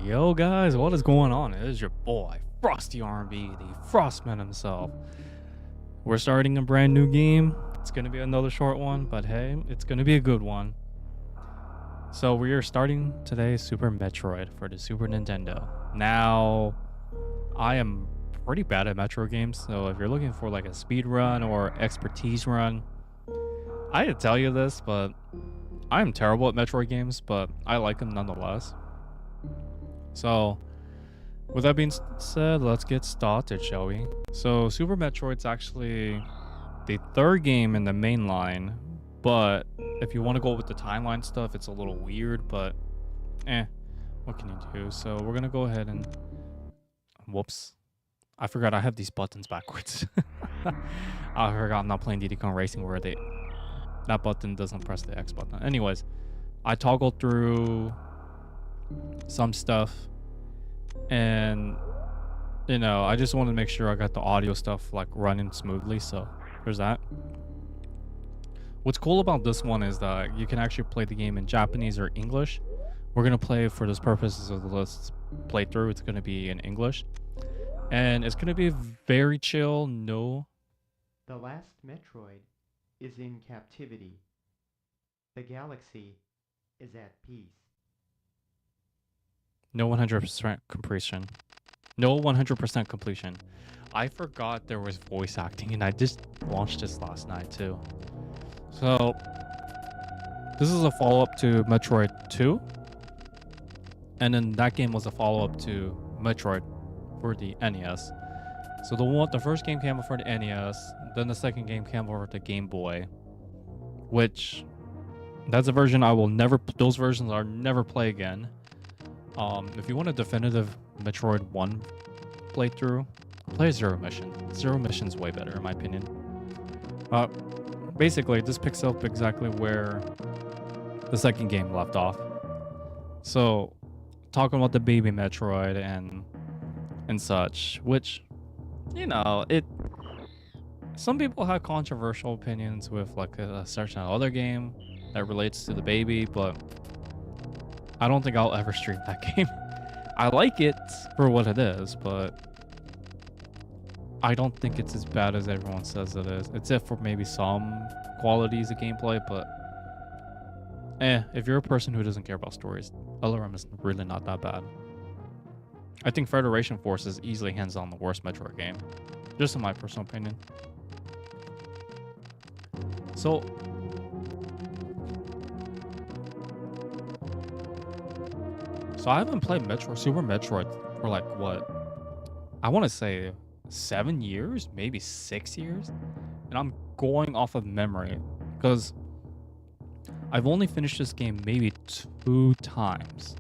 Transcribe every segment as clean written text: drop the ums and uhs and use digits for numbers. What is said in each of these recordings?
Yo guys, what is going on? It is your boy, Frosty R&B, the Frostman himself. We're starting a brand new game. It's gonna be another short one, but hey, it's gonna be a good one. So we are starting today Super Metroid for the Super Nintendo. Now, I am pretty bad at Metro games, so if you're looking for like a speed run or expertise run, I had to tell you this, but I am terrible at Metroid games, but I like them nonetheless. So, with that being said, let's get started, shall we? So, Super Metroid's actually the third game in the main line, but if you want to go with the timeline stuff, it's a little weird, but what can you do? So, we're gonna go ahead and... Whoops. I forgot I have these buttons backwards. I forgot I'm not playing Diddy Kong Racing where that button doesn't press the X button. Anyways, I toggled through some stuff, and I just wanted to make sure I got the audio stuff like running smoothly, so there's that. What's cool about this one is that you can actually play the game in Japanese or English. We're gonna play, for this purposes of this playthrough, it's gonna be in English, and it's gonna be very chill. The last Metroid is in captivity. The galaxy is at peace. No 100% completion. No 100% completion. I forgot there was voice acting, and I just launched this last night too. So, this is a follow-up to Metroid 2. And then that game was a follow-up to Metroid for the NES. So the first game came out for the NES, then the second game came over to Game Boy, which that's a version I will never. Those versions I'll never play again. If you want a definitive Metroid 1 playthrough, play Zero Mission. Zero Mission's way better in my opinion. Basically, this picks up exactly where the second game left off. So, talking about the baby Metroid and such, which, some people have controversial opinions with like a certain other game that relates to the baby, but I don't think I'll ever stream that game. I like it for what it is, but I don't think it's as bad as everyone says it is, except for maybe some qualities of gameplay, but if you're a person who doesn't care about stories, LRM is really not that bad. I think Federation Force is easily hands down the worst Metroid game, just in my personal opinion. So, I haven't played Super Metroid for like what? I want to say 7 years, maybe 6 years, and I'm going off of memory because I've only finished this game maybe 2 times.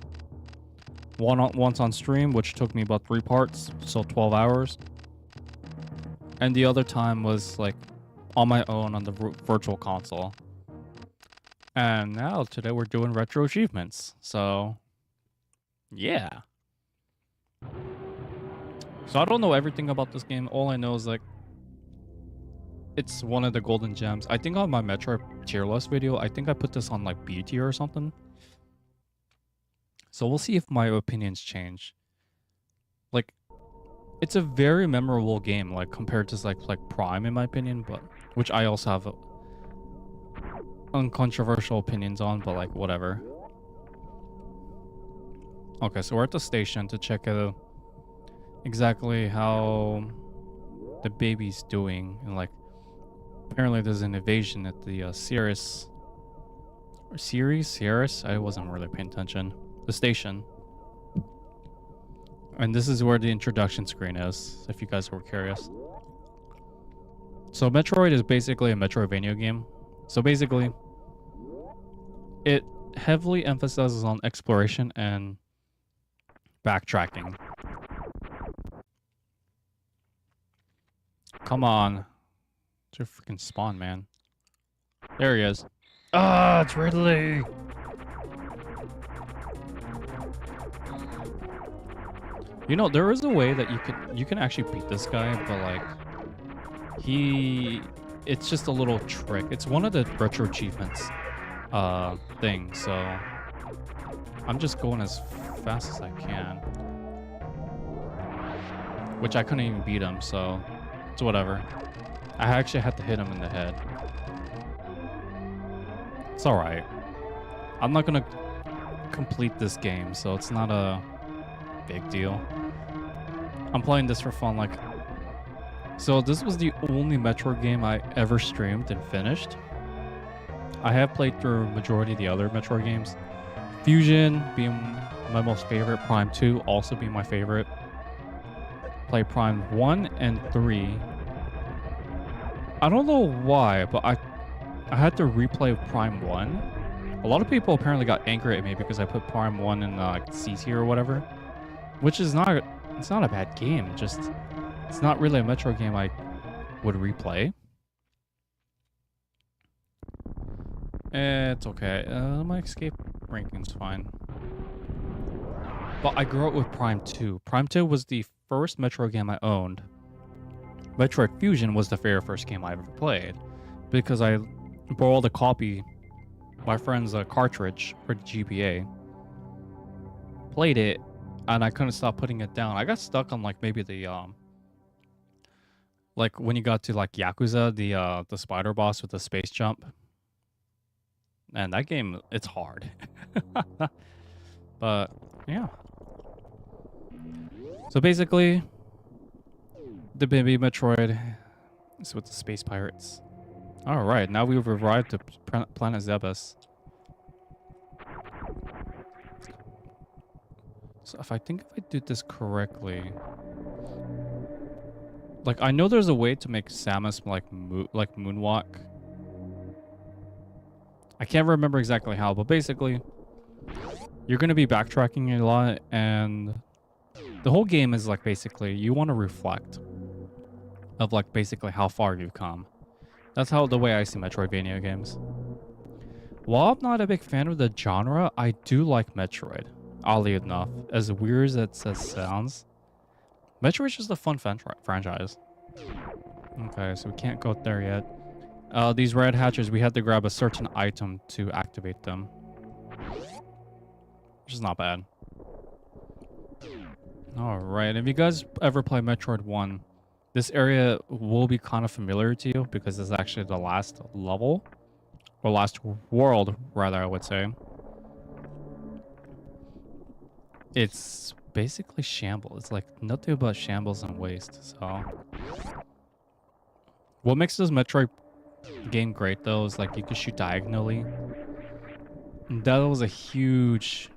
Once on stream, which took me about 3 parts, so 12 hours. And the other time was like on my own on the virtual console. And now today we're doing retro achievements. So yeah. So I don't know everything about this game. All I know is like it's one of the golden gems. I think on my Metroid tier list video, I think I put this on like B tier or something. So we'll see if my opinions change. Like, it's a very memorable game, like compared to like Prime in my opinion, but which I also have uncontroversial opinions on, but like whatever. Okay, so we're at the station to check out exactly how the baby's doing, and like apparently there's an invasion at the Ceres. I wasn't really paying attention. The station. And this is where the introduction screen is, if you guys were curious. So Metroid is basically a Metroidvania game. So basically, it heavily emphasizes on exploration and backtracking. Come on. It's your freaking spawn, man. There he is. Ah, it's Ridley! There is a way that you can actually beat this guy, but like it's just a little trick. It's one of the retro achievements thing, so I'm just going as fast as I can. Which I couldn't even beat him, so it's whatever. I actually had to hit him in the head. It's alright. I'm not gonna complete this game, so it's not a big deal. I'm playing this for fun, like... So this was the only Metroid game I ever streamed and finished. I have played through majority of the other Metroid games. Fusion being my most favorite, Prime 2 also being my favorite. Played Prime 1 and 3. I don't know why, but I had to replay Prime 1. A lot of people apparently got angry at me because I put Prime 1 in C tier or whatever. Which is not... It's not a bad game, just... It's not really a Metroid game I would replay. It's okay. My escape ranking's fine. But I grew up with Prime 2. Prime 2 was the first Metroid game I owned. Metroid Fusion was the very first game I ever played. Because I borrowed a copy, my friend's cartridge for the GBA. Played it, and I couldn't stop putting it down. I got stuck on like maybe the like when you got to like Yakuza, the spider boss with the space jump. And that game, it's hard. But yeah. So basically, the baby Metroid is with the space pirates. All right, now we've arrived to Planet Zebes. So if I did this correctly, like I know there's a way to make Samus like moonwalk. I can't remember exactly how, but basically, you're gonna be backtracking a lot, and the whole game is like basically you want to reflect of like basically how far you've come. That's how the way I see Metroidvania games. While I'm not a big fan of the genre, I do like Metroid. Oddly enough, as weird as it sounds, Metroid's just a fun franchise. Okay, so we can't go there yet. These red hatchers, we had to grab a certain item to activate them. Which is not bad. Alright, if you guys ever play Metroid 1, this area will be kind of familiar to you because it's actually the last level. Or last world, rather, I would say. It's basically shambles. It's like nothing but shambles and waste, so... What makes this Metroid game great, though, is like you can shoot diagonally. That was a huge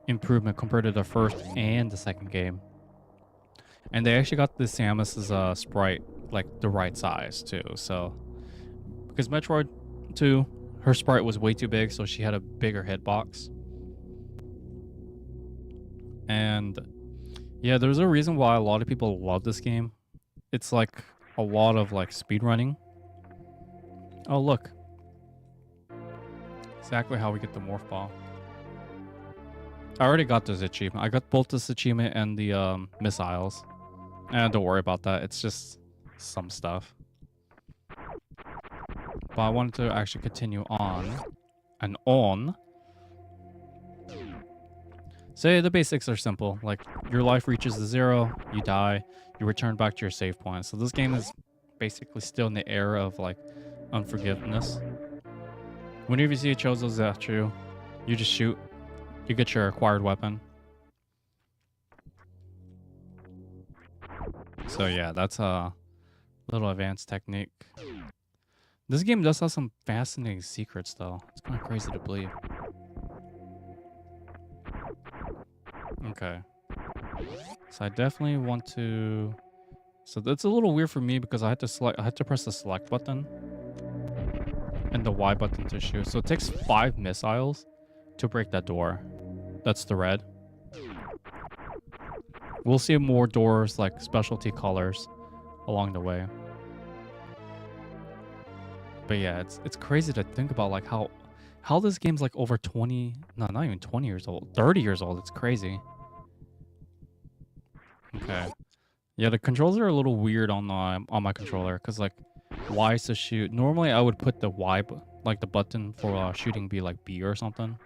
improvement compared to the first and the second game. And they actually got the Samus's sprite like the right size too. So because Metroid 2, her sprite was way too big, so she had a bigger hitbox. And yeah, there's a reason why a lot of people love this game. It's like a lot of like speedrunning. Oh look, exactly how we get the morph ball. I already got this achievement. I got both this achievement and the missiles. And don't worry about that. It's just some stuff. But I wanted to actually continue on and on. So the basics are simple. Like your life reaches the 0, you die, you return back to your save point. So this game is basically still in the era of like unforgiveness. Whenever you see a Chozo at you, you just shoot. You get your acquired weapon. So yeah, that's a little advanced technique. This game does have some fascinating secrets though. It's kind of crazy to believe. Okay. So I definitely want to... So that's a little weird for me because I had to press the select button and the Y button to shoot. So it takes 5 missiles to break that door. That's the red. We'll see more doors like specialty colors along the way. But yeah, it's crazy to think about like how this game's like over 20, no, not even 20 years old, 30 years old. It's crazy. Okay. Yeah, the controls are a little weird on my controller because like Y is to shoot. Normally I would put the Y, like the button for shooting be like B or something.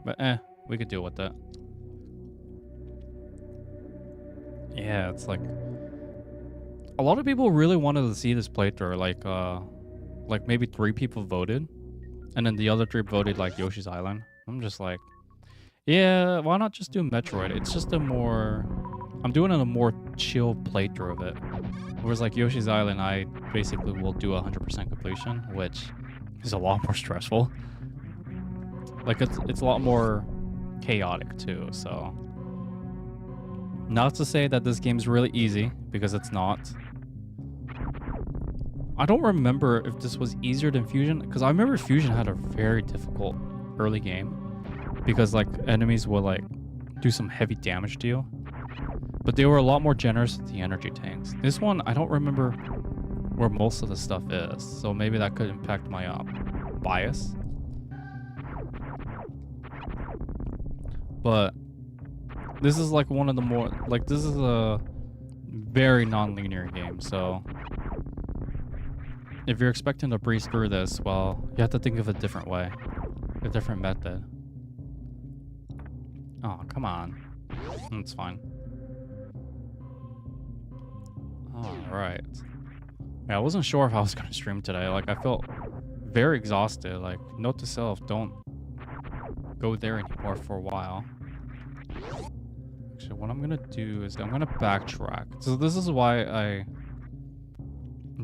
But we could deal with that. Yeah, it's like a lot of people really wanted to see this playthrough. Like maybe 3 people voted, and then the other 3 voted like Yoshi's Island. I'm just like, yeah, why not just do Metroid? It's just I'm doing a more chill playthrough of it. Whereas like Yoshi's Island, I basically will do 100% completion, which is a lot more stressful. Like it's a lot more chaotic too, so. Not to say that this game's really easy, because it's not. I don't remember if this was easier than Fusion, because I remember Fusion had a very difficult early game, because like enemies would like do some heavy damage to you, but they were a lot more generous with the energy tanks. This one, I don't remember where most of the stuff is, so maybe that could impact my bias. But this is like one of the more, like this is a very non-linear game, so if you're expecting to breeze through this, well, you have to think of a different way, a different method. Oh, come on. That's fine. Alright. Yeah, I wasn't sure if I was gonna stream today. Like, I felt very exhausted. Like, note to self, don't go there anymore for a while. Actually, what I'm gonna do is I'm gonna backtrack. So this is why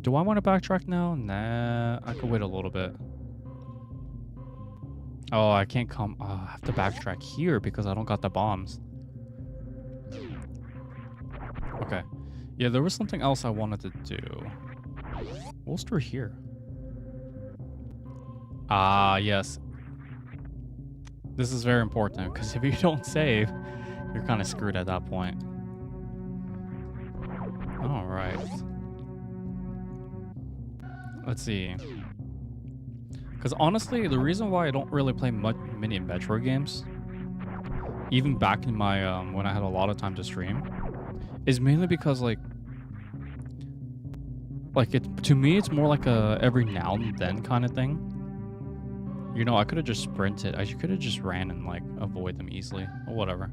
do I want to backtrack now? Nah, I could wait a little bit. Oh, I can't come. Oh, I have to backtrack here because I don't got the bombs. Okay. Yeah, there was something else I wanted to do. What's through here? Ah, yes. This is very important because if you don't save, you're kind of screwed at that point. All right. Let's see. Because honestly, the reason why I don't really play many Metroid games, even back in my when I had a lot of time to stream, is mainly because like it to me it's more like a every now and then kind of thing. You know, I could have just sprinted. I could have just ran and like avoid them easily or whatever.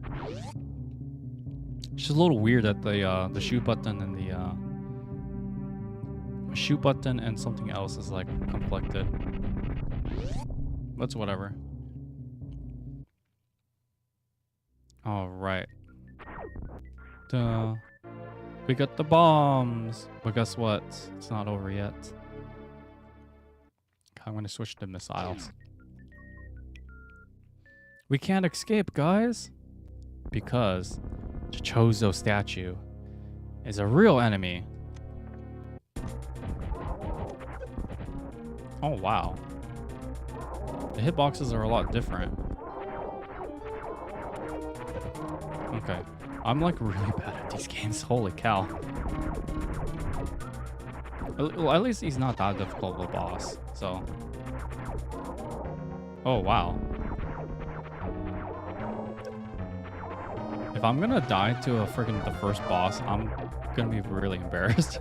It's just a little weird that the shoot button and the shoot button and something else is like conflicted. That's whatever. All right. Duh. We got the bombs. But guess what? It's not over yet. I'm gonna switch to missiles. We can't escape, guys, because the Chozo statue is a real enemy. Oh, wow. The hitboxes are a lot different. Okay. I'm like really bad at these games. Holy cow. Well, at least he's not that difficult of a boss, so. Oh, wow. If I'm gonna die to a freaking the first boss, I'm gonna be really embarrassed.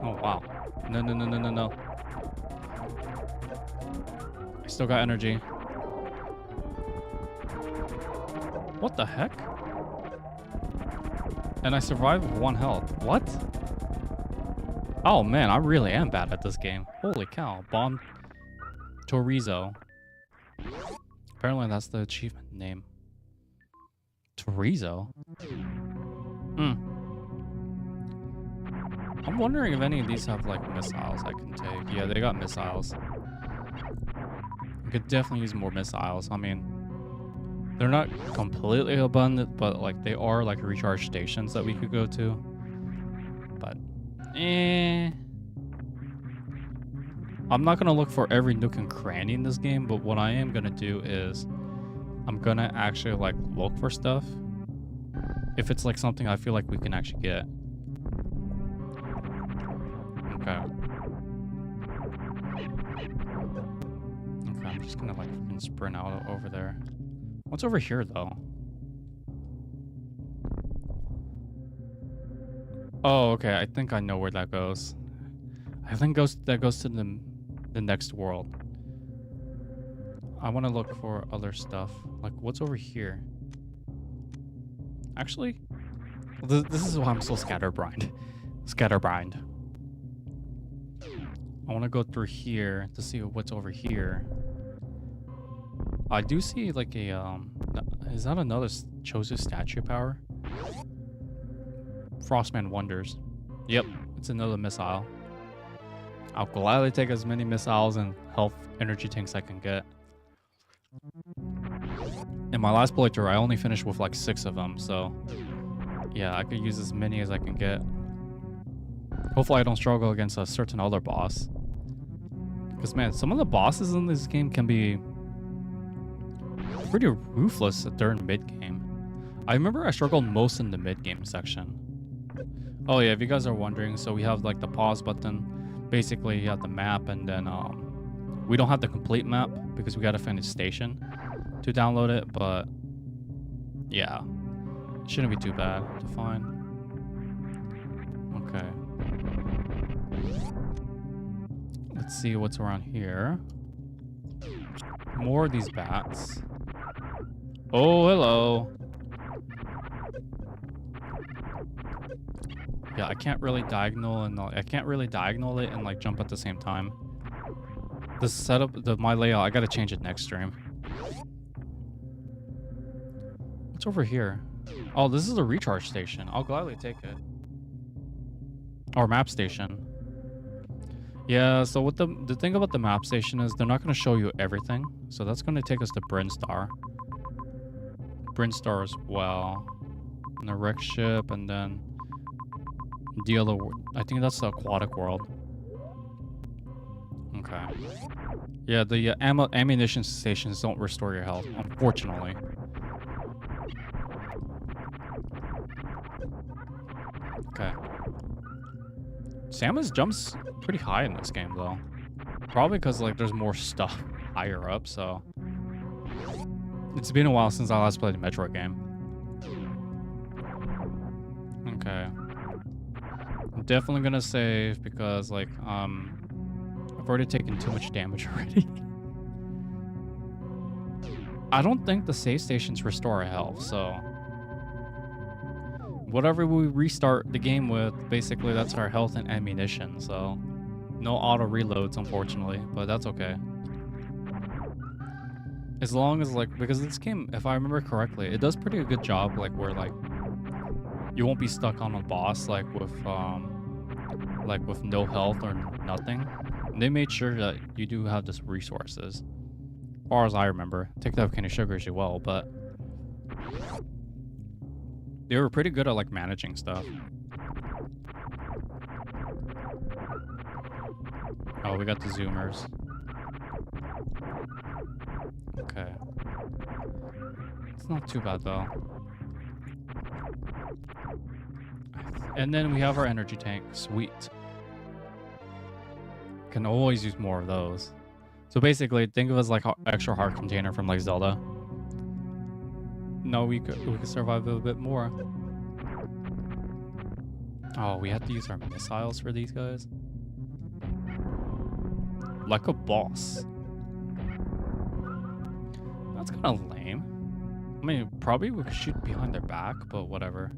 Oh, wow. No, no, no, no, no, no. I still got energy. What the heck? And I survived with 1 health. What? Oh, man, I really am bad at this game. Holy cow. Bomb Chorizo. Apparently, that's the achievement name. Chorizo? I'm wondering if any of these have, like, missiles I can take. Yeah, they got missiles. I could definitely use more missiles. I mean, they're not completely abundant, but, like, they are, like, recharge stations that we could go to. But, I'm not going to look for every nook and cranny in this game, but what I am going to do is I'm going to actually, like, look for stuff. If it's, like, something I feel like we can actually get. Okay. Okay, I'm just going to, like, sprint out over there. What's over here, though? Oh, okay. I think I know where that goes. I think that goes to the next world. I want to look for other stuff. Like, what's over here? Actually, this is why I'm so scatterbrained. Scatterbrained. I want to go through here to see what's over here. I do see like a is that another Chosu statue power? Frostman Wonders. Yep, it's another missile. I'll gladly take as many missiles and health energy tanks I can get. In my last playthrough, I only finished with like 6 of them, so yeah, I could use as many as I can get. Hopefully I don't struggle against a certain other boss. Because man, some of the bosses in this game can be pretty ruthless during mid-game. I remember I struggled most in the mid-game section. Oh yeah, if you guys are wondering, so we have like the pause button. Basically, you have the map, and then we don't have the complete map because we gotta find a station to download it, but yeah, it shouldn't be too bad to find. Okay. Let's see what's around here. More of these bats. Oh, hello. Yeah, I can't really diagonal it and like jump at the same time. This setup, my layout, I gotta change it next stream. What's over here? Oh, this is a recharge station. I'll gladly take it. Or map station. Yeah, so what the thing about the map station is they're not gonna show you everything. So that's gonna take us to Brinstar. Brinstar as well. And the wreck ship, and then the other, I think that's the aquatic world. Okay. Yeah, the ammunition stations don't restore your health, unfortunately. Okay. Samus jumps pretty high in this game, though. Probably because, like, there's more stuff higher up, so... It's been a while since I last played a Metroid game. Okay. I'm definitely gonna save because, like, I've already taken too much damage already. I don't think the save stations restore our health, so... Whatever we restart the game with, basically that's our health and ammunition, so... No auto reloads, unfortunately, but that's okay. As long as, like, because this game, if I remember correctly, it does pretty good job, like, where, like, you won't be stuck on a boss, like, with no health or nothing. And they made sure that you do have this resources. As far as I remember. Take that with Candy Sugar as well, but... They were pretty good at, like, managing stuff. Oh, we got the zoomers. Okay. It's not too bad, though. And then we have our energy tank. Sweet. Can always use more of those. So basically, think of it as like an extra heart container from like Zelda. No, we could survive a bit more. Oh, we have to use our missiles for these guys. Like a boss. That's kind of lame. I mean, probably we could shoot behind their back, but whatever.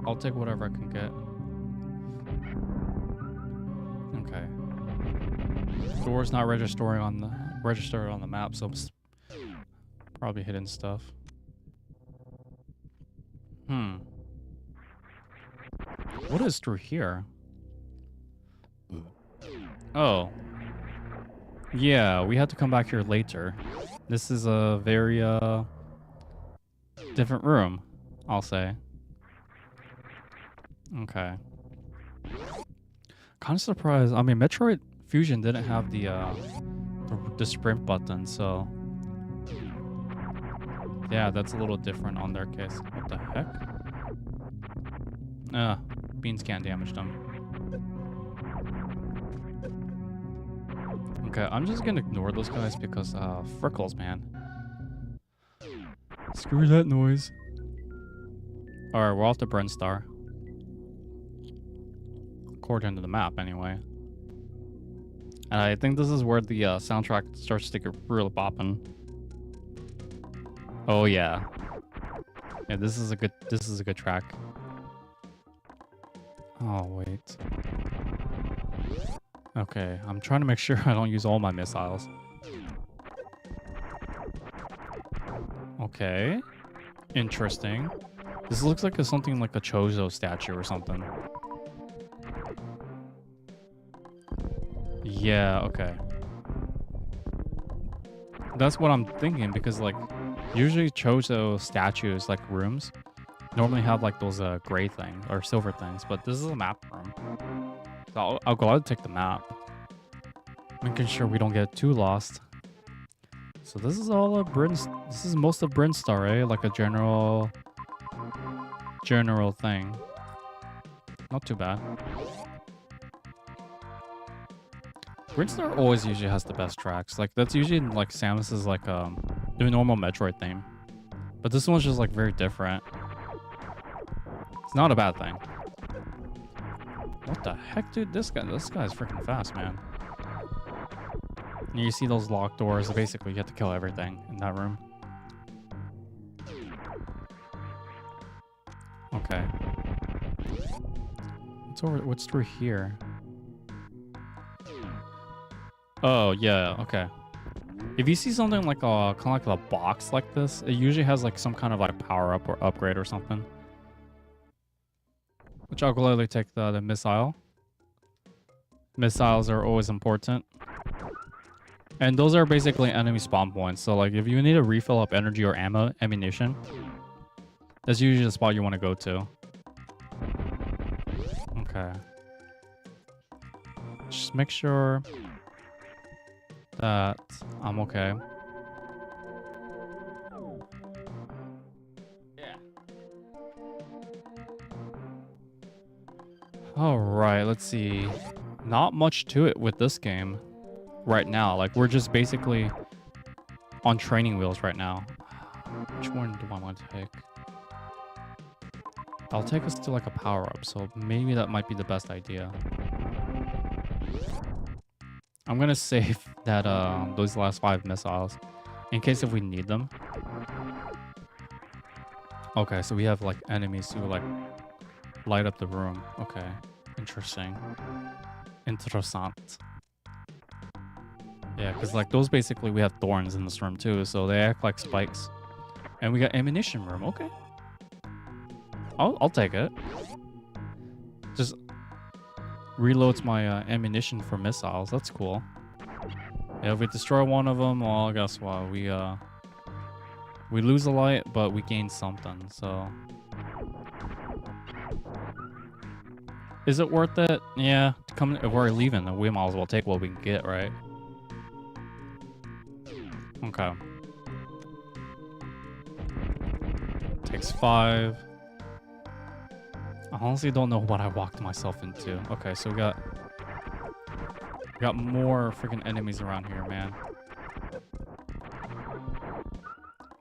I'll take whatever I can get. Okay. Door's not registered on the map, so it's probably hidden stuff. What is through here? Oh. Yeah, we had to come back here later. This is a very different room, I'll say. Okay. Kind of surprised. I mean, Metroid Fusion didn't have the sprint button, so yeah, that's a little different on their case. What the heck? Beans can't damage them. Okay, I'm just gonna ignore those guys because frickles, man. Screw that noise. Alright, we're off to Brinstar. According to the map, anyway. And I think this is where the soundtrack starts to get really poppin'. Oh yeah. Yeah, this is a good track. Oh wait. Okay, I'm trying to make sure I don't use all my missiles. Okay. Interesting. This looks like something like a Chozo statue or something. Yeah, okay. That's what I'm thinking because like usually Chozo statues like rooms normally have like those gray things or silver things, but this is a map room. So I'll go out and take the map. Making sure we don't get too lost. So this is all of this is most of Brinstar, eh? Like a general thing. Not too bad. Brinstar always usually has the best tracks. Like that's usually like Samus's like the normal Metroid theme. But this one's just like very different. It's not a bad thing. What the heck, dude? This guy's freaking fast, man. And you see those locked doors. Basically, you have to kill everything in that room. Okay. What's through here? Oh, yeah, okay. If you see something like a kind of like a box like this, it usually has like some kind of like power up or upgrade or something. Which I'll gladly take the missile. Missiles are always important. And those are basically enemy spawn points. So like if you need to refill up energy or ammunition, that's usually the spot you want to go to. Okay. Just make sure that I'm okay. Yeah. All right, let's see. Not much to it with this game right now. Like we're just basically on training wheels right now. Which one do I want to take? I'll take us to like a power up, so maybe that might be the best idea. I'm gonna save that those last 5 missiles in case if we need them. Okay, so we have like enemies who like light up the room. Okay, interesting. Interessant. Yeah, because like those basically we have thorns in this room too, so they act like spikes. And we got ammunition room. Okay, I'll take it. Just reloads my ammunition for missiles. That's cool. Yeah, if we destroy one of them, well, guess what? We lose a light, but we gain something. So, is it worth it? Yeah. If we're leaving, then we might as well take what we can get, right? Okay. Takes 5. I honestly don't know what I walked myself into. Okay, so we got more freaking enemies around here, man.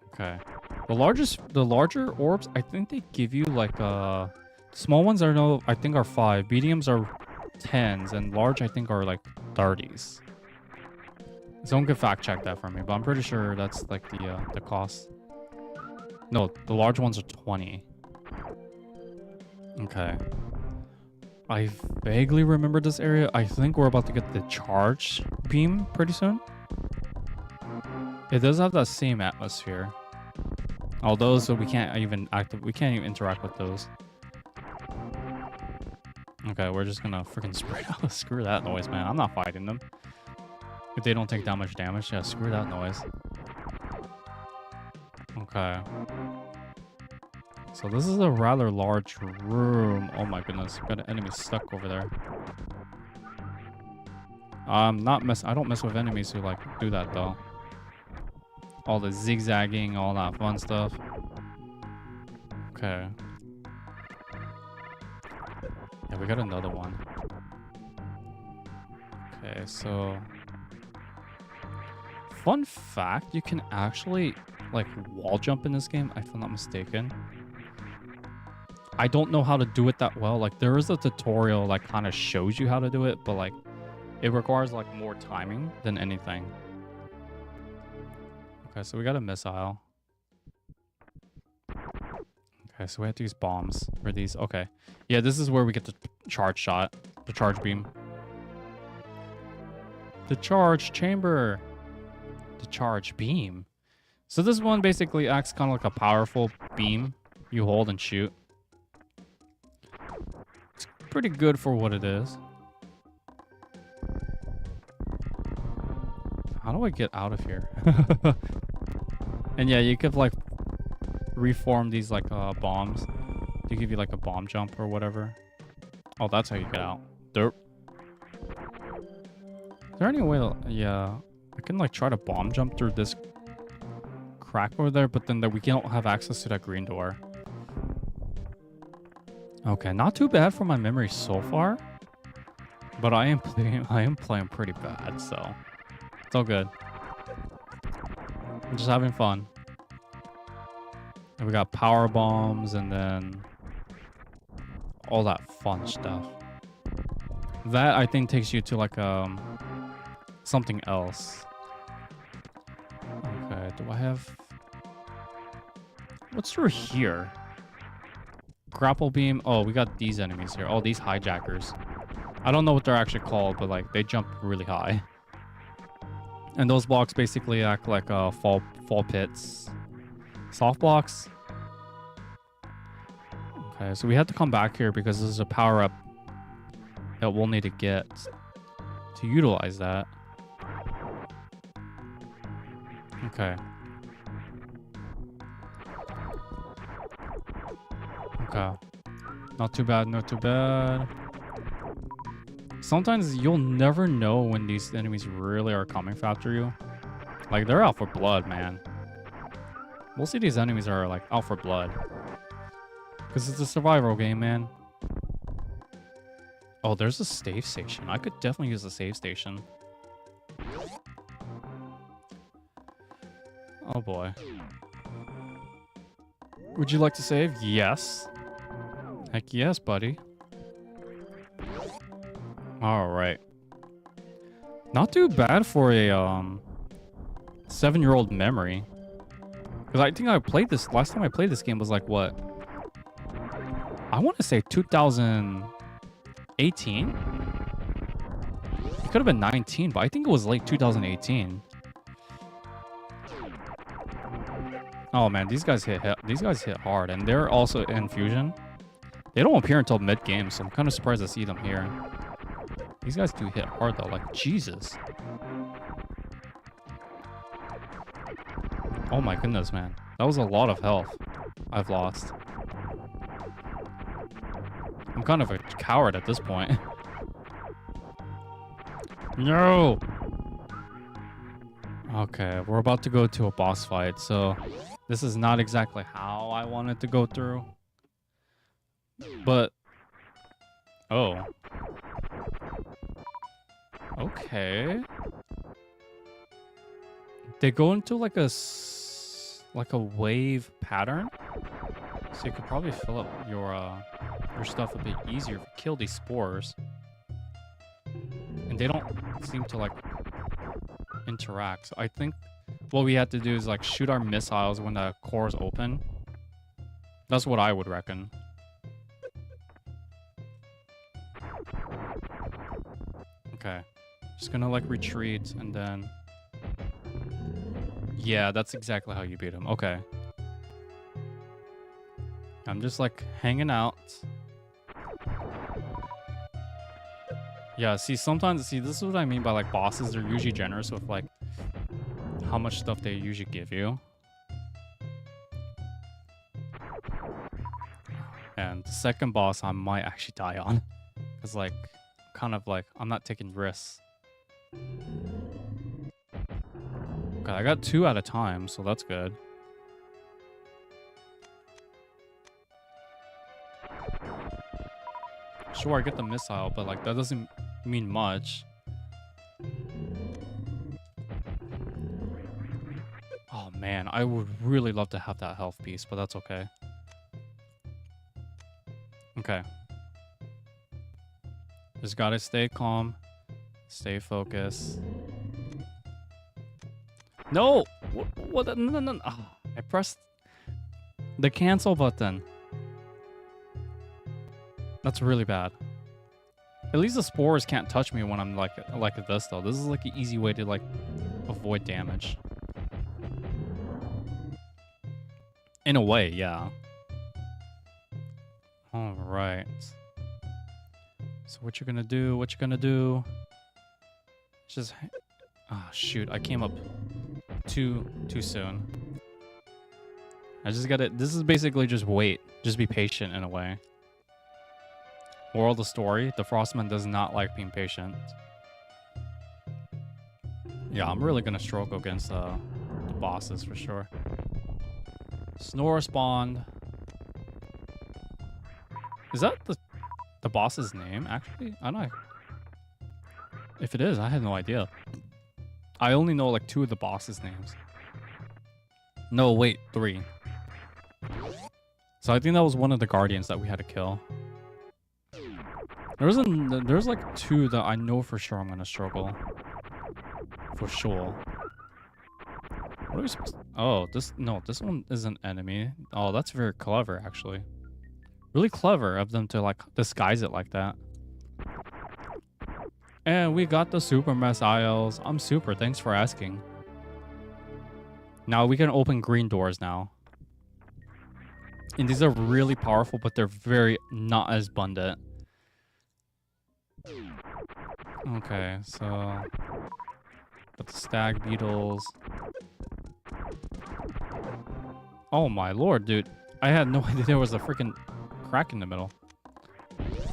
Okay. The larger orbs, I think they give you like small ones I think are 5, mediums are 10s, and large I think are like 30s. Someone could fact check that for me, but I'm pretty sure that's like the cost. No, the large ones are 20. Okay. I vaguely remember this area. I think we're about to get the charge beam pretty soon. It does have that same atmosphere. Although, so we can't even interact with those. Okay, we're just gonna freaking spray out. Screw that noise, man. I'm not fighting them. If they don't take that much damage, yeah, screw that noise. Okay. So this is a rather large room. Oh my goodness, we've got an enemy stuck over there. I don't mess with enemies who like do that though. All the zigzagging, all that fun stuff. Okay. Yeah, we got another one. Okay, so fun fact, you can actually like wall jump in this game, if I'm not mistaken. I don't know how to do it that well. Like there is a tutorial like kind of shows you how to do it, but like It requires like more timing than anything. Okay, so we got a missile. Okay, so we have to use bombs for these. Okay. Yeah, this is where we get the charge shot. The charge beam. The charge chamber. The charge beam. So this one basically acts kind of like a powerful beam you hold and shoot. It's pretty good for what it is. How do I get out of here? And yeah, you could like reform these like bombs to give you like a bomb jump or whatever. Oh, that's how you get out. Derp. Is there any way to, yeah, I can like try to bomb jump through this crack over there, but then we don't have access to that green door. Okay, not too bad for my memory so far, but I am playing pretty bad, so it's all good. I'm just having fun. And we got power bombs and then all that fun stuff. That I think takes you to like something else. Okay, do I have... What's through here? Grapple beam. Oh, we got these enemies here. Oh, these hijackers. I don't know what they're actually called, but like they jump really high. And those blocks basically act like fall pits. Soft blocks. Okay, so we have to come back here because this is a power-up that we'll need to get to utilize that. Okay. Okay. Not too bad, not too bad. Sometimes you'll never know when these enemies really are coming after you. Like, they're out for blood, man. Most of these enemies are, like, out for blood. Because it's a survival game, man. Oh, there's a save station. I could definitely use a save station. Oh, boy. Would you like to save? Yes. Heck yes, buddy. Alright. Not too bad for a 7-year-old memory. Because I think I played this... Last time I played this game was like, what? I want to say 2018? It could have been 19, but I think it was late 2018. Oh man, these guys hit hard, and they're also in Fusion. They don't appear until mid-game, so I'm kind of surprised to see them here. These guys do hit hard though, like Jesus. Oh my goodness, man. That was a lot of health I've lost. I'm kind of a coward at this point. No! Okay, we're about to go to a boss fight, so this is not exactly how I wanted to go through. But... Oh. Okay. They go into like a wave pattern. So you could probably fill up your stuff a bit easier if you kill these spores. And they don't seem to like interact. So I think what we have to do is like shoot our missiles when the cores open. That's what I would reckon. Okay. Just gonna like retreat and then... Yeah, that's exactly how you beat him. Okay. I'm just like hanging out. Yeah, see, sometimes, this is what I mean by like bosses. They're usually generous with like how much stuff they usually give you. And the second boss I might actually die on. Because like, kind of like, I'm not taking risks. Okay, I got 2 at a time, so that's good. Sure, I get the missile, but like that doesn't mean much. Oh man, I would really love to have that health piece, but that's okay. Okay. Just gotta stay calm. Stay focused. No! What? No, no, no. Oh, I pressed the cancel button. That's really bad. At least the spores can't touch me when I'm like this though. This is like an easy way to like avoid damage. In a way, yeah. All right. So what you're gonna do? What you gonna do? Just, oh shoot! I came up too soon. I just gotta. This is basically just wait. Just be patient in a way. Moral of the story: the Frostman does not like being patient. Yeah, I'm really gonna struggle against the bosses for sure. Snore spawned. Is that the boss's name? Actually, I don't know. If it is, I had no idea. I only know like 2 of the boss's names. No, wait, 3. So I think that was one of the guardians that we had to kill. There's like 2 that I know for sure I'm gonna struggle. For sure. What are we supposed to... Oh, this one is an enemy. Oh, that's very clever, actually. Really clever of them to like disguise it like that. And we got the super missiles. I'm super. Thanks for asking. Now we can open green doors now. And these are really powerful, but they're very not as abundant. Okay, so got the stag beetles. Oh my lord, dude. I had no idea there was a freaking crack in the middle.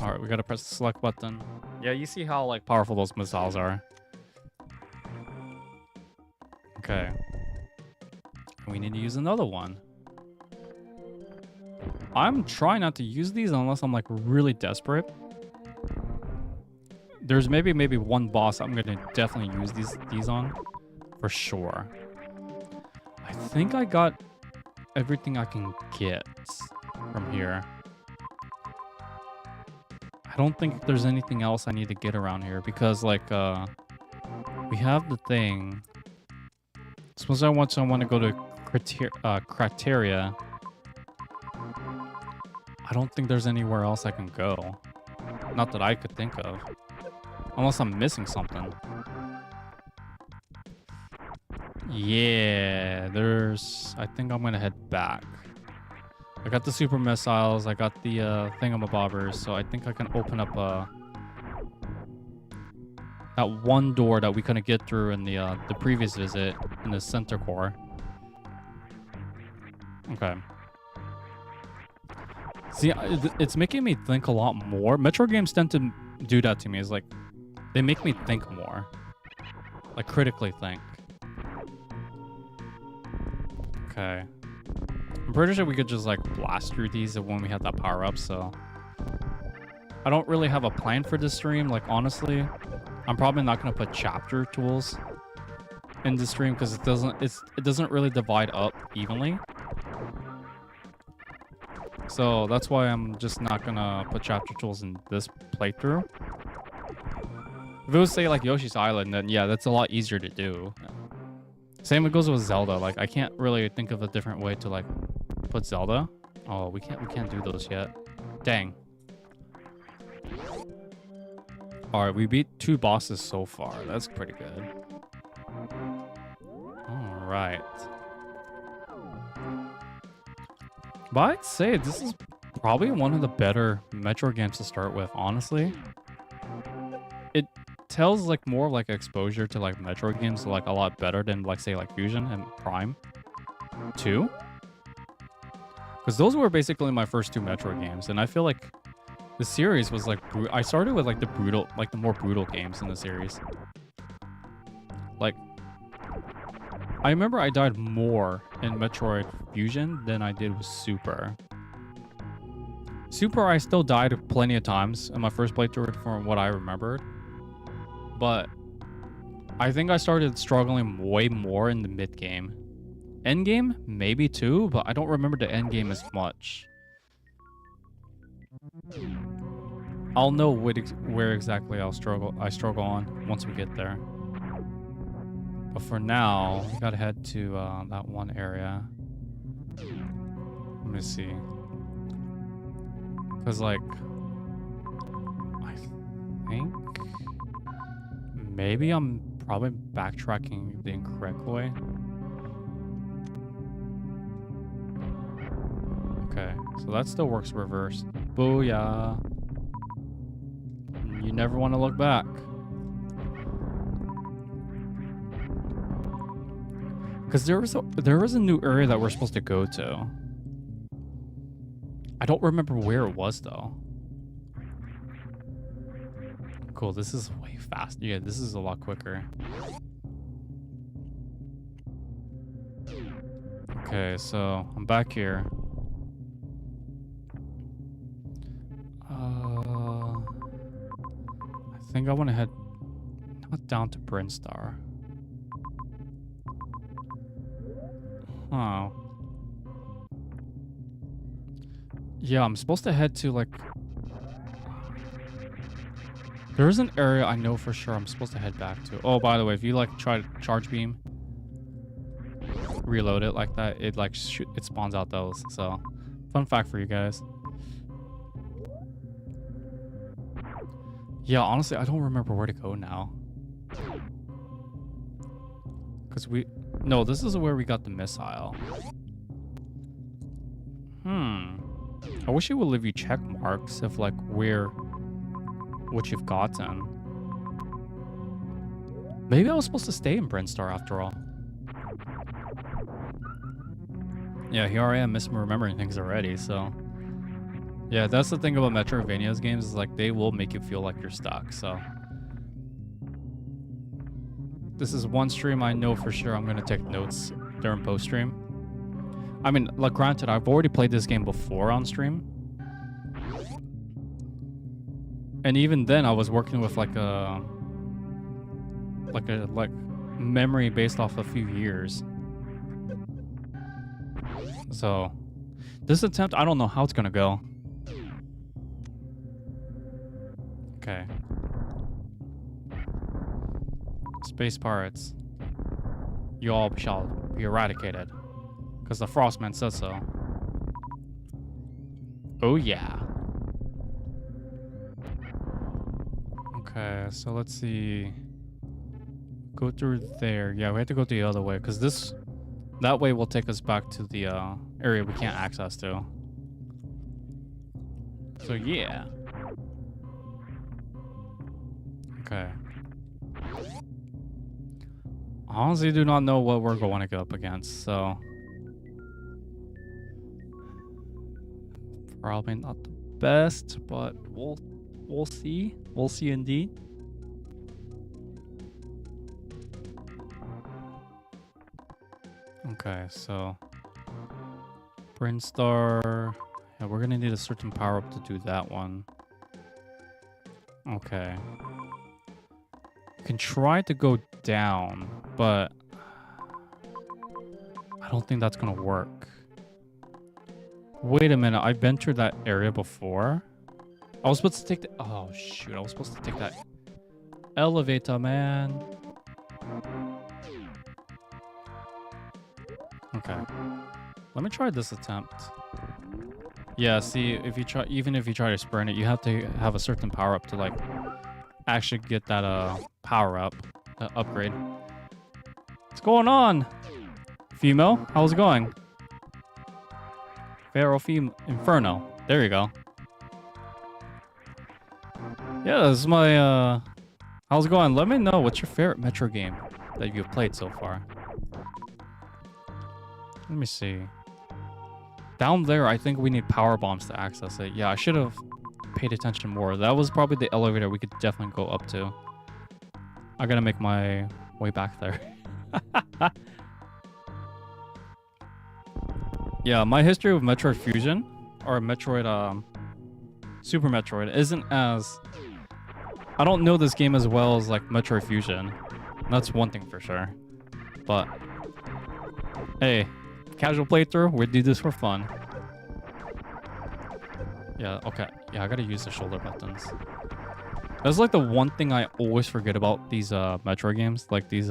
Alright, we gotta press the select button. Yeah, you see how like powerful those missiles are. Okay. We need to use another one. I'm trying not to use these unless I'm like really desperate. There's maybe one boss I'm gonna definitely use these on. For sure. I think I got everything I can get from here. I don't think there's anything else I need to get around here because like we have the thing. Suppose I want to go to Criteria. I don't think there's anywhere else I can go. Not that I could think of. Unless I'm missing something. Yeah, I think I'm gonna head back. I got the super missiles, I got the thingamabobbers, so I think I can open up that one door that we couldn't get through in the previous visit in the center core. Okay. See, it's making me think a lot more. Metro games tend to do that to me. It's like they make me think more, like critically think. Okay. I'm pretty sure we could just like blast through these when we had that power up, so I don't really have a plan for this stream. Like honestly, I'm probably not gonna put chapter tools in the stream because it doesn't really divide up evenly. So that's why I'm just not gonna put chapter tools in this playthrough. If it was say like Yoshi's Island, then yeah, that's a lot easier to do. Same it goes with Zelda. Like I can't really think of a different way to like put Zelda. Oh, we can't do those yet. Dang. All right, we beat 2 bosses so far. That's pretty good. All right. But I'd say this is probably one of the better Metroid games to start with, honestly. It tells like more like exposure to like Metroid games like a lot better than like say like Fusion and Prime 2. Because those were basically my first 2 Metroid games, and I feel like the series was like I started with like the more brutal games in the series. Like I remember I died more in Metroid Fusion than I did with Super. Super I still died plenty of times in my first playthrough from what I remembered. But I think I started struggling way more in the mid-game. Endgame, maybe too, but I don't remember the endgame as much. I'll know where exactly I struggle on once we get there. But for now, we gotta head to that one area. Let me see. Cause like, I think maybe I'm probably backtracking the incorrect way. Okay, so that still works reversed. Booyah. You never want to look back. Because there was a new area that we're supposed to go to. I don't remember where it was though. Cool, this is way faster. Yeah, this is a lot quicker. Okay, so I'm back here. I think I want to head not down to Brinstar. Oh. Yeah, I'm supposed to head to like... There is an area I know for sure I'm supposed to head back to. Oh, by the way, if you like try to charge beam, reload it like that, it like it spawns out those. So, fun fact for you guys. Yeah, honestly, I don't remember where to go now. Because no, this is where we got the missile. I wish it would leave you check marks of like what you've gotten. Maybe I was supposed to stay in Brinstar after all. Yeah, here I am misremembering things already, so... Yeah, that's the thing about Metroidvania's games, is like they will make you feel like you're stuck, so... This is one stream I know for sure I'm gonna take notes during post-stream. I mean, like granted, I've already played this game before on stream. And even then I was working with like a memory based off a few years. So this attempt, I don't know how it's gonna go. Okay. Space pirates. You all shall be eradicated. Because the Frostman said so. Oh yeah. Okay, so let's see. Go through there. Yeah, we have to go the other way. Because that way will take us back to the area we can't access to. So yeah. Okay. Honestly, do not know what we're going to go up against, so... Probably not the best, but we'll see. We'll see indeed. Okay, so... Brinstar... Yeah, we're gonna need a certain power-up to do that one. Okay. You can try to go down, but I don't think that's gonna work. Wait a minute, I've been through that area before. I was supposed to take the... Oh, shoot. I was supposed to take that elevator, man. Okay. Let me try this attempt. Yeah, see, if you try... Even if you try to sprint it, you have to have a certain power-up to, like, actually get that, power-up. Upgrade. What's going on? Femo? How's it going? Pharaoh Inferno. There you go. Yeah, this is my, how's it going? Let me know, what's your favorite Metro game that you've played so far? Let me see. Down there, I think we need power bombs to access it. Yeah, I should have paid attention more. That was probably the elevator we could definitely go up to. I gotta make my way back there. Yeah, my history with Metroid Fusion, or Metroid, Super Metroid, isn't as... I don't know this game as well as, like, Metroid Fusion. That's one thing for sure. But, hey, casual playthrough, we do this for fun. Yeah, okay. Yeah, I gotta use the shoulder buttons. That's like the one thing I always forget about these Metroid games, like these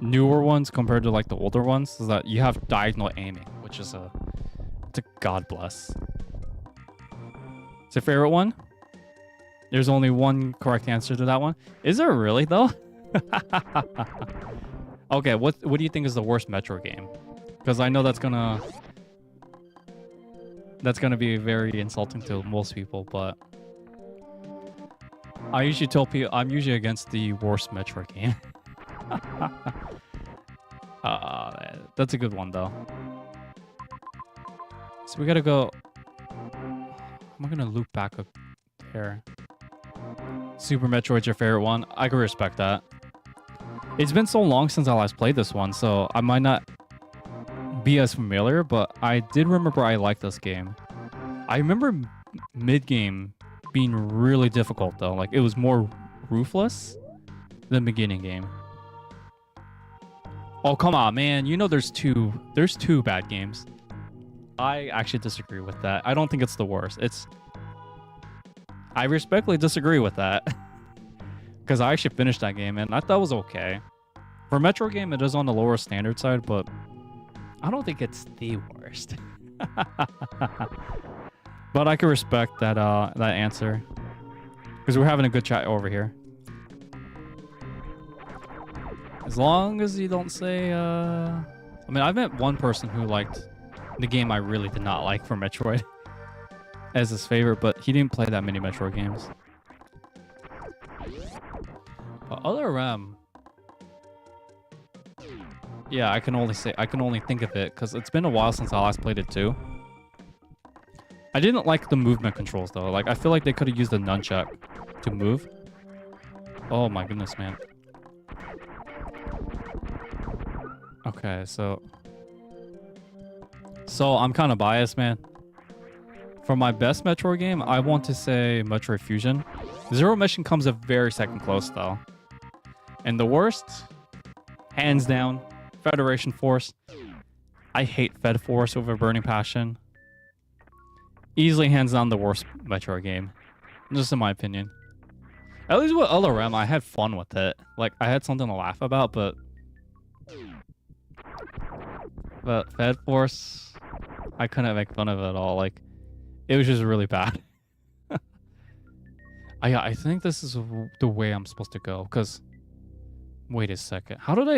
newer ones compared to like the older ones, is that you have diagonal aiming, which is it's a god bless. It's your favorite one? There's only one correct answer to that one. Is there really though? Okay, what do you think is the worst Metro game? Because I know that's gonna be very insulting to most people, but I usually tell people I'm usually against the worst Metro game. That's a good one though. So we gotta go. I'm gonna loop back up here. Super Metroid's your favorite one. I can respect that. It's been so long since I last played this one, so I might not be as familiar, but I did remember I liked this game. I remember mid-game being really difficult though. Like it was more ruthless than beginning game. Oh, come on, man. You know there's two bad games. I actually disagree with that. I don't think it's the worst. I respectfully disagree with that. Because I actually finished that game and I thought it was okay. For a Metro game, it is on the lower standard side, but I don't think it's the worst. But I can respect that that answer. Because we're having a good chat over here. As long as you don't say, I mean, I've met one person who liked the game I really did not like for Metroid as his favorite, but he didn't play that many Metroid games. But other yeah, I can only think of it because it's been a while since I last played it too. I didn't like the movement controls though. Like I feel like they could have used the nunchuck to move. Oh my goodness, man. Okay, so I'm kind of biased, man. For my best Metroid game, I want to say Metroid Fusion. Zero Mission comes a very second close though. And the worst, hands down, Federation Force. I hate Fed Force over Burning Passion. Easily hands down the worst Metroid game. Just in my opinion. At least with LRM, I had fun with it. Like, I had something to laugh about, but Fed Force, I couldn't make fun of it at all. Like, it was just really bad. I think this is the way I'm supposed to go, because wait a second. How did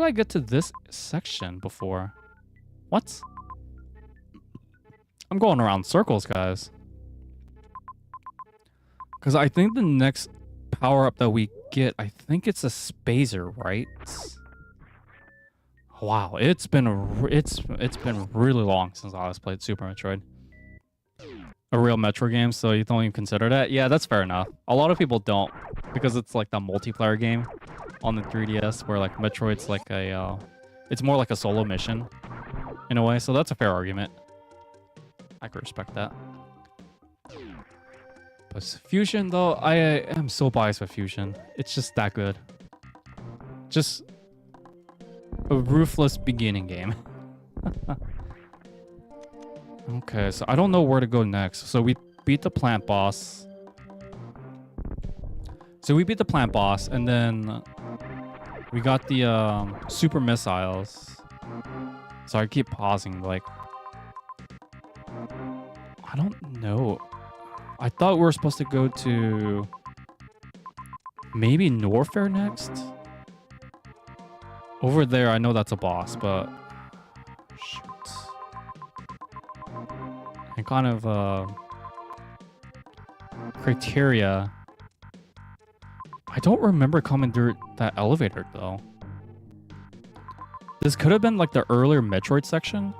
I get to this section before? What? I'm going around circles, guys. Because I think the next power-up that we get, I think it's a Spazer, right? Wow, it's been really long since I last played Super Metroid. A real Metro game, so you don't even consider that? Yeah, that's fair enough. A lot of people don't, because it's like the multiplayer game on the 3DS, where like Metroid's like a, it's more like a solo mission in a way. So that's a fair argument. I can respect that. But Fusion, though, I am so biased with Fusion. It's just that good. Just a ruthless beginning game. Okay, so I don't know where to go next. So we beat the plant boss. And then we got the super missiles. So I keep pausing, like, I don't know. I thought we were supposed to go to maybe Norfair next. Over there, I know that's a boss, but shoot. And kind of criteria. I don't remember coming through that elevator though. This could have been like the earlier Metroid section.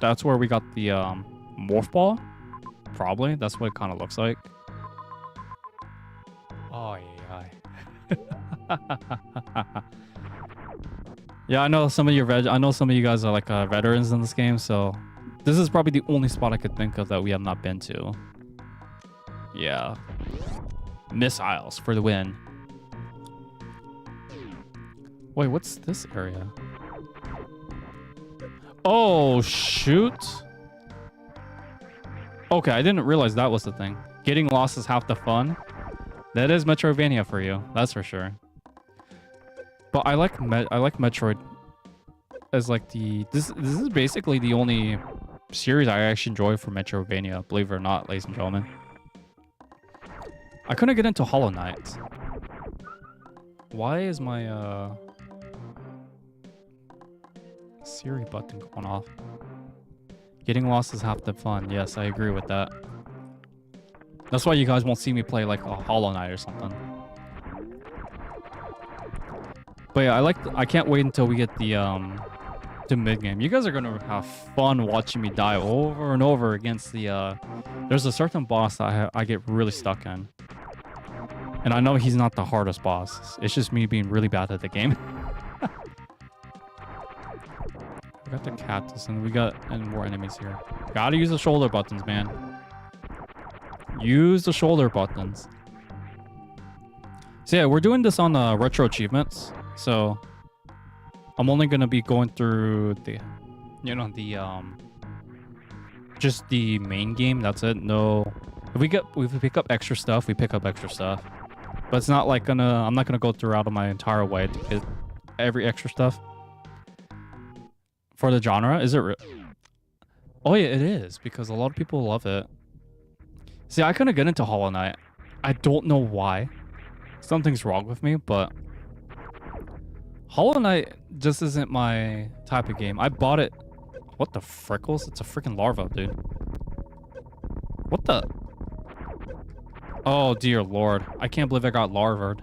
That's where we got the morph ball. Probably. That's what it kind of looks like. Oh yeah. Yeah, I know some of you guys are like veterans in this game, so this is probably the only spot I could think of that we have not been to. Yeah. Missiles for the win. Wait, what's this area? Oh, shoot. Okay, I didn't realize that was the thing. Getting lost is half the fun. That is Metroidvania for you. That's for sure. But I like Metroid as like this is basically the only series I actually enjoy for Metroidvania, believe it or not, ladies and gentlemen. I couldn't get into Hollow Knight. Why is my Siri button going off? Getting lost is half the fun. Yes, I agree with that. That's why you guys won't see me play like a Hollow Knight or something. But yeah, I can't wait until we get the mid game. You guys are gonna have fun watching me die over and over against the there's a certain boss that I get really stuck in. And I know he's not the hardest boss. It's just me being really bad at the game. We got the cactus and we got more enemies here. Gotta use the shoulder buttons, man. Use the shoulder buttons. So yeah, we're doing this on retro achievements. So I'm only gonna be going through the, just the main game. That's it. No, if we pick up extra stuff, we pick up extra stuff. But it's not like I'm not gonna go throughout my entire way to get every extra stuff. For the genre, is it? Oh yeah, it is, because a lot of people love it. See, I couldn't get into Hollow Knight. I don't know why. Something's wrong with me, but Hollow Knight just isn't my type of game. I bought it. What the frickles? It's a freaking larva, dude. What the? Oh dear lord! I can't believe I got larvaed.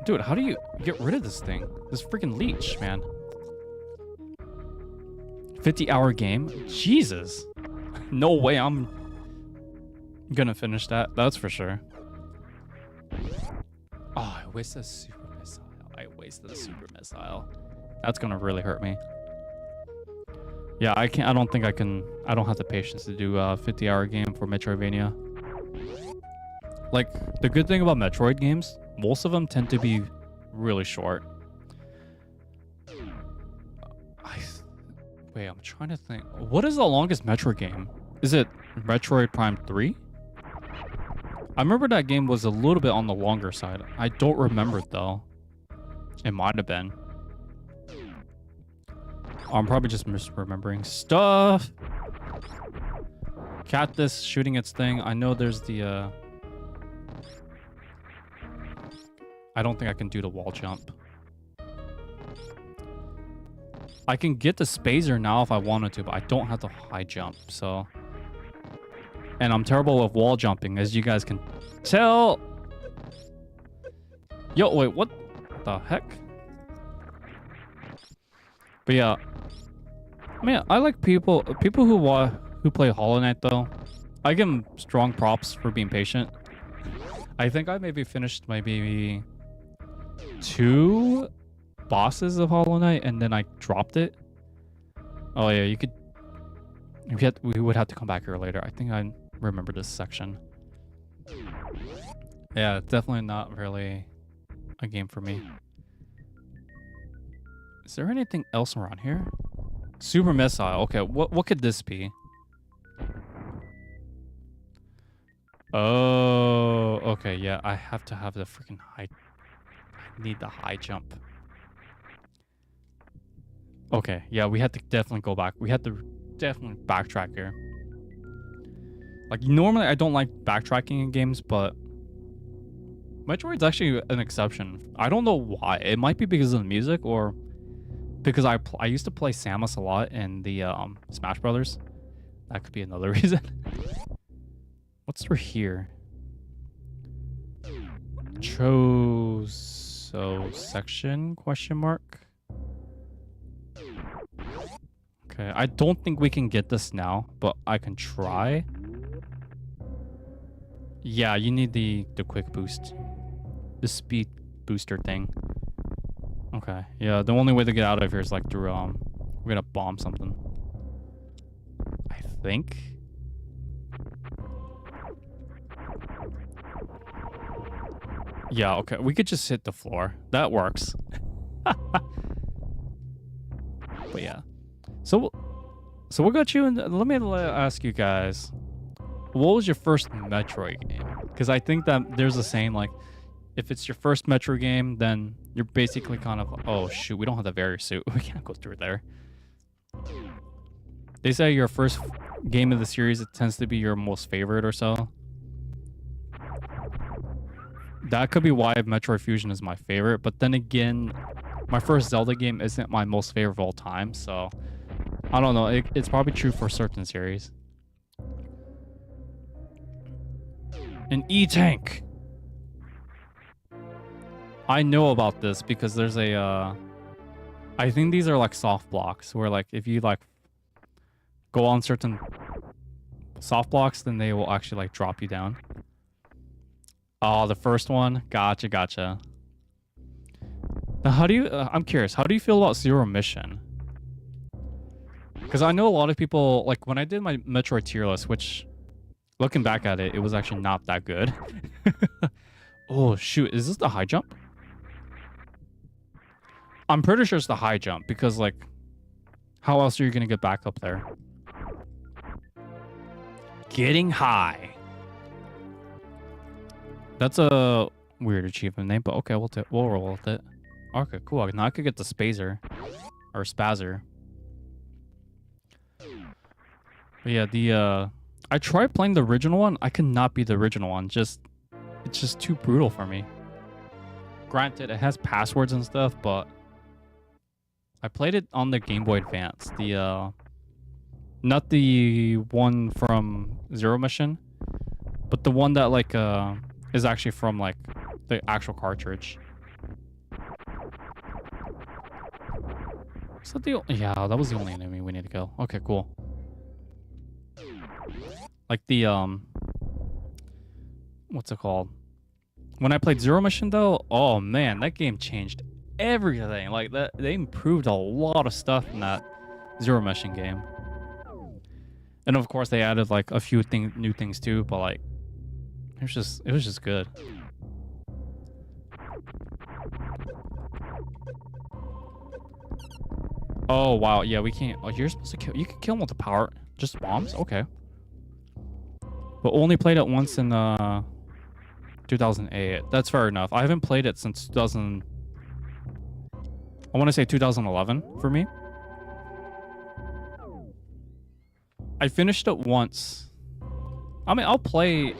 Dude, how do you get rid of this thing? This freaking leech, man. 50-hour game? Jesus. No way I'm gonna finish that. That's for sure. Oh, I wasted a super missile. I wasted a super missile. That's gonna really hurt me. Yeah, I can't. I don't think I can. I don't have the patience to do a 50-hour game for Metroidvania. Like, the good thing about Metroid games, most of them tend to be really short. Wait, I'm trying to think. What is the longest Metroid game? Is it Metroid Prime 3? I remember that game was a little bit on the longer side. I don't remember it, though. It might have been. I'm probably just misremembering stuff. Cactus shooting its thing. I know there's the... I don't think I can do the wall jump. I can get the spazer now if I wanted to, but I don't have the high jump, so... And I'm terrible with wall jumping, as you guys can tell. Yo, wait, what the heck? But yeah, I mean, I like people who play Hollow Knight though. I give them strong props for being patient. I think I maybe finished maybe 2 bosses of Hollow Knight and then I dropped it. Oh yeah, you could. We would have to come back here later. I think I remember this section. Yeah, it's definitely not really a game for me. Is there anything else around here? Super missile. Okay, what could this be? Oh, okay, yeah, I have to have the freaking high. I need the high jump. Okay, yeah, we had to definitely go back. We had to definitely backtrack here. Like, normally I don't like backtracking in games, but Metroid's actually an exception. I don't know why. It might be because of the music or because I used to play Samus a lot in the Smash Brothers. That could be another reason. What's through here? Choso section? Question mark. Okay, I don't think we can get this now, but I can try. Yeah, you need the quick boost. The speed booster thing. Okay, yeah, the only way to get out of here is like through, we're gonna bomb something. I think. Yeah, okay, we could just hit the floor. That works. But yeah. So So what got you in? Let me ask you guys, what was your first Metroid game? Because I think that there's a saying like, if it's your first Metro game, then you're basically kind of, oh shoot, we don't have the various suit. We can't go through there. They say your first game of the series, it tends to be your most favorite or so. That could be why Metroid Fusion is my favorite. But then again, my first Zelda game isn't my most favorite of all time. So I don't know. It's probably true for certain series. An E-Tank. I know about this because there's a I think these are like soft blocks where like if you like go on certain soft blocks, then they will actually like drop you down. Oh, the first one. Gotcha. Now, how do you I'm curious, how do you feel about Zero Mission? Because I know a lot of people, like when I did my Metroid tier list, which looking back at it, it was actually not that good. Oh shoot, is this the high jump? I'm pretty sure it's the high jump because like, how else are you gonna get back up there? Getting high. That's a weird achievement name, but okay, we'll roll with it. Okay, cool. Now I could get the Spazer or Spazzer. But yeah, I tried playing the original one. I could not beat the original one. It's just too brutal for me. Granted, it has passwords and stuff, but I played it on the Game Boy Advance. Not the one from Zero Mission, but the one that like is actually from like the actual cartridge. Is that yeah, that was the only enemy we need to kill. Okay, cool. Like the what's it called? When I played Zero Mission though, oh man, that game changed everything. Like that, they improved a lot of stuff in that Zero Mission game. And of course they added like a few new things too, but like it was just good. Oh wow, yeah, we can't. Oh, you're supposed to kill. You can kill them with the power, just bombs. Okay. But only played it once in 2008. That's fair enough. I haven't played it since 2000. I want to say 2011 for me. I finished it once. I mean, I'll play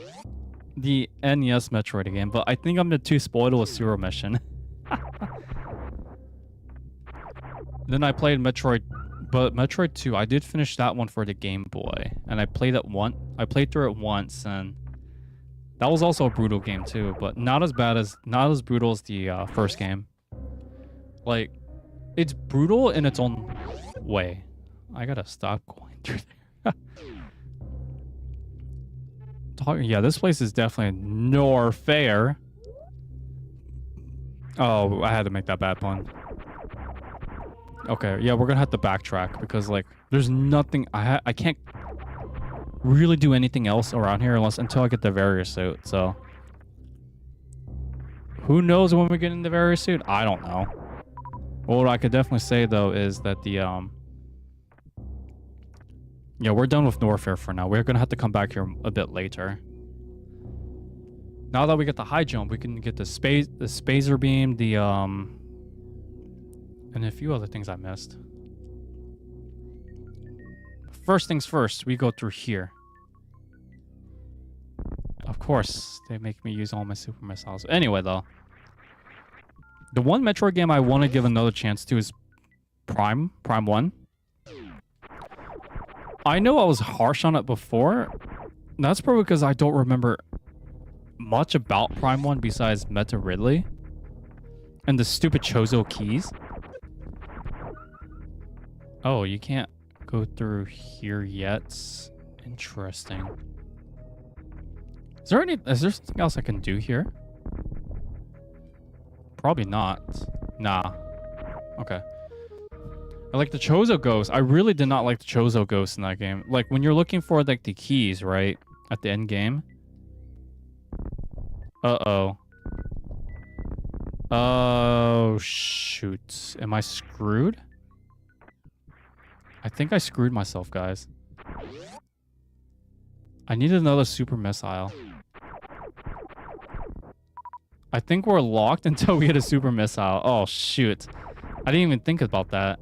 the NES Metroid again, but I think I'm too spoiled with Zero Mission. Then I played Metroid, but Metroid 2, I did finish that one for the Game Boy, and I played through it once, and that was also a brutal game too, but not as brutal as the first game. Like, it's brutal in its own way. I gotta stop going through there. Yeah, this place is definitely nor fair. Oh, I had to make that bad pun. Okay, yeah, we're gonna have to backtrack because like there's nothing I can't really do anything else around here until I get the various suit. So who knows when we get in the various suit? I don't know. What I could definitely say though is that the yeah, we're done with Norfair for now. We're gonna have to come back here a bit later. Now that we get the high jump, we can get the Spazer beam, and a few other things I missed. First things first, we go through here. Of course, they make me use all my super missiles. Anyway, though, the one Metroid game I want to give another chance to is Prime 1. I know I was harsh on it before. That's probably because I don't remember much about Prime 1 besides Meta Ridley and the stupid Chozo keys. Oh, you can't go through here yet. Interesting. Is there something else I can do here? Probably not. Nah. Okay. I like the Chozo Ghost. I really did not like the Chozo Ghost in that game. Like when you're looking for like the keys, right? At the end game. Uh-oh. Oh, shoot. Am I screwed? I think I screwed myself, guys. I needed another super missile. I think we're locked until we hit a super missile. Oh, shoot. I didn't even think about that.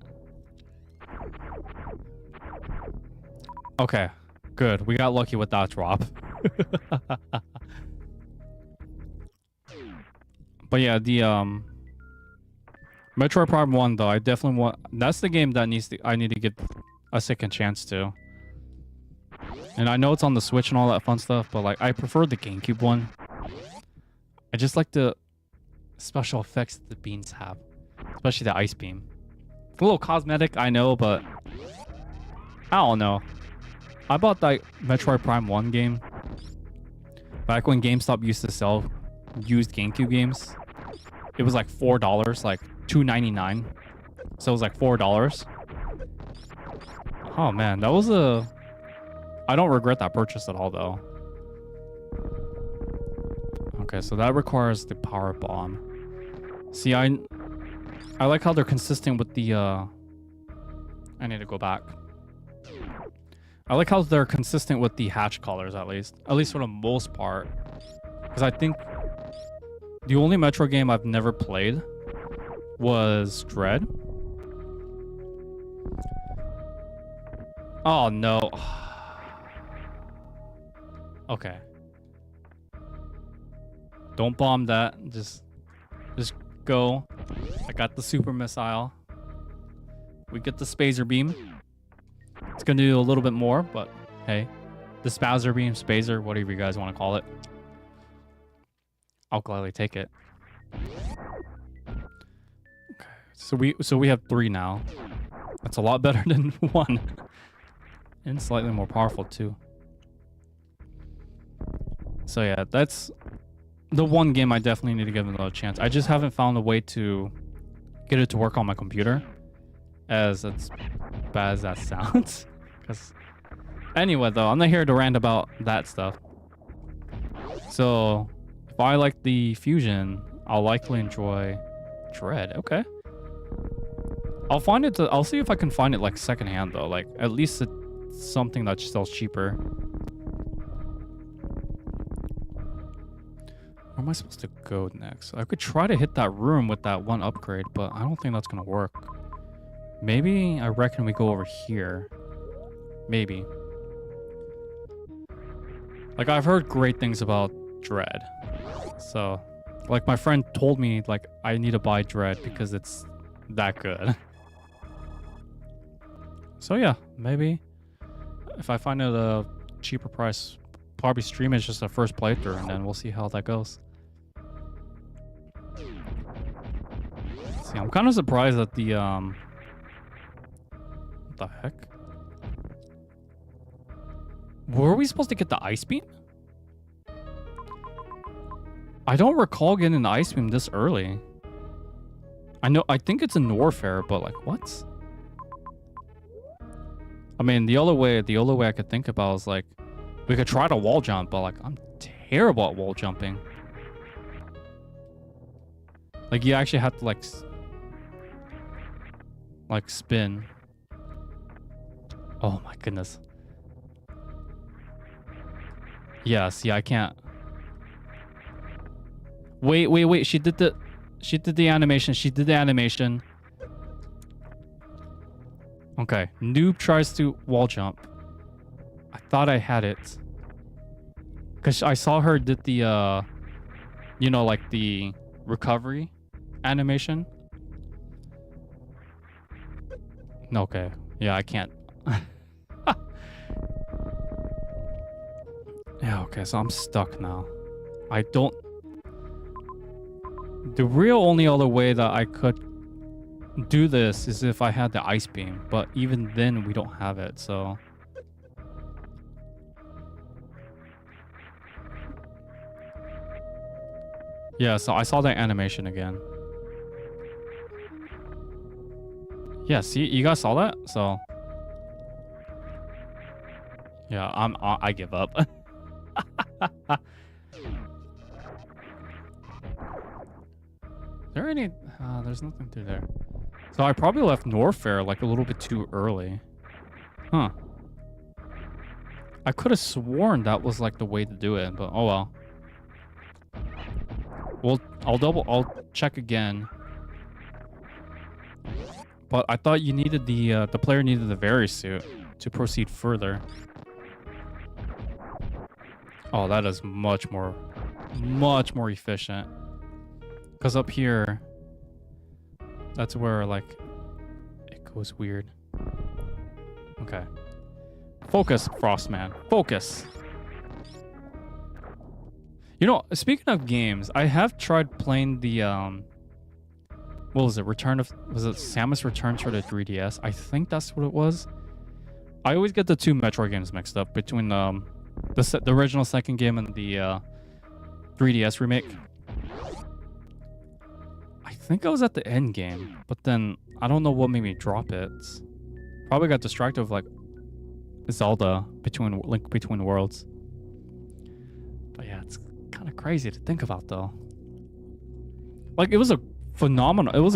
Okay, good. We got lucky with that drop. But yeah, the Metroid Prime 1 though, I definitely want, that's the game that I need to give a second chance to. And I know it's on the Switch and all that fun stuff, but like I prefer the GameCube one. I just like the special effects that the beams have, especially the ice beam. It's a little cosmetic, I know, but I don't know. I bought that Metroid Prime 1 game back when GameStop used to sell used GameCube games. It was like $4, like $2.99. So it was like $4. Oh man, that was a... I don't regret that purchase at all though. Okay, so that requires the power bomb. See, I like how they're consistent with the I need to go back. I like how they're consistent with the hatch colors at least for the most part. Because I think the only Metro game I've never played was Dread. Oh no. Okay. Don't bomb that. Just go. I got the super missile. We get the spazer beam. It's gonna do a little bit more, but hey. The spazzer beam, spazer, whatever you guys want to call it. I'll gladly take it. Okay. So we have 3 now. That's a lot better than 1. And slightly more powerful too. So yeah, that's the one game I definitely need to give another chance. I just haven't found a way to get it to work on my computer. As bad as that sounds. Anyway though, I'm not here to rant about that stuff. So if I like the Fusion, I'll likely enjoy Dread. Okay. I'll see if I can find it like secondhand though. Like at least it's something that sells cheaper. Where am I supposed to go next? I could try to hit that room with that one upgrade, but I don't think that's gonna work. Maybe I reckon we go over here. Maybe. Like I've heard great things about Dread. So, like my friend told me like I need to buy Dread because it's that good. So yeah, maybe if I find it a cheaper price, probably stream it just a first playthrough and then we'll see how that goes. See, I'm kind of surprised that the what the heck? Were we supposed to get the ice beam? I don't recall getting the ice beam this early. I think it's in Warfare, but like what? I mean, the only way I could think about is like we could try to wall jump, but like I'm terrible at wall jumping. Like you actually have to like spin. Oh my goodness. Yeah, see, I can't. Wait. She did the animation. Okay. Noob tries to wall jump. I thought I had it. Because I saw her did the, you know, like the recovery animation. Okay. Yeah, I can't. Yeah, okay, so I'm stuck now. The real only other way that I could do this is if I had the ice beam, but even then we don't have it, so... Yeah, so I saw that animation again. Yeah, see, you guys saw that? So... Yeah, I give up. There any... there's nothing through there. So I probably left Norfair like a little bit too early. Huh. I could have sworn that was like the way to do it, but oh well. Well, I'll check again. But I thought you needed the player needed the Very suit to proceed further. Oh, that is much more efficient. Because up here, that's where like it goes weird. Okay. Focus, Frostman. Focus. You know, speaking of games, I have tried playing the what was it? Was it Samus Returns for the 3DS? I think that's what it was. I always get the two Metroid games mixed up between the original second game and the 3DS remake. I think I was at the end game, but then I don't know what made me drop it. Probably got distracted with like Zelda Link Between Worlds. But yeah, it's kind of crazy to think about though. Like it was a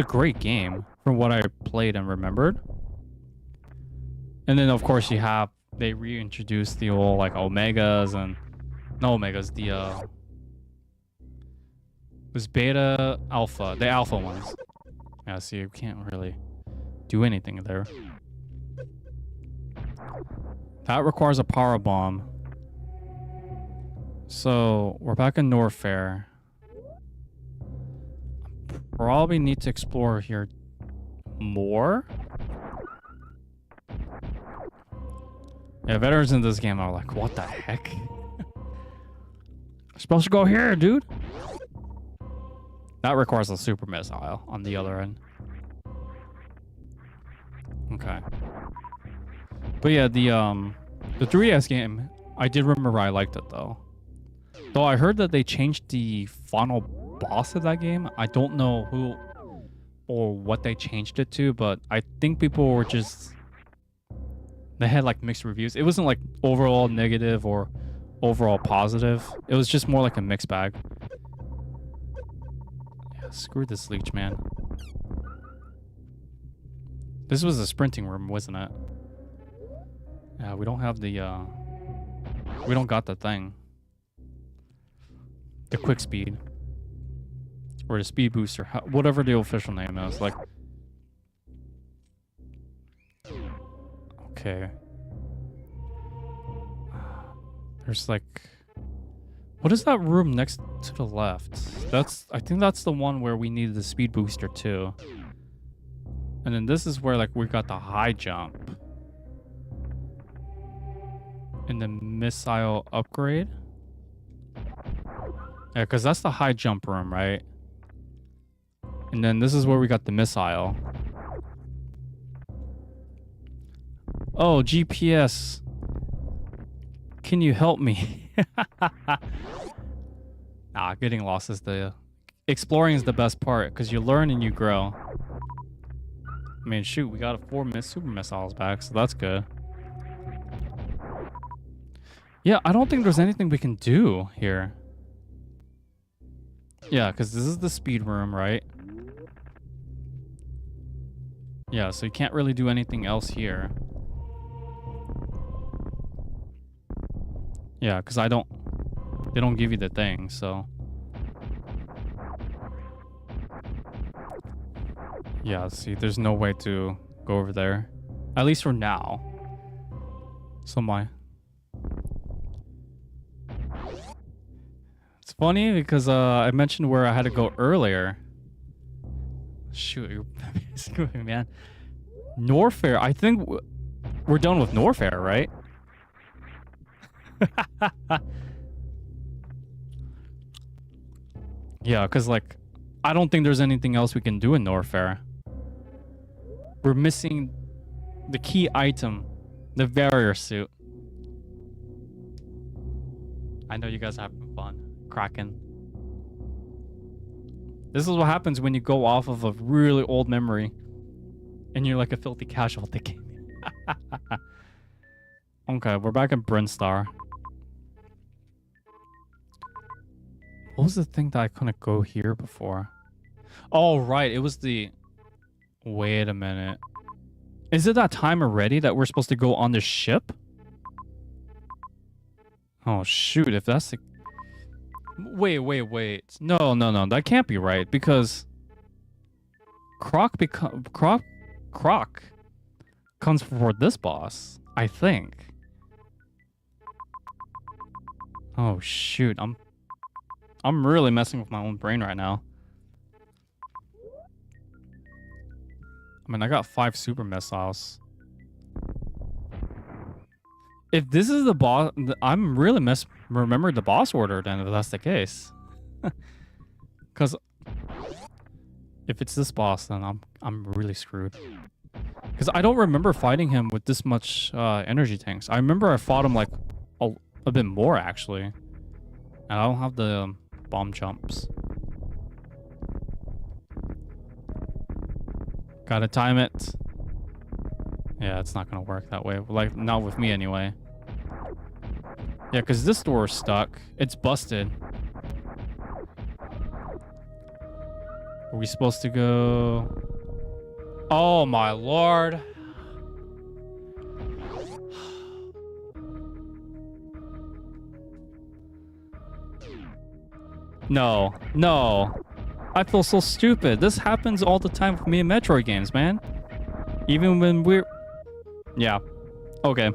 great game from what I played and remembered. And then of course they reintroduced the old like Omegas and no Omegas, it was Beta, Alpha, the Alpha ones. Yeah, so you can't really do anything there. That requires a power bomb. So we're back in Norfair. Probably need to explore here more. Yeah, veterans in this game are like, what the heck? I'm supposed to go here, dude. That requires a super missile on the other end. Okay. But yeah, the 3DS game, I did remember I liked it though. Though I heard that they changed the final boss of that game. I don't know who or what they changed it to, but I think people were just... They had like mixed reviews. It wasn't like overall negative or overall positive. It was just more like a mixed bag. Yeah, screw this leech, man. This was a sprinting room, wasn't it? Yeah, we don't have the we don't got the thing. The quick speed. Or the speed booster, whatever the official name is. Like, okay. There's like, what is that room next to the left? I think that's the one where we needed the speed booster too. And then this is where like we got the high jump. And the missile upgrade. Yeah, because that's the high jump room, right? And then this is where we got the missile. Oh, GPS. Can you help me? Nah, getting lost is exploring is the best part because you learn and you grow. I mean, shoot, we got 4 super missiles back, so that's good. Yeah, I don't think there's anything we can do here. Yeah, because this is the speed room, right? Yeah, so you can't really do anything else here. Yeah, because they don't give you the thing, so. Yeah, see, there's no way to go over there. At least for now. So It's funny because I mentioned where I had to go earlier. Shoot, you're screwing, man. Norfair, I think we're done with Norfair, right? Yeah, because like, I don't think there's anything else we can do in Norfair. We're missing the key item, the barrier suit. I know you guys are having fun. Cracking. This is what happens when you go off of a really old memory and you're like a filthy casual thinking. Okay, we're back at Brinstar. What was the thing that I couldn't go here before? Oh, right. It was the... Wait a minute. Is it that time already that we're supposed to go on the ship? Oh, shoot. If that's the... Wait. No. That can't be right because... Croc comes before this boss, I think. Oh, shoot. I'm really messing with my own brain right now. I mean, I got 5 super missiles. If this is the boss, I'm really remembered the boss order then, if that's the case. Because if it's this boss, then I'm really screwed. Because I don't remember fighting him with this much energy tanks. I remember I fought him like a bit more actually. And I don't have the bomb jumps. Gotta time it. Yeah, it's not gonna work that way. Like, not with me anyway. Yeah, because this door is stuck. It's busted. Are we supposed to go... Oh my lord. No. I feel so stupid. This happens all the time for me in Metroid games, man. Even when we're... Yeah. Okay.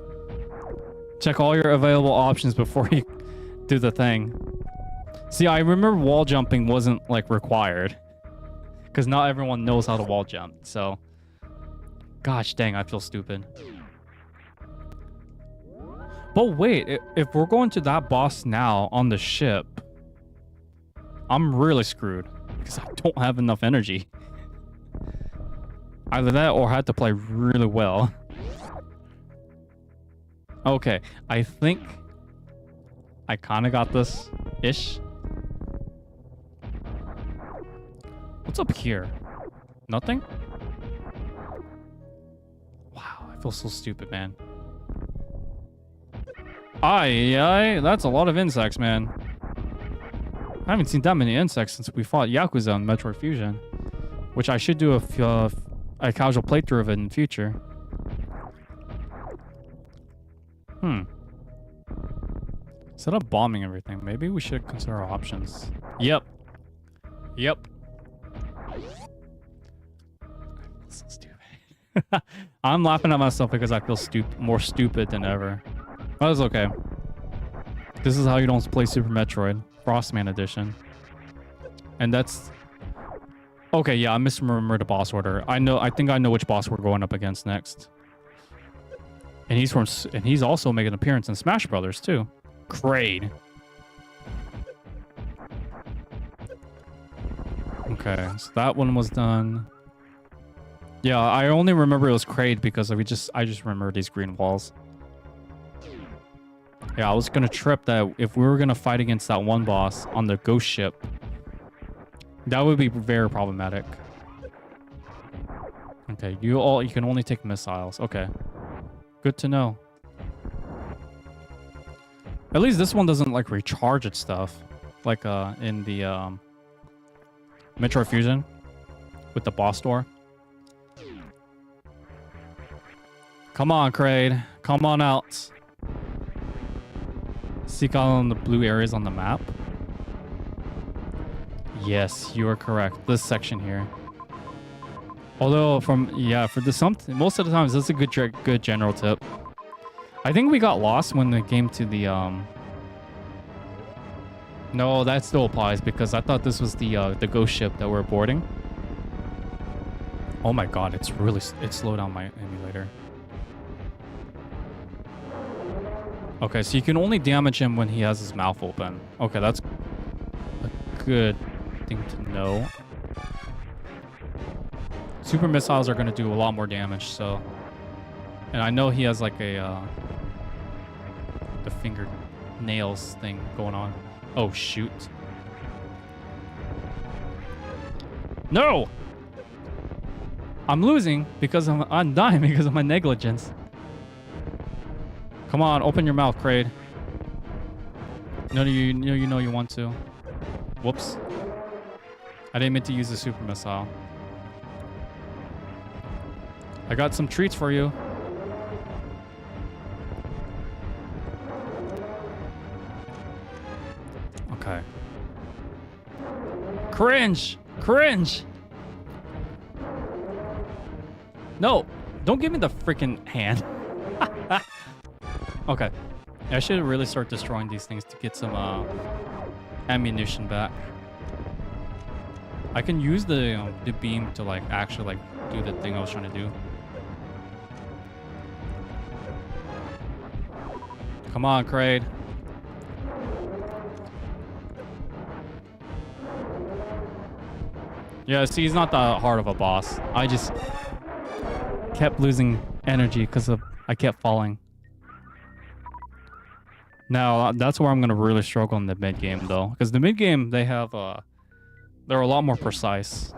Check all your available options before you do the thing. See, I remember wall jumping wasn't, like, required. Because not everyone knows how to wall jump, so... Gosh dang, I feel stupid. But wait, if we're going to that boss now on the ship... I'm really screwed. Because I don't have enough energy. Either that or I had to play really well. Okay, I think I kind of got this-ish. What's up here? Nothing? Wow, I feel so stupid, man. Aye, that's a lot of insects, man. I haven't seen that many insects since we fought Yakuza on Metroid Fusion. Which I should do a casual playthrough of it in the future. Instead of bombing everything, maybe we should consider our options. Yep. So stupid. I'm laughing at myself because I feel more stupid than ever. But it's okay. This is how you don't play Super Metroid. Frostman edition. And that's... Okay, yeah, I misremembered the boss order. I think I know which boss we're going up against next. And he's also making an appearance in Smash Brothers too. Kraid. Okay, so that one was done. Yeah, I only remember it was Kraid because I just remember these green walls. Yeah, I was gonna trip that if we were gonna fight against that one boss on the ghost ship, that would be very problematic. Okay, you can only take missiles. Okay. Good to know. At least this one doesn't like recharge its stuff. Like in the Metroid Fusion with the boss door. Come on, Kraid. Come on out. Seek out on the blue areas on the map. Yes, you are correct. This section here. Although most of the times this is a good general tip. I think we got lost when it came to the No, that still applies because I thought this was the ghost ship that we're boarding. Oh my god, it slowed down my emulator. Okay, so you can only damage him when he has his mouth open. Okay, that's a good thing to know. Super missiles are going to do a lot more damage, so... And I know he has like the finger nails thing going on. Oh, shoot. No! I'm losing because I'm dying because of my negligence. Come on, open your mouth, Kraid. No, you know you want to. Whoops. I didn't mean to use the super missile. I got some treats for you. Okay. Cringe! Cringe! No! Don't give me the freaking hand. Okay. I should really start destroying these things to get some ammunition back. I can use the beam to like actually like do the thing I was trying to do. Come on, Kraid. Yeah, see, he's not that hard of a boss. I just kept losing energy because I kept falling. Now, that's where I'm going to really struggle in the mid-game, though. Because the mid-game, they have, they're a lot more precise.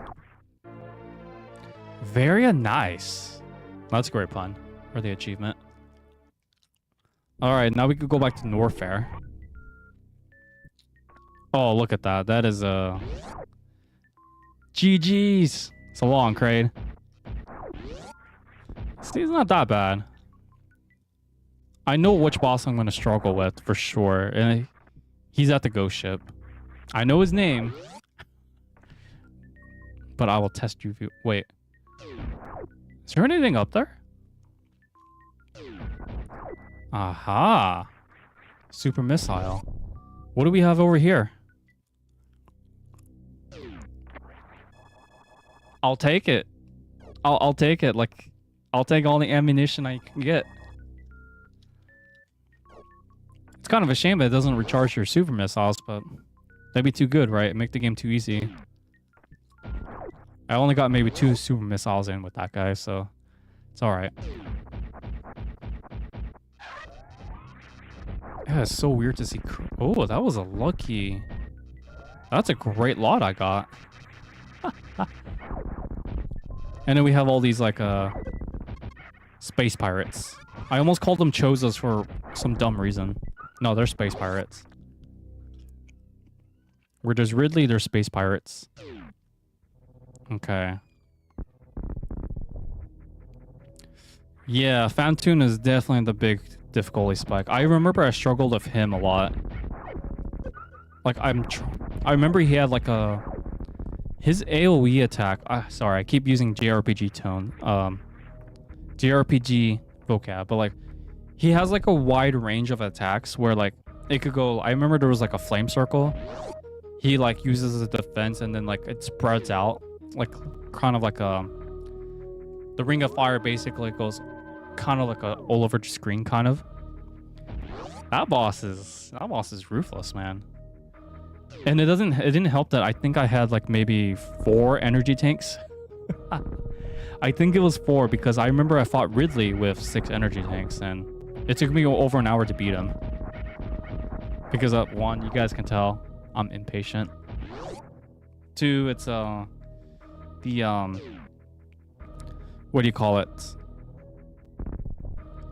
Very nice. That's a great pun for the achievement. Alright, now we could go back to Norfair. Oh, look at that. That is, GG's. So long, Kraid. Steve's not that bad. I know which boss I'm going to struggle with for sure. And he's at the ghost ship. I know his name. But I will test you if you... Wait. Is there anything up there? Aha. Super missile. What do we have over here? I'll take it. I'll take it. Like, I'll take all the ammunition I can get. It's kind of a shame that it doesn't recharge your super missiles, but that'd be too good, right? Make the game too easy. I only got maybe 2 super missiles in with that guy, so it's alright. Yeah, it's so weird to see... Oh, that was a lucky... That's a great lot I got. And then we have all these, like, space pirates. I almost called them Chozas for some dumb reason. No, they're space pirates. Where there's Ridley, there's space pirates. Okay. Yeah, Phantoon is definitely the big difficulty spike. I remember I struggled with him a lot. Like, I remember he had, like, his AoE attack... sorry, I keep using JRPG tone. JRPG vocab, but, like, he has, like, a wide range of attacks where, like, it could go... I remember there was, like, a flame circle. He, like, uses a defense and then, like, it spreads out. Like, kind of like a... The Ring of Fire basically goes kind of like a all over the screen, kind of. That boss is ruthless, man. And it didn't help that I think I had, like, maybe 4 energy tanks. I think it was 4 because I remember I fought Ridley with 6 energy tanks and it took me over an hour to beat him. Because 1, you guys can tell I'm impatient. 2, it's what do you call it?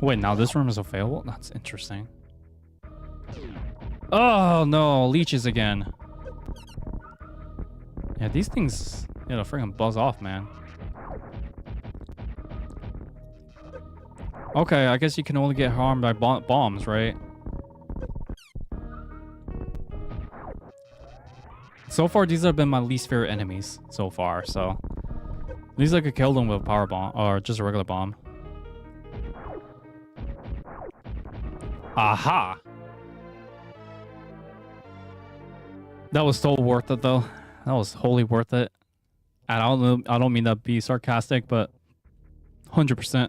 Wait, now this room is available? That's interesting. Oh no, leeches again. Yeah, these things, you know, freaking buzz off, man. Okay, I guess you can only get harmed by bombs, right? So far, these have been my least favorite enemies so far, so... At least I could kill them with a power bomb, or just a regular bomb. Aha! That was so worth it, though. That was wholly worth it. And I don't mean to be sarcastic, but 100%.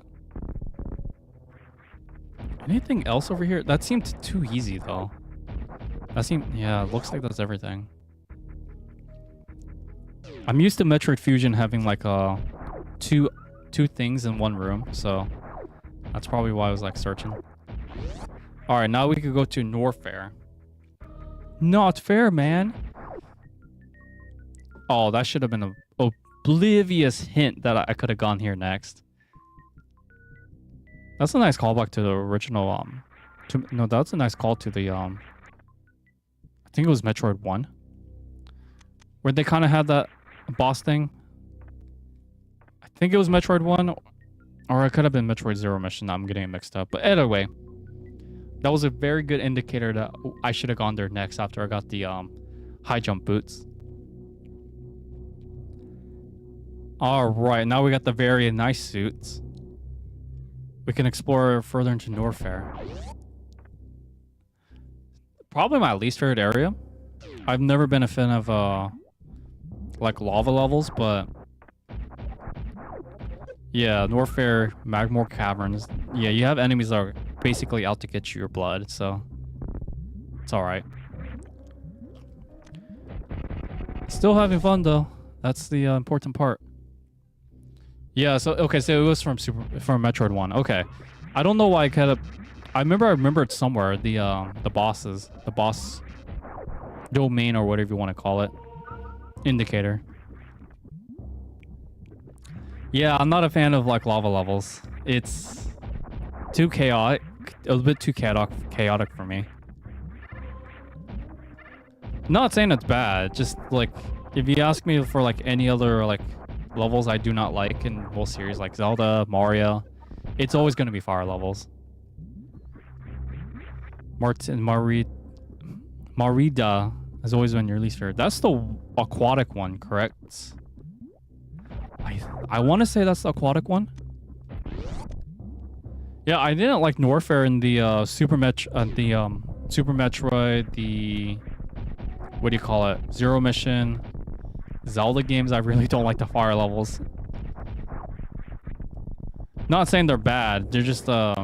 Anything else over here? That seemed too easy, though. Yeah, it looks like that's everything. I'm used to Metroid Fusion having like two things in one room, so that's probably why I was like searching. All right, now we could go to Norfair. Not fair, man. Oh, that should have been an oblivious hint that I could have gone here next. That's a nice callback to the original. No, that's a nice call to the I think it was Metroid 1, where they kind of had that boss thing. I think it was Metroid 1. Or it could have been Metroid Zero Mission. I'm getting it mixed up. But anyway, that was a very good indicator that I should have gone there next after I got the high jump boots. All right, now we got the very nice suits. We can explore further into Norfair. Probably my least favorite area. I've never been a fan of like lava levels, but yeah, Norfair, Magmore Caverns. Yeah, you have enemies that are basically out to get your blood, so it's all right. Still having fun though. That's the important part. Yeah, so okay, so it was from Metroid 1. Okay. I don't know why I remember it somewhere, the bosses, the boss domain or whatever you want to call it. Indicator. Yeah, I'm not a fan of like lava levels. It's too chaotic, a bit too chaotic for me. Not saying it's bad, just like if you ask me for like any other like levels I do not like in whole series, like Zelda, Mario, it's always going to be fire levels. Marida has always been your least favorite. That's the aquatic one, correct? I want to say that's the aquatic one. Yeah, I didn't like Norfair in the Super Metroid, the what do you call it? Zero Mission, Zelda games. I really don't like the fire levels. Not saying they're bad. They're just at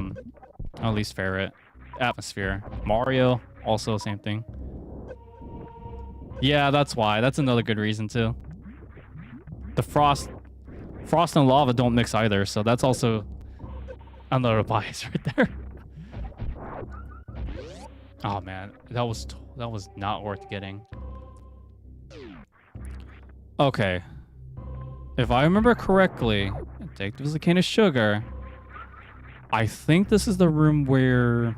least favorite. Atmosphere. Mario, also same thing. Yeah, that's why. That's another good reason too. The frost and lava don't mix either, so that's also another bias right there. Oh man, that was not worth getting. Okay. If I remember correctly, take this a can of sugar. I think this is the room where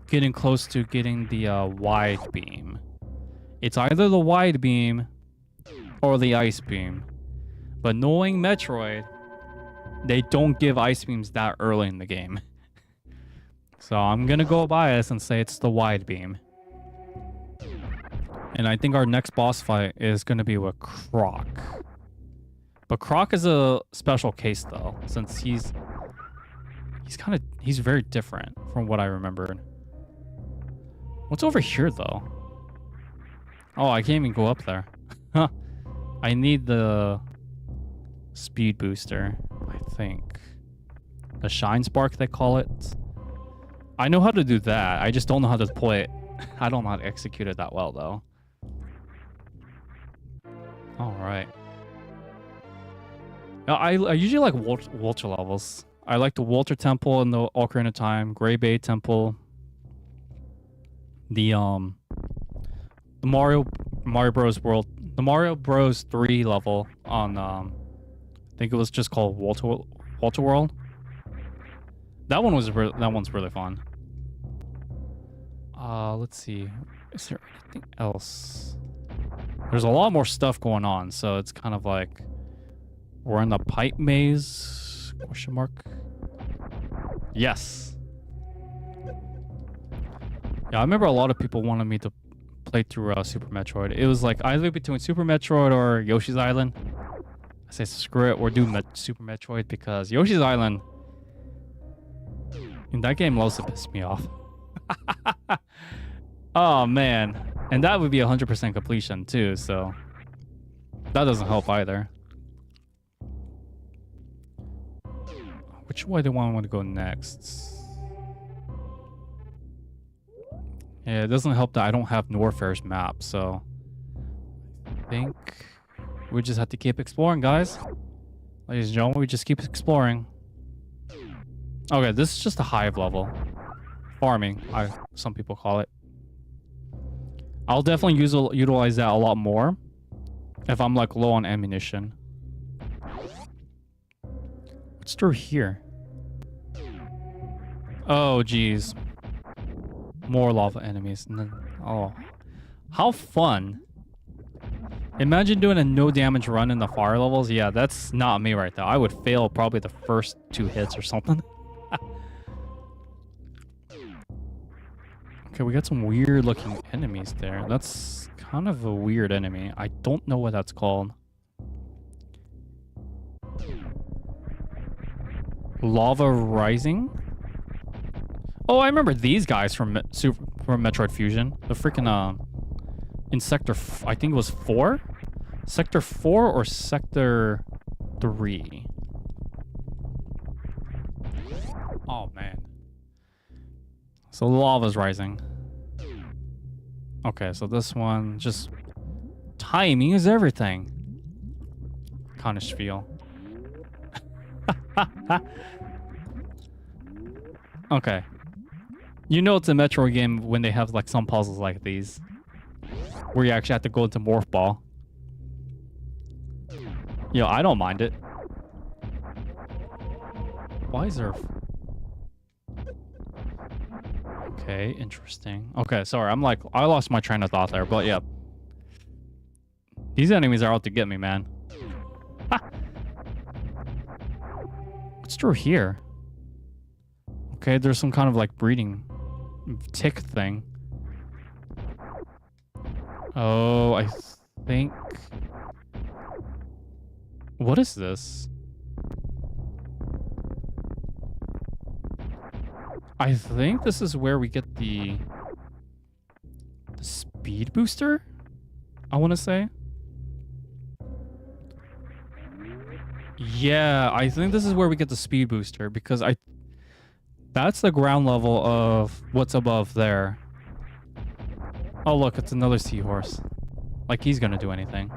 getting close to getting the wide beam. It's either the wide beam or the ice beam. But knowing Metroid, they don't give ice beams that early in the game. So I'm gonna go bias and say it's the wide beam. And I think our next boss fight is gonna be with Croc. But Croc is a special case though, since he's very different from what I remembered. What's over here though? Oh, I can't even go up there. Huh. I need the speed booster, I think. The shine spark, they call it. I know how to do that. I just don't know how to deploy it. I don't know how to execute it that well, though. All right. I usually like Walter levels. I like the Walter Temple and the Ocarina of Time, Gray Bay Temple. The Mario Bros. World, the Mario Bros. 3 level on I think it was just called Walter World. That one's really fun. Let's see. Is there anything else? There's a lot more stuff going on, so it's kind of like we're in the pipe maze? Question mark. Yes. Yeah, I remember a lot of people wanted me to play through Super Metroid. It was like either between Super Metroid or Yoshi's Island. I say screw it, we're doing Super Metroid because Yoshi's Island in that game loves to piss me off. Oh man, and that would be 100% completion too, so that doesn't help either. Which way do I want to go next? Yeah, it doesn't help that I don't have Norfair's map, so I think we just have to keep exploring, guys. Ladies and gentlemen, we just keep exploring. Okay, this is just a hive level. Farming, some people call it. I'll definitely utilize that a lot more if I'm like low on ammunition. What's through here? Oh, geez. More lava enemies. And then, oh, how fun. Imagine doing a no damage run in the fire levels. Yeah, that's not me right there. I would fail probably the first 2 hits or something. Okay, we got some weird looking enemies there. That's kind of a weird enemy. I don't know what that's called. Lava Rising? Oh, I remember these guys from Metroid Fusion. The freaking in Sector, I think it was 4? Sector 4 or Sector 3? Oh, man. So lava's rising. Okay, so this one, just timing is everything. Kind of spiel. Okay. You know it's a Metroid game when they have like some puzzles like these. Where you actually have to go into Morph Ball. Yo, I don't mind it. Why is there... Okay, interesting. Okay, sorry, I'm like... I lost my train of thought there, but yeah. These enemies are out to get me, man. What's through here? Okay, there's some kind of like breeding tick thing. Oh, I think... What is this? I think this is where we get the speed booster, I want to say. Yeah, I think this is where we get the speed booster because that's the ground level of what's above there. Oh, look, it's another seahorse. Like he's gonna do anything.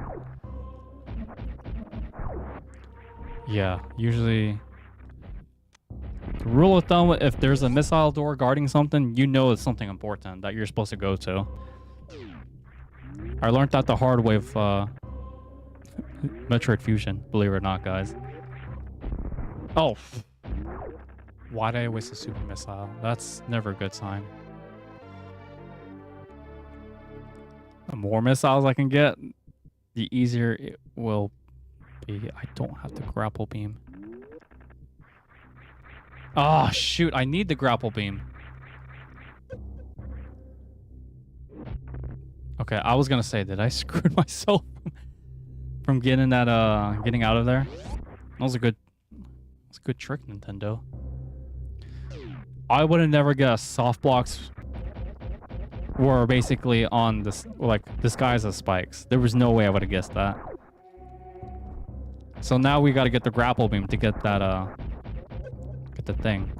Yeah, usually... The rule of thumb, if there's a missile door guarding something, you know it's something important that you're supposed to go to. I learned that the hard way of Metroid Fusion, believe it or not, guys. Oh. Why did I waste a super missile? That's never a good sign. The more missiles I can get, the easier it will be. I don't have the grapple beam. Oh, shoot. I need the grapple beam. Okay, I was going to say, did I screw myself from getting that, getting out of there? That was a good trick, Nintendo. I would have never guessed soft blocks were basically on this, like, disguised as spikes. There was no way I would have guessed that. So now we got to get the grapple beam to get that, get the thing.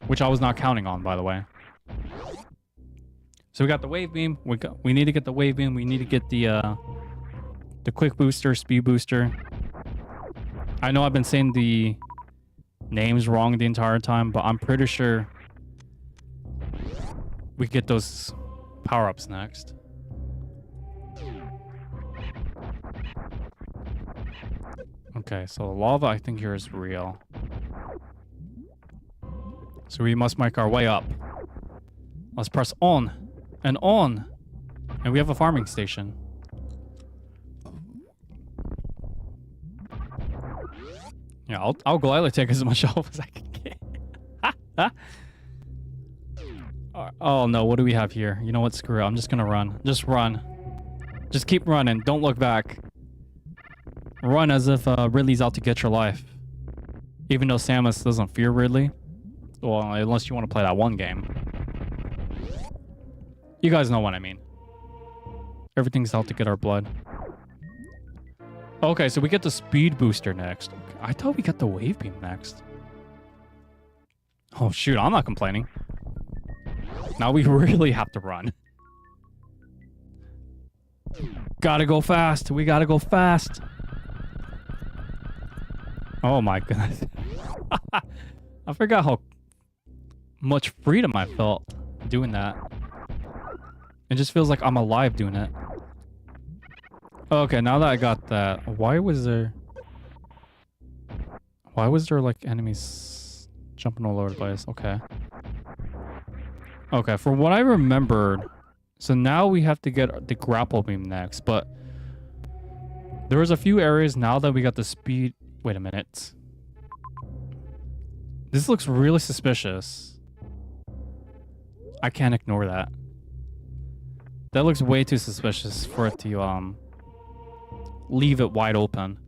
Which I was not counting on, by the way. So we got the wave beam. We need to get the wave beam. We need to get the quick booster, speed booster. I know I've been saying the names wrong the entire time, but I'm pretty sure we get those power-ups next. Okay, so lava I think here is real. So we must make our way up. Let's press on and on. And we have a farming station. Yeah, I'll gladly take as much health as I can get. Oh no, what do we have here? You know what? Screw it. I'm just gonna run. Just run. Just keep running. Don't look back. Run as if Ridley's out to get your life. Even though Samus doesn't fear Ridley. Well, unless you want to play that one game. You guys know what I mean. Everything's out to get our blood. Okay, so we get the speed booster next. Okay, I thought we got the wave beam next. Oh shoot, I'm not complaining. Now we really have to run. Gotta go fast. We gotta go fast. Oh my goodness. I forgot how much freedom I felt doing that. It just feels like I'm alive doing it. Okay, now that I got that, why was there like enemies jumping all over the place? Okay. Okay, from what I remembered, So now we have to get the grapple beam next, but there was a few areas now that we got the speed. Wait a minute. This looks really suspicious. I can't ignore that. That looks way too suspicious for it to leave it wide open.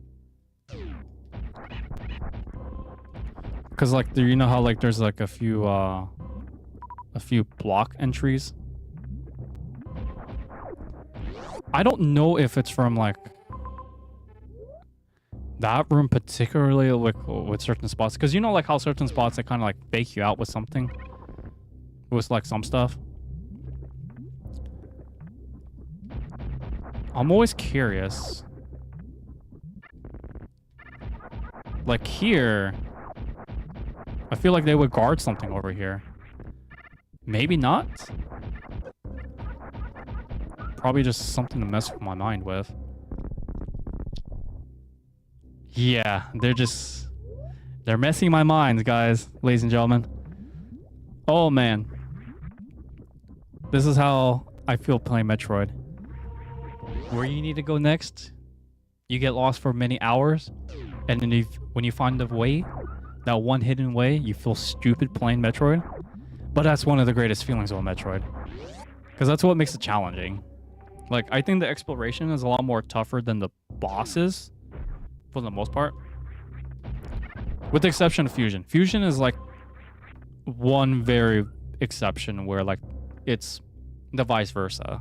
Cause like you know how like there's like a few block entries. I don't know if it's from like that room particularly, like with certain spots, because you know like how certain spots they kind of like fake you out with something, with like some stuff. I'm always curious. Like here, I feel like they would guard something over here. Maybe not. Probably just something to mess with my mind with. Yeah, they're messing my mind, guys, ladies and gentlemen. Oh man. This is how I feel playing Metroid. Where you need to go next, you get lost for many hours, and then when you find the way, that one hidden way, you feel stupid playing Metroid. But that's one of the greatest feelings of a Metroid, because that's what makes it challenging. Like, I think the exploration is a lot more tougher than the bosses, for the most part. With the exception of Fusion. Fusion is like one very exception where like it's the vice versa.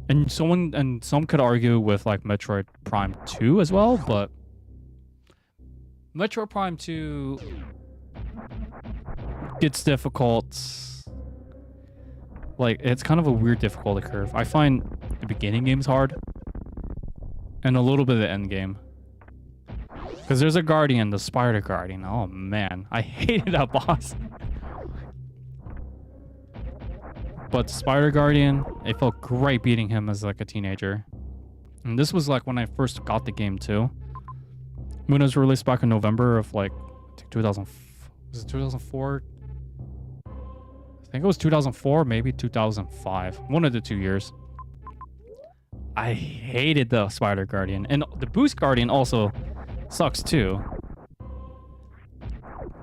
And some could argue with like Metroid Prime 2 as well, but Metroid Prime 2 gets difficult. Like, it's kind of a weird difficulty curve. I find the beginning game's hard, and a little bit of the end game. Because there's a Guardian, the Spider Guardian. Oh man, I hated that boss. But Spider Guardian, it felt great beating him as like a teenager. And this was like when I first got the game too. When it was released back in November of like, I think 2000, was it 2004? I think it was 2004, maybe 2005. One of the 2 years. I hated the Spider Guardian. And the Boost Guardian also sucks too.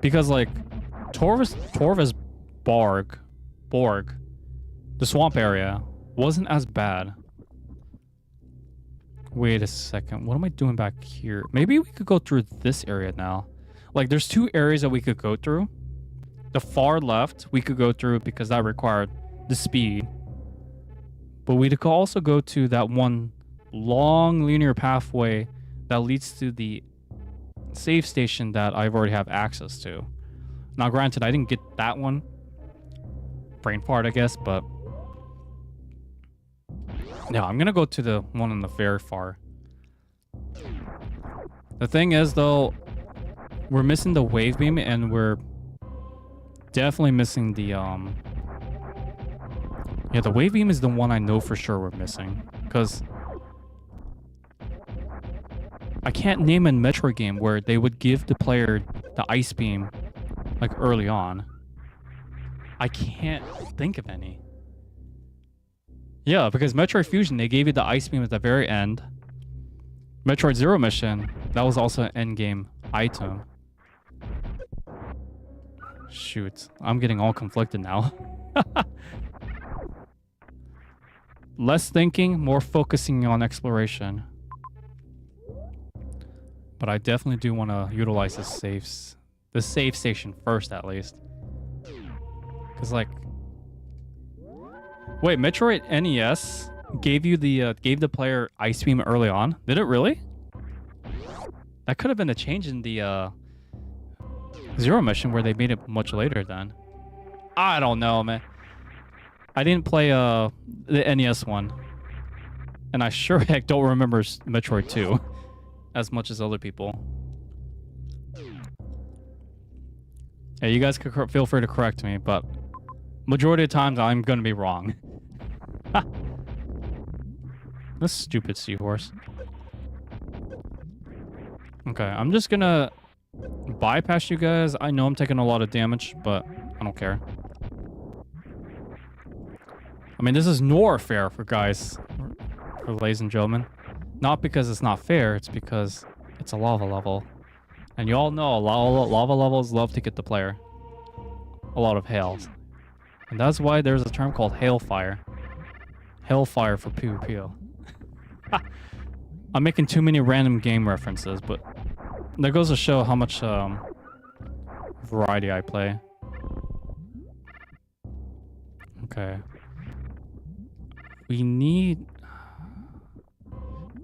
Because like, Torvus Borg, the swamp area, wasn't as bad. Wait a second. What am I doing back here? Maybe we could go through this area now. Like, there's 2 areas that we could go through. The far left, we could go through because that required the speed. But we could also go to that one long linear pathway that leads to the save station that I've already have access to. Now, granted, I didn't get that one. Brain fart, I guess, but no, I'm gonna go to the one on the very far. The thing is, though, we're missing the wave beam, and we're definitely missing the yeah, the wave beam is the one I know for sure we're missing, because I can't name a Metroid game where they would give the player the ice beam like early on. I can't think of any. Yeah, because Metroid Fusion, they gave you the ice beam at the very end. Metroid Zero Mission, that was also an endgame item. Shoot, I'm getting all conflicted now. Less thinking, more focusing on exploration. But I definitely do want to utilize the save station first, at least. Because like, wait, Metroid NES gave you the gave the player ice beam early on. Did it really? That could have been a change in the Zero Mission where they made it much later then. I don't know, man. I didn't play the NES one, and I sure heck don't remember Metroid 2 as much as other people. Hey, you guys can feel free to correct me, but majority of times I'm gonna be wrong. This stupid seahorse. Okay, I'm just gonna bypass you guys. I know I'm taking a lot of damage, but I don't care. I mean, this is nor fair for guys, for ladies and gentlemen. Not because it's not fair, it's because it's a lava level. And you all know lava levels love to get the player a lot of hails. And that's why there's a term called hailfire. Hailfire for pew pew. I'm making too many random game references, but that goes to show how much variety I play. Okay.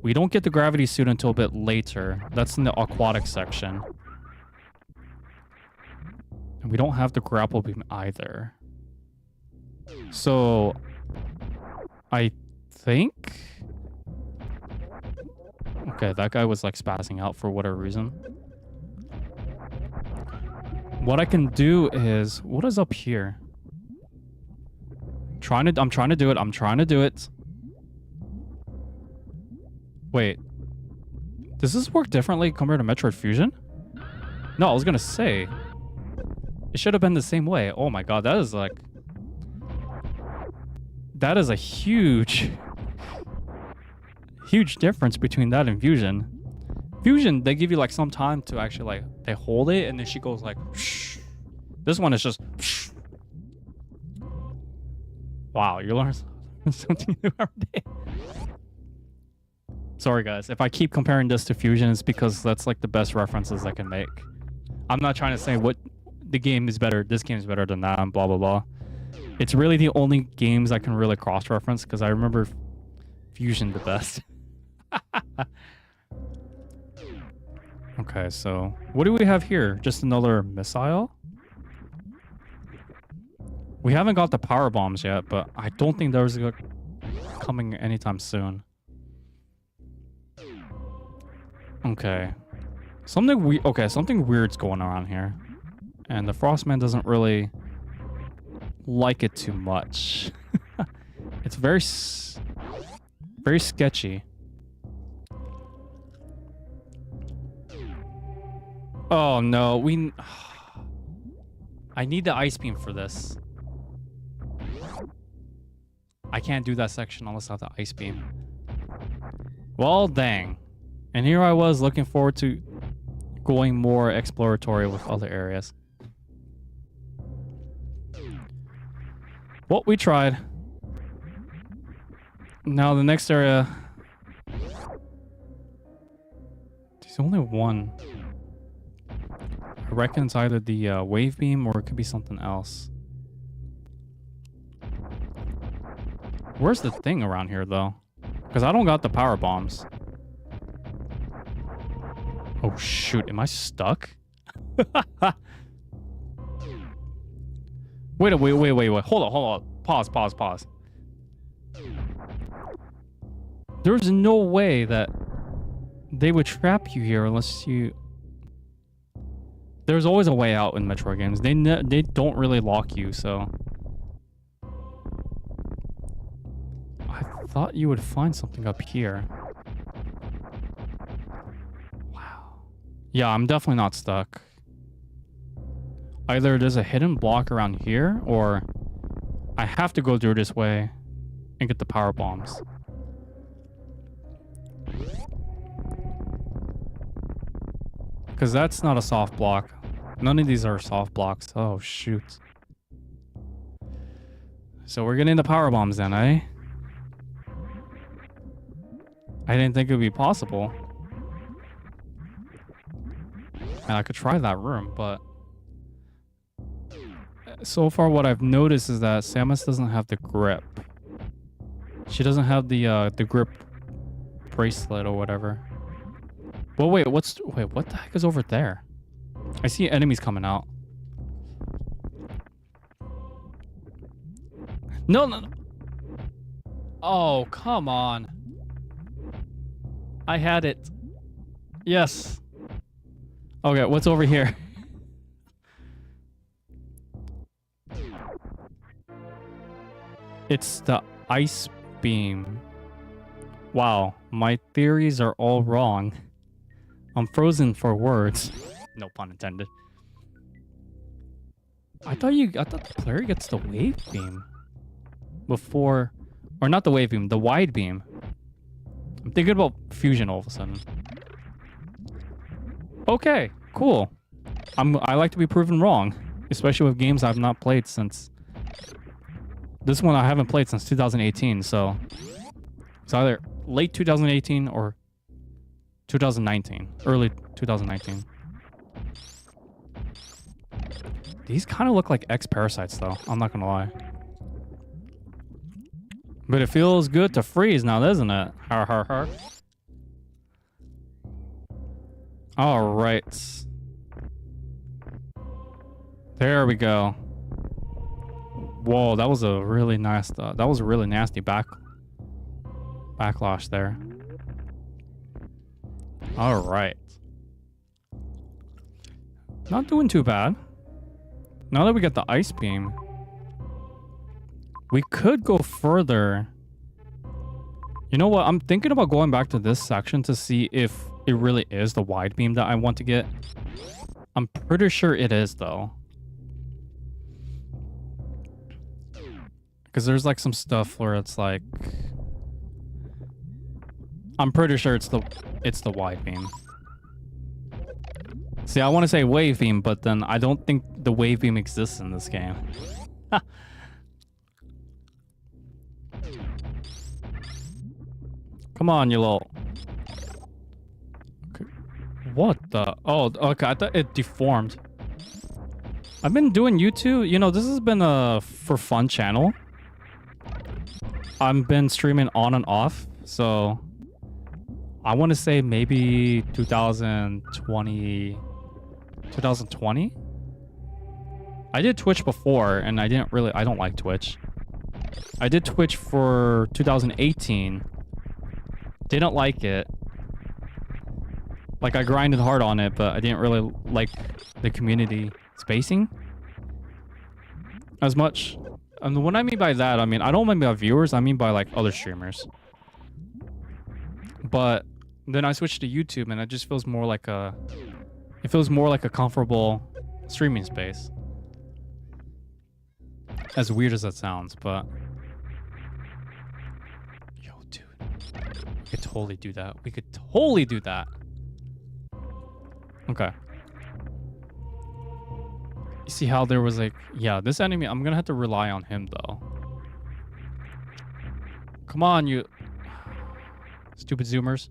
We don't get the gravity suit until a bit later. That's in the aquatic section. And we don't have the grapple beam either. So, I think... Okay, that guy was like spazzing out for whatever reason. What I can do is... What is up here? I'm trying to do it. Wait. Does this work differently compared to Metroid Fusion? No, I was gonna say. It should have been the same way. Oh my god, that is like... That is a huge... Huge difference between that and Fusion. Fusion, they give you like some time to actually like... They hold it and then she goes like... Shh. This one is just... Shh. Wow, you learn something new every day. Sorry guys, if I keep comparing this to Fusion, it's because that's like the best references I can make. I'm not trying to say what the game is better, this game is better than that, and blah blah blah. It's really the only games I can really cross-reference because I remember Fusion the best. Okay, so what do we have here? Just another missile? We haven't got the power bombs yet, but I don't think there's coming anytime soon. Okay. Something weird's going on here. And the Frostman doesn't really like it too much. It's very sketchy. Oh no, I need the ice beam for this. I can't do that section unless I have the ice beam. Well, dang. And here I was looking forward to going more exploratory with other areas. Well, we tried. Now the next area... There's only one. I reckon it's either the wave beam or it could be something else. Where's the thing around here, though? Because I don't got the power bombs. Oh, shoot. Am I stuck? Wait. Hold on. Pause. There's no way that they would trap you here unless you... There's always a way out in Metroid games. They don't really lock you, so... I thought you would find something up here. Wow. Yeah, I'm definitely not stuck. Either there's a hidden block around here, or I have to go through this way and get the power bombs. Because that's not a soft block. None of these are soft blocks. Oh, shoot. So we're getting the power bombs then, eh? I didn't think it would be possible. And I could try that room, but... So far what I've noticed is that Samus doesn't have the grip. She doesn't have the grip bracelet or whatever. Well, wait, what the heck is over there? I see enemies coming out. No. Oh, come on. I had it. Yes. Okay, what's over here? It's the ice beam. Wow, my theories are all wrong. I'm frozen for words. No pun intended. I thought the player gets the wave beam. before, or not the wave beam, the wide beam. I'm thinking about fusion all of a sudden. Okay, cool. I like to be proven wrong, especially with games I've not played since. This one I haven't played since 2018, so it's either late 2018 or 2019, early 2019. These kind of look like X-Parasites, though. I'm not gonna lie. But it feels good to freeze now, doesn't it? Har har har. All right. There we go. Whoa, that was a really nice. That was a really nasty backlash there. All right. Not doing too bad. Now that we got the ice beam, we could go further. You know what? I'm thinking about going back to this section to see if it really is the wide beam that I want to get. I'm pretty sure it is, though. Because there's like some stuff where it's like, I'm pretty sure it's the wide beam. See, I want to say wave beam, but then I don't think the wave beam exists in this game. Come on, you little. Okay. What the? Oh, okay. I thought it deformed. I've been doing YouTube. You know, this has been a for fun channel. I've been streaming on and off, so I want to say maybe 2020. I did Twitch before, and I don't like Twitch. I did Twitch for 2018. Didn't like it. Like, I grinded hard on it, but I didn't really like the community spacing as much. And what I mean by that, I mean, I don't mean by viewers, I mean by like other streamers. But then I switched to YouTube, and it just feels more like a comfortable streaming space. As weird as that sounds, but yo, dude, we could totally do that. We could totally do that. Okay. You see how there was like, yeah, this enemy, I'm gonna have to rely on him though. Come on, you stupid zoomers.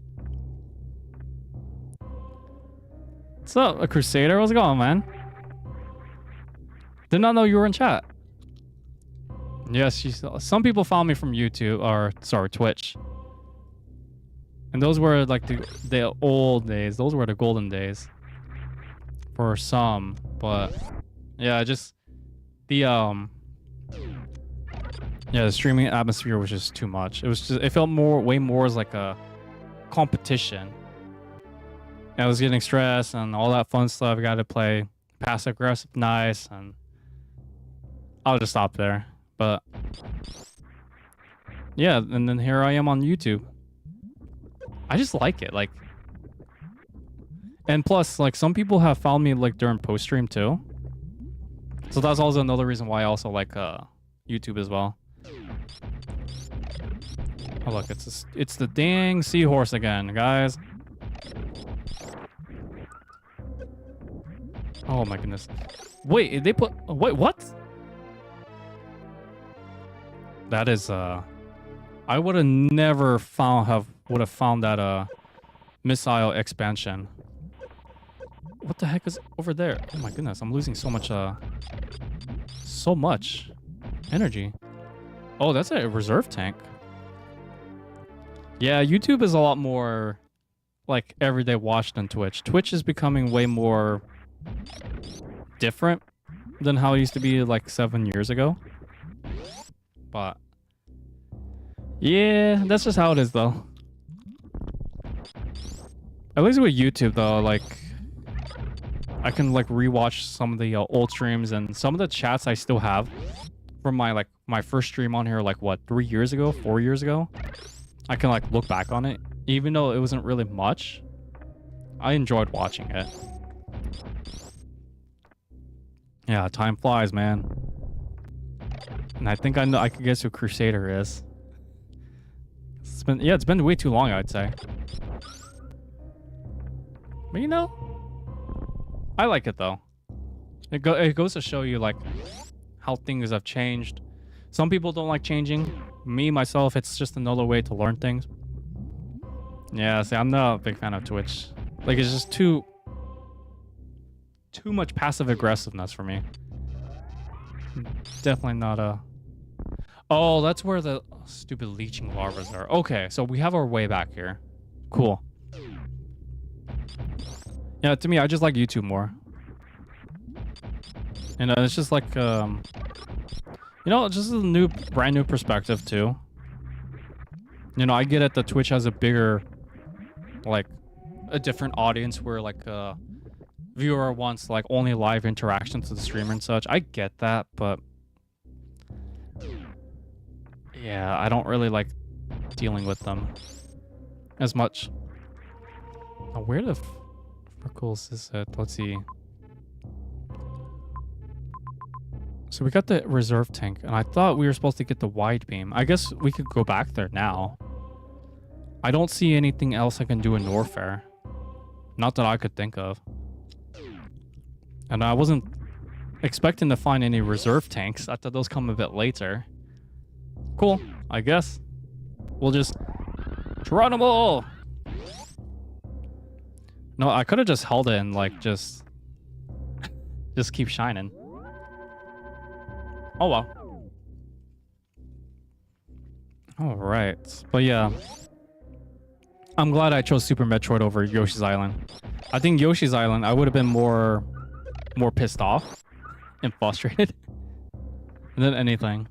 What's up, a Crusader? How's it going, man? Did not know you were in chat. Yes, some people found me from YouTube, or sorry, Twitch. And those were like the old days. Those were the golden days. For some, but yeah, just the the streaming atmosphere was just too much. It felt way more as like a competition. I was getting stressed and all that fun stuff. I got to play passive aggressive nice, and I'll just stop there. But yeah, and then here I am on YouTube. I just like it, like, and plus, like, some people have found me like during post stream too. So that's also another reason why I also like YouTube as well. Oh look, it's the dang seahorse again, guys. Oh my goodness. Wait, wait, what? That is I would have never found that missile expansion. What the heck is over there? Oh my goodness, I'm losing so much energy. Oh, that's a reserve tank. Yeah, YouTube is a lot more like everyday watch than Twitch. Twitch is becoming way more different than how it used to be like 7 years ago. But yeah, that's just how it is though. At least with YouTube though, like I can like rewatch some of the old streams, and some of the chats I still have from my first stream on here, like what, 3 years ago, 4 years ago. I can like look back on it, even though it wasn't really much. I enjoyed watching it. Yeah, time flies, man. And I think I know. I could guess who Crusader is. It's been way too long, I'd say. But you know, I like it though. It goes to show you like how things have changed. Some people don't like changing. Me myself, it's just another way to learn things. Yeah, see, I'm not a big fan of Twitch. Like, it's just too much passive aggressiveness for me. Definitely not a... Oh, that's where the stupid leeching larvas are. Okay, so we have our way back here. Cool. Yeah, to me, I just like YouTube more. And it's just like, you know, it's just a brand new perspective too. You know, I get it that Twitch has a bigger, like, a different audience where like a viewer wants like only live interactions with the streamer and such. I get that, but yeah, I don't really like dealing with them as much. Now, where the frickles is it? Let's see. So we got the reserve tank, and I thought we were supposed to get the wide beam. I guess we could go back there now. I don't see anything else I can do in Norfair. Not that I could think of. And I wasn't expecting to find any reserve tanks. I thought those come a bit later. Cool, I guess. We'll just... Geronimo! No, I could have just held it and, like, just keep shining. Oh, well. Alright. But, yeah. I'm glad I chose Super Metroid over Yoshi's Island. I think Yoshi's Island, I would have been more pissed off and frustrated than anything.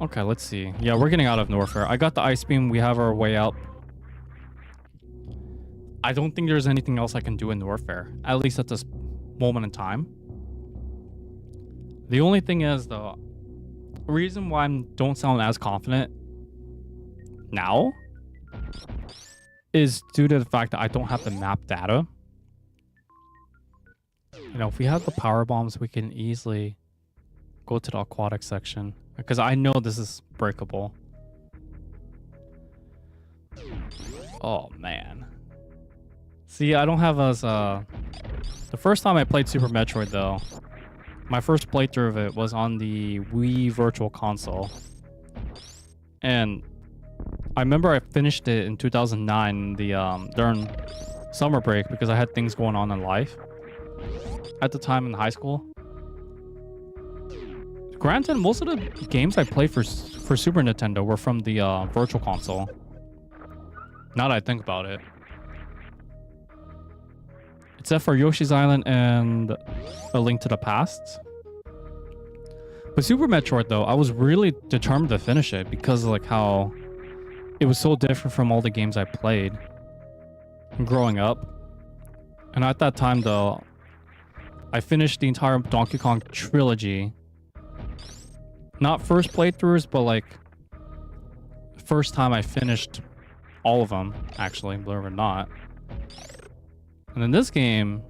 Okay, let's see. Yeah, we're getting out of Norfair. I got the ice beam. We have our way out. I don't think there's anything else I can do in Norfair, at least at this moment in time. The only thing is, the reason why I don't sound as confident now is due to the fact that I don't have the map data. You know, if we have the power bombs, we can easily go to the aquatic section because I know this is breakable. Oh man. See, I don't have as the first time I played Super Metroid though, my first playthrough of it was on the Wii Virtual Console. And I remember I finished it in 2009 during summer break because I had things going on in life at the time in high school. Granted, most of the games I played for Super Nintendo were from the Virtual Console. Now that I think about it. Except for Yoshi's Island and A Link to the Past. But Super Metroid, though, I was really determined to finish it because of like how it was so different from all the games I played growing up. And at that time, though, I finished the entire Donkey Kong trilogy. Not first playthroughs, but like first time I finished all of them, actually, believe it or not. And in this game,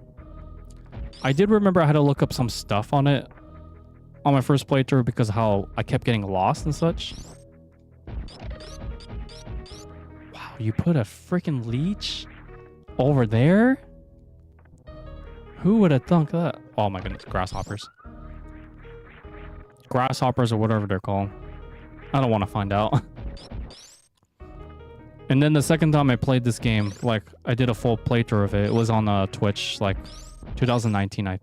I did remember I had to look up some stuff on it on my first playthrough because of how I kept getting lost and such. Wow, you put a freaking leech over there? Who would have thunk that? Oh my goodness, grasshoppers. Grasshoppers or whatever they're called. I don't want to find out. And then the second time I played this game, like I did a full playthrough of it. It was on Twitch, like 2018.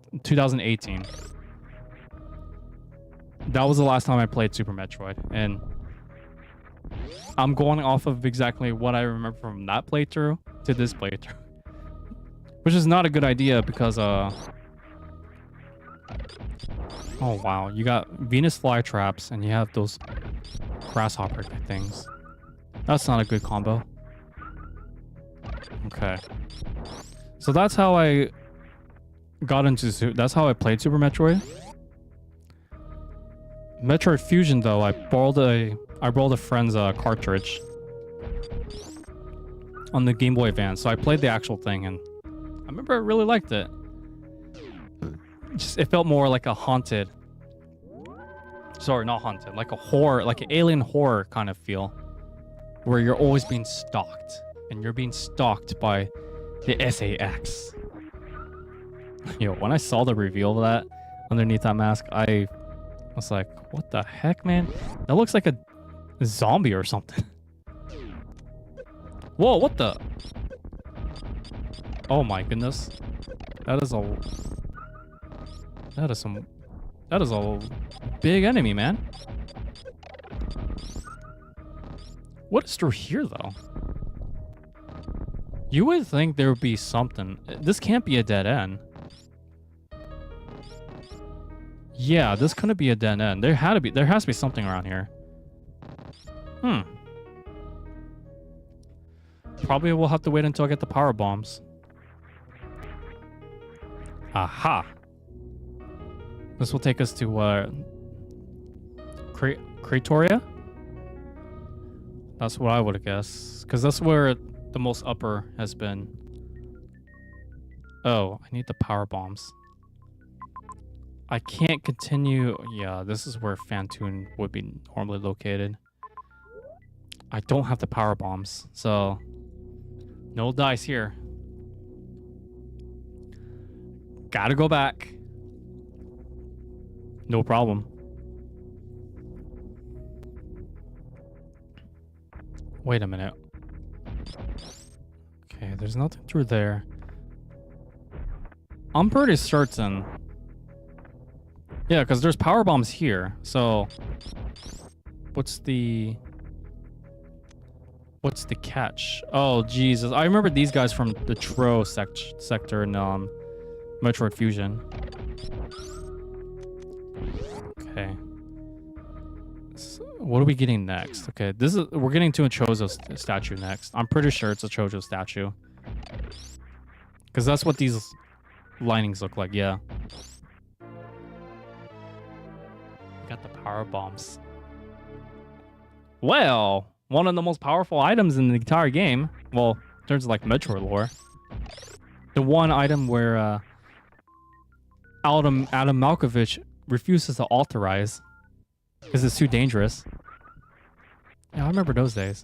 That was the last time I played Super Metroid, and I'm going off of exactly what I remember from that playthrough to this playthrough, which is not a good idea because oh wow, you got Venus flytraps and you have those grasshopper things. That's not a good combo. Okay. So that's how I got into... That's how I played Super Metroid. Metroid Fusion, though, I borrowed a friend's cartridge on the Game Boy Advance. So I played the actual thing, and I remember I really liked it. It felt more like a haunted Sorry, not haunted. Like a horror, like an alien horror kind of feel. Where you're always being stalked. And you're being stalked by the SAX. Yo, when I saw the reveal of that underneath that mask, I was like, what the heck, man? That looks like a zombie or something. Whoa, what the? Oh my goodness. That is a big enemy, man. What is through here, though? You would think there would be something. This can't be a dead end. Yeah, this couldn't be a dead end. There has to be something around here. Probably we'll have to wait until I get the power bombs. Aha. This will take us to Kratoria? That's what I would have guessed. Because that's where the most upper has been. Oh, I need the power bombs. I can't continue. Yeah, this is where Phantoon would be normally located. I don't have the power bombs, so no dice here. Gotta go back. No problem. Wait a minute. Okay, there's nothing through there. I'm pretty certain. Yeah, because there's power bombs here. So, what's the catch? Oh, Jesus. I remember these guys from the Tro sector in Metroid Fusion. Okay. So what are we getting next? Okay, we're getting to a Chozo statue next. I'm pretty sure it's a Chozo statue. Because that's what these linings look like, yeah. Got the power bombs. Well, one of the most powerful items in the entire game. Well, in terms of like Metroid lore. The one item where Adam Malkovich refuses to authorize because it's too dangerous. Yeah, I remember those days.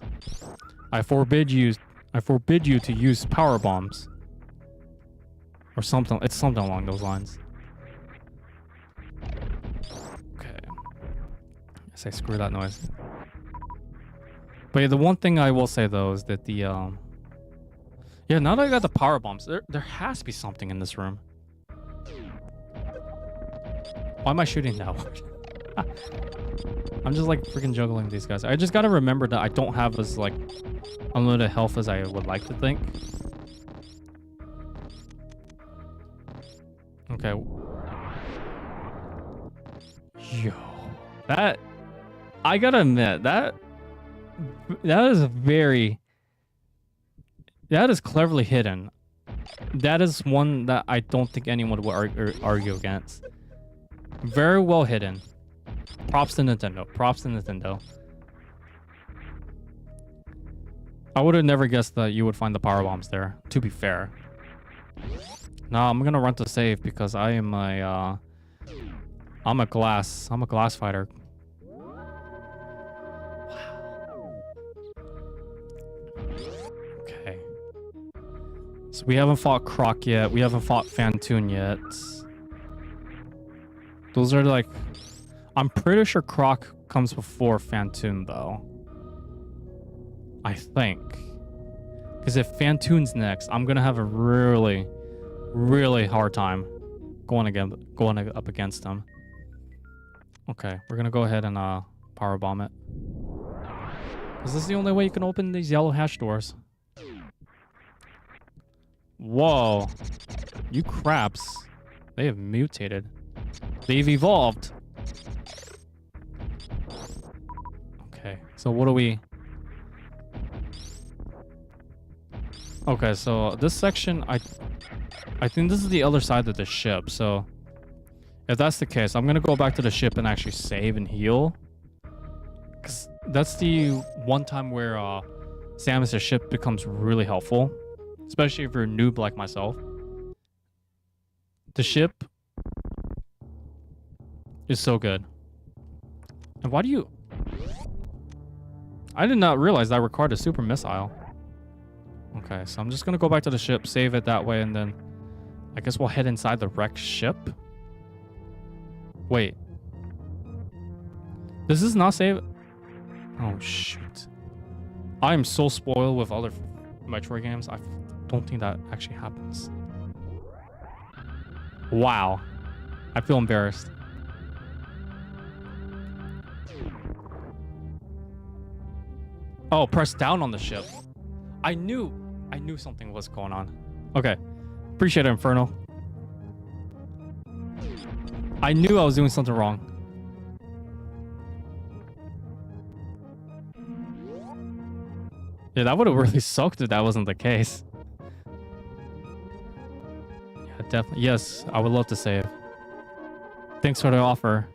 I forbid you to use power bombs. Or something. It's something along those lines. Okay. I say screw that noise. But yeah, the one thing I will say though is that the yeah, now that I got the power bombs, there has to be something in this room. Why am I shooting that one? I'm just like freaking juggling these guys. I just gotta remember that I don't have as like unlimited health as I would like to think. Okay. Yo. That... I gotta admit, that is very... That is cleverly hidden. That is one that I don't think anyone would argue against. Very well hidden. Props to Nintendo. Props to Nintendo. I would have never guessed that you would find the power bombs there, to be fair. Now I'm gonna run to save because I am a I'm a glass fighter. Wow. Okay. So we haven't fought Croc yet. We haven't fought Phantoon yet. Those are like... I'm pretty sure Croc comes before Phantoon, though. I think. Because if Phantoon's next, I'm going to have a really, really hard time going up against him. Okay, we're going to go ahead and power bomb it. Because this is the only way you can open these yellow hatch doors. Whoa. You craps. They have mutated. They've evolved. Okay, so what do we... Okay, so this section, I think this is the other side of the ship, so... If that's the case, I'm gonna go back to the ship and actually save and heal. Because that's the one time where Samus's ship becomes really helpful. Especially if you're a noob like myself. The ship is so good. And why do you... I did not realize that required a super missile. Okay, so I'm just gonna go back to the ship, save it that way, and then... I guess we'll head inside the wrecked ship? Wait. Does this not save... Oh, shoot. I am so spoiled with other Metroid games. I don't think that actually happens. Wow. I feel embarrassed. Oh, press down on the ship. I knew something was going on. Okay. Appreciate it, Inferno. I knew I was doing something wrong. Yeah, that would have really sucked if that wasn't the case. Yeah, definitely. Yes, I would love to save. Thanks for the offer.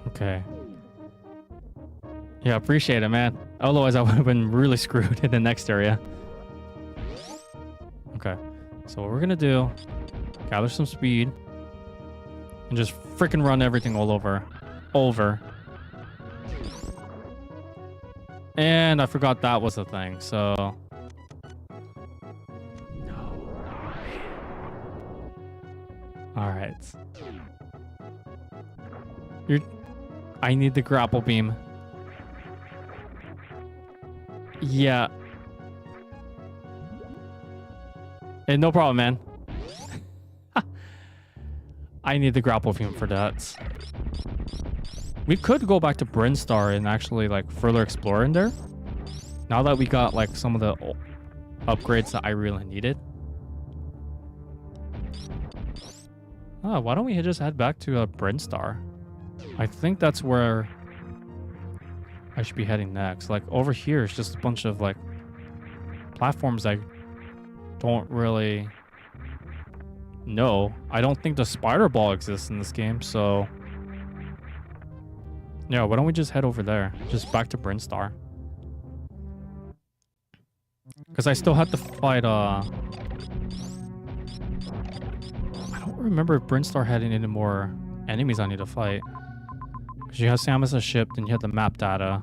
Okay. Yeah, appreciate it, man. Otherwise, I would have been really screwed in the next area. Okay. So what we're gonna do, gather some speed, and just freaking run everything all over. And I forgot that was a thing, so... No. Alright. I need the grapple beam. Yeah. Hey, no problem, man. I need the grapple beam for that. We could go back to Brinstar and actually like further explore in there. Now that we got like some of the upgrades that I really needed. Oh, why don't we just head back to Brinstar? I think that's where I should be heading next. Like over here is just a bunch of like platforms I don't really know. I don't think the spider ball exists in this game, so yeah, why don't we just head over there? Just back to Brinstar. Because I still have to fight, I don't remember if Brinstar had any more enemies I need to fight. Because you have Samus's ship, then you have the map data.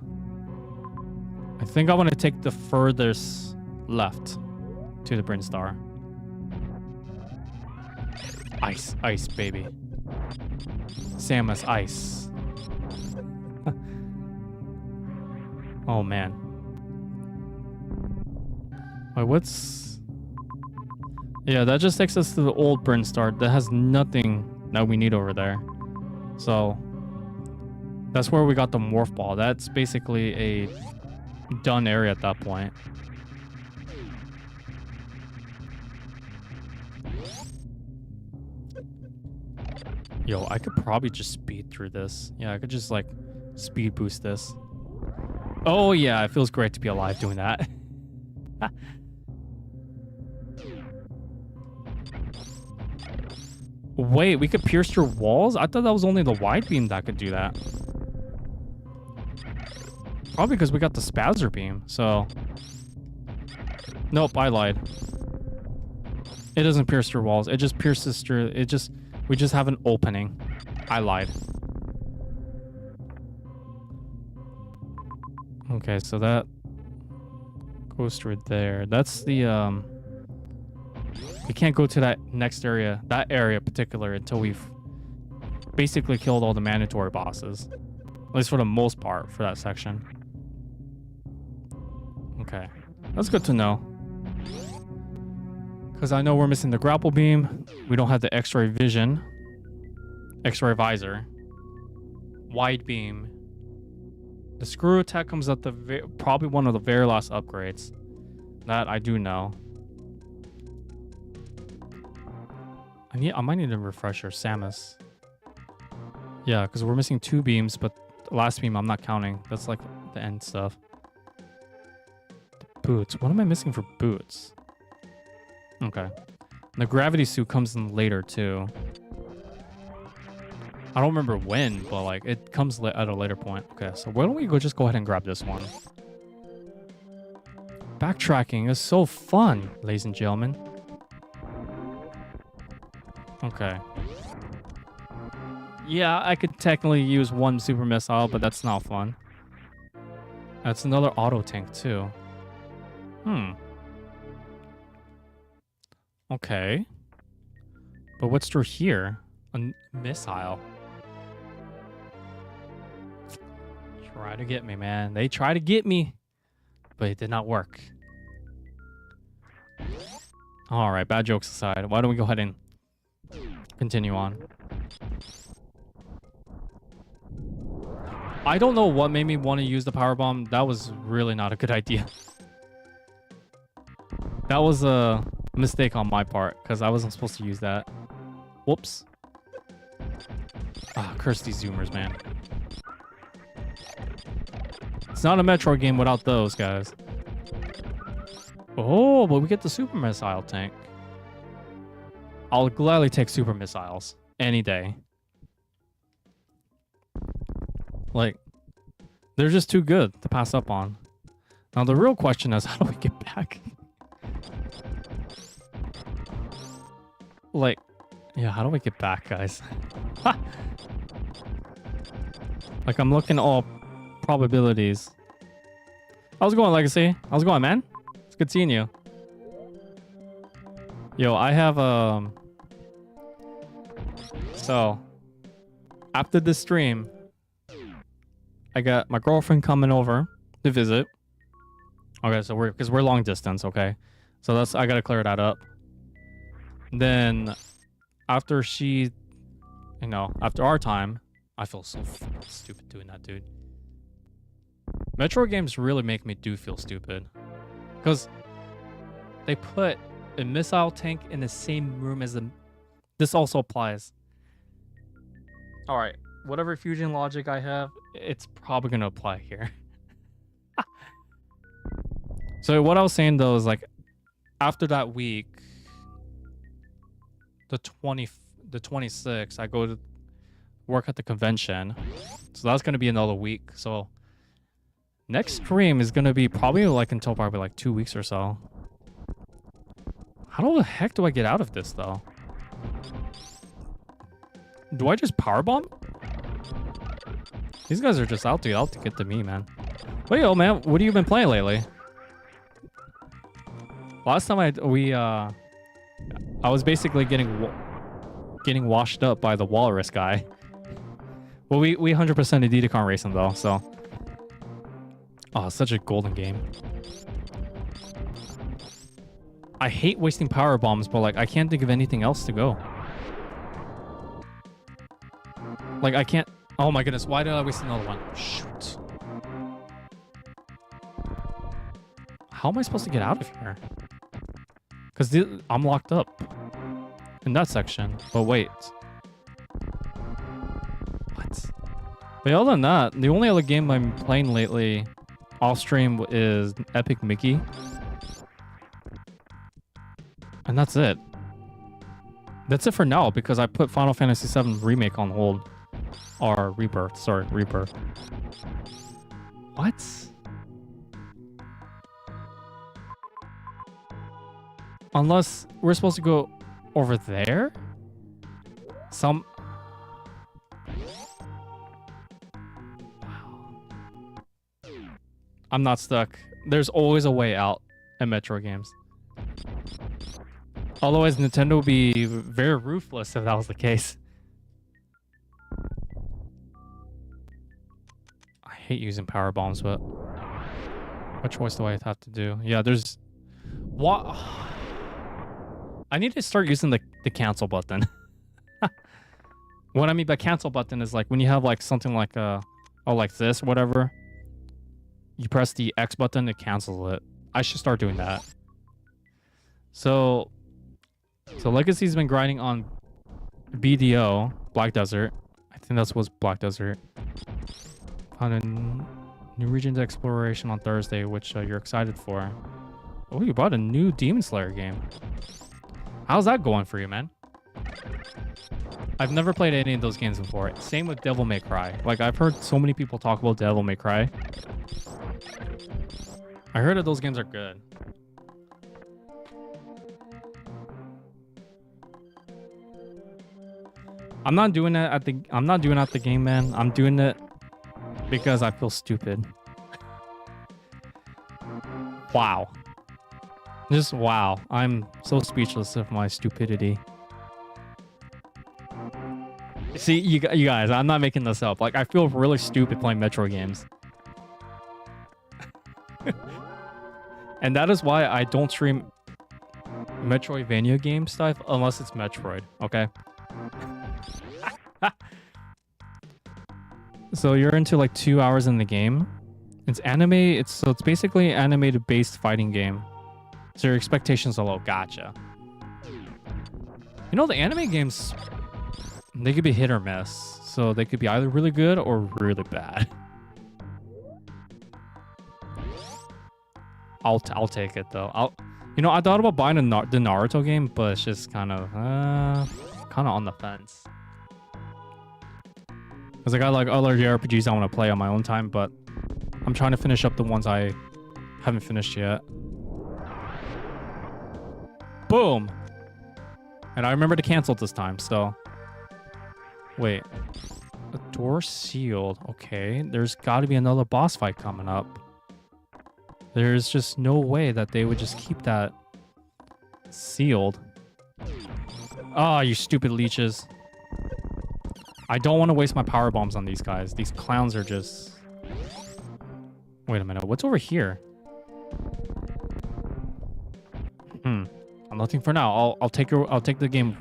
I think I want to take the furthest left to the Brinstar. Ice, ice, baby. Samus, ice. Oh, man. Wait, what's... Yeah, that just takes us to the old Brinstar. That has nothing that we need over there. So, that's where we got the Morph Ball. That's basically a done area at that point. Yo, I could probably just speed through this. Yeah, I could just, like, speed boost this. Oh, yeah, it feels great to be alive doing that. Wait, we could pierce through walls? I thought that was only the wide beam that could do that. Probably because we got the Spazzer beam, so... Nope, I lied. It doesn't pierce through walls. It just pierces through... We just have an opening. I lied. Okay, so that goes through there. That's the, we can't go to that next area, that area in particular, until we've basically killed all the mandatory bosses. At least for the most part for that section. Okay, that's good to know. Because I know we're missing the grapple beam. We don't have the X-ray vision. X-ray visor. Wide beam. The screw attack comes at the probably one of the very last upgrades. That I do know. I might need a refresher. Samus. Yeah, because we're missing 2 beams, but the last beam I'm not counting. That's like the end stuff. The boots. What am I missing for boots? Okay. And the gravity suit comes in later too. I don't remember when, but like it comes at a later point. Okay, so why don't we just go ahead and grab this one? Backtracking is so fun, ladies and gentlemen. Okay. Yeah, I could technically use one super missile, but that's not fun. That's another auto tank too. Okay. But what's through here? A missile. Try to get me, man. They try to get me, but it did not work. All right, bad jokes aside, why don't we go ahead and continue on? I don't know what made me want to use the power bomb. That was really not a good idea. That was a mistake on my part because I wasn't supposed to use that. Whoops. Ah, curse these zoomers, man. It's not a Metroid game without those guys. Oh, but we get the super missile tank. I'll gladly take super missiles any day. Like, they're just too good to pass up on. Now, the real question is, how do we get back? Like, yeah, how do we get back, guys? Like, I'm looking at all probabilities. How's it going, Legacy? How's it going, man? It's good seeing you. Yo, I have, So, after this stream, I got my girlfriend coming over to visit. Okay, so because we're long distance, okay? So I gotta clear that up. Then, after she, after our time, I feel so stupid doing that, dude. Metroid games really make me feel stupid. Because they put a missile tank in the same room as this also applies. Alright, whatever fusion logic I have, it's probably going to apply here. So what I was saying though is like, after that week, the 26th, I go to work at the convention. So that's going to be another week. So next stream is going to be probably until probably 2 weeks or so. How the heck do I get out of this though? Do I just powerbomb? These guys are just out to get to me, man. Wait, yo, man, what have you been playing lately? Last time I was basically getting washed up by the walrus guy. Well, we 100% Didicon racing though, so. Oh, such a golden game. I hate wasting power bombs, but I can't think of anything else to go. I can't. Oh my goodness, why did I waste another one? Shoot. How am I supposed to get out of here? Because I'm locked up in that section. But wait. What? But other than that, the only other game I'm playing lately off stream is Epic Mickey. And that's it. That's it for now because I put Final Fantasy VII Remake on hold. Or Rebirth. Sorry, Rebirth. What? Unless we're supposed to go over there? Wow. I'm not stuck. There's always a way out in Metro games. Otherwise, Nintendo would be very ruthless if that was the case. I hate using power bombs, but what choice do I have to do? Yeah, there's... What? I need to start using the cancel button. What I mean by cancel button is when you have something like this or whatever, you press the X button, it cancels it. I should start doing that. So Legacy's been grinding on BDO, Black Desert. I think that's what's Black Desert. On a new regions exploration on Thursday, which you're excited for. Oh, you bought a new Demon Slayer game. How's that going for you, man? I've never played any of those games before. Same with Devil May Cry. I've heard so many people talk about Devil May Cry. I heard that those games are good. I'm not doing it at the. I'm not doing it at the game, man. I'm doing it because I feel stupid. Wow. Just wow. I'm so speechless of my stupidity. See, you guys, I'm not making this up. Like, I feel really stupid playing Metroid games. And that is why I don't stream Metroidvania game stuff unless it's Metroid, okay? So you're into like 2 hours in the game. It's anime, so it's basically an animated based fighting game. So your expectations are low. Gotcha. You know, the anime games, they could be hit or miss. So they could be either really good or really bad. I'll take it though. I thought about buying the Naruto game, but it's just kind of on the fence. Because I got like other JRPGs I want to play on my own time, but I'm trying to finish up the ones I haven't finished yet. Boom! And I remember to cancel it this time, so... Wait. A door sealed. Okay, there's got to be another boss fight coming up. There's just no way that they would just keep that sealed. Ah, you stupid leeches. I don't want to waste my power bombs on these guys. These clowns are just... Wait a minute, what's over here? Nothing for now. I'll take the game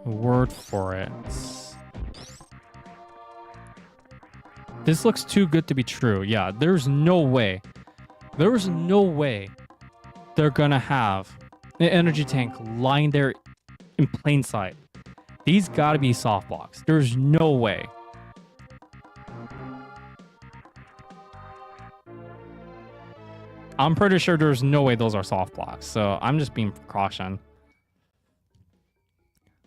word for it. This looks too good to be true. Yeah, there's no way. There's no way they're gonna have an energy tank lying there in plain sight. These gotta be soft blocks. There's no way. I'm pretty sure there's no way those are soft blocks, so I'm just being precaution.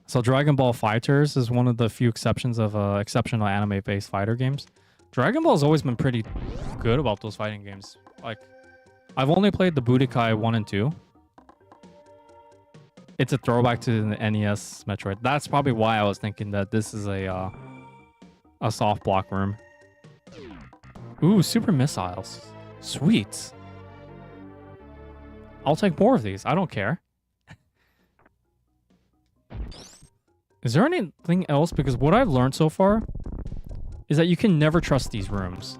So Dragon Ball FighterZ is one of the few exceptions of exceptional anime-based fighter games. Dragon Ball has always been pretty good about those fighting games. Like, I've only played the Budokai 1 and 2. It's a throwback to the NES Metroid. That's probably why I was thinking that this is a soft block room. Ooh, super missiles. Sweet. I'll take more of these. I don't care. Is there anything else? Because what I've learned so far is that you can never trust these rooms.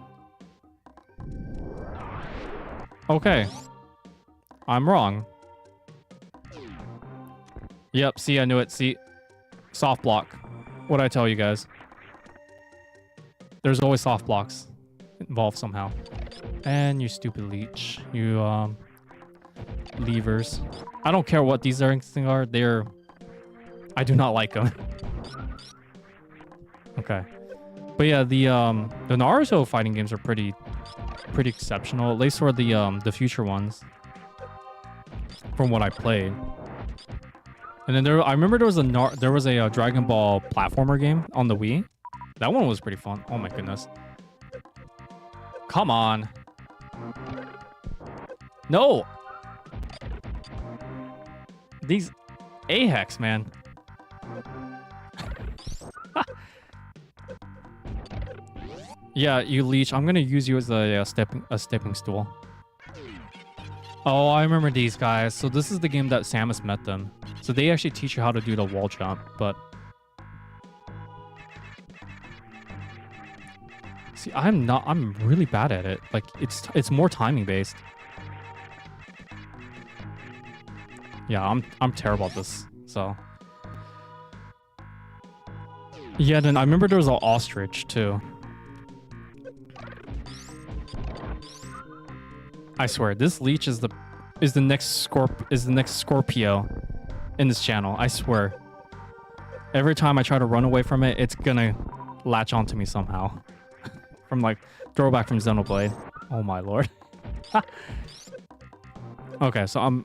Okay. I'm wrong. Yep, see, I knew it. See? Soft block. What'd I tell you guys? There's always soft blocks involved somehow. And you stupid leech. You, levers. I don't care what these things are. They're... I do not like them. Okay. But yeah, the Naruto fighting games are pretty exceptional, at least for the future ones. From what I played. And then I remember there was a Dragon Ball platformer game on the Wii. That one was pretty fun. Oh my goodness. Come on. No. These AHEX, man. Yeah, you leech. I'm gonna use you as a stepping stool. Oh, I remember these guys. So this is the game that Samus met them. So they actually teach you how to do the wall jump, but see, I'm really bad at it. Like it's more timing based. Yeah, I'm terrible at this. So yeah, then I remember there was an ostrich too. I swear, this leech is the next Scorpio in this channel. I swear. Every time I try to run away from it, it's gonna latch onto me somehow. From like throwback from Xenoblade. Oh my lord. Okay, so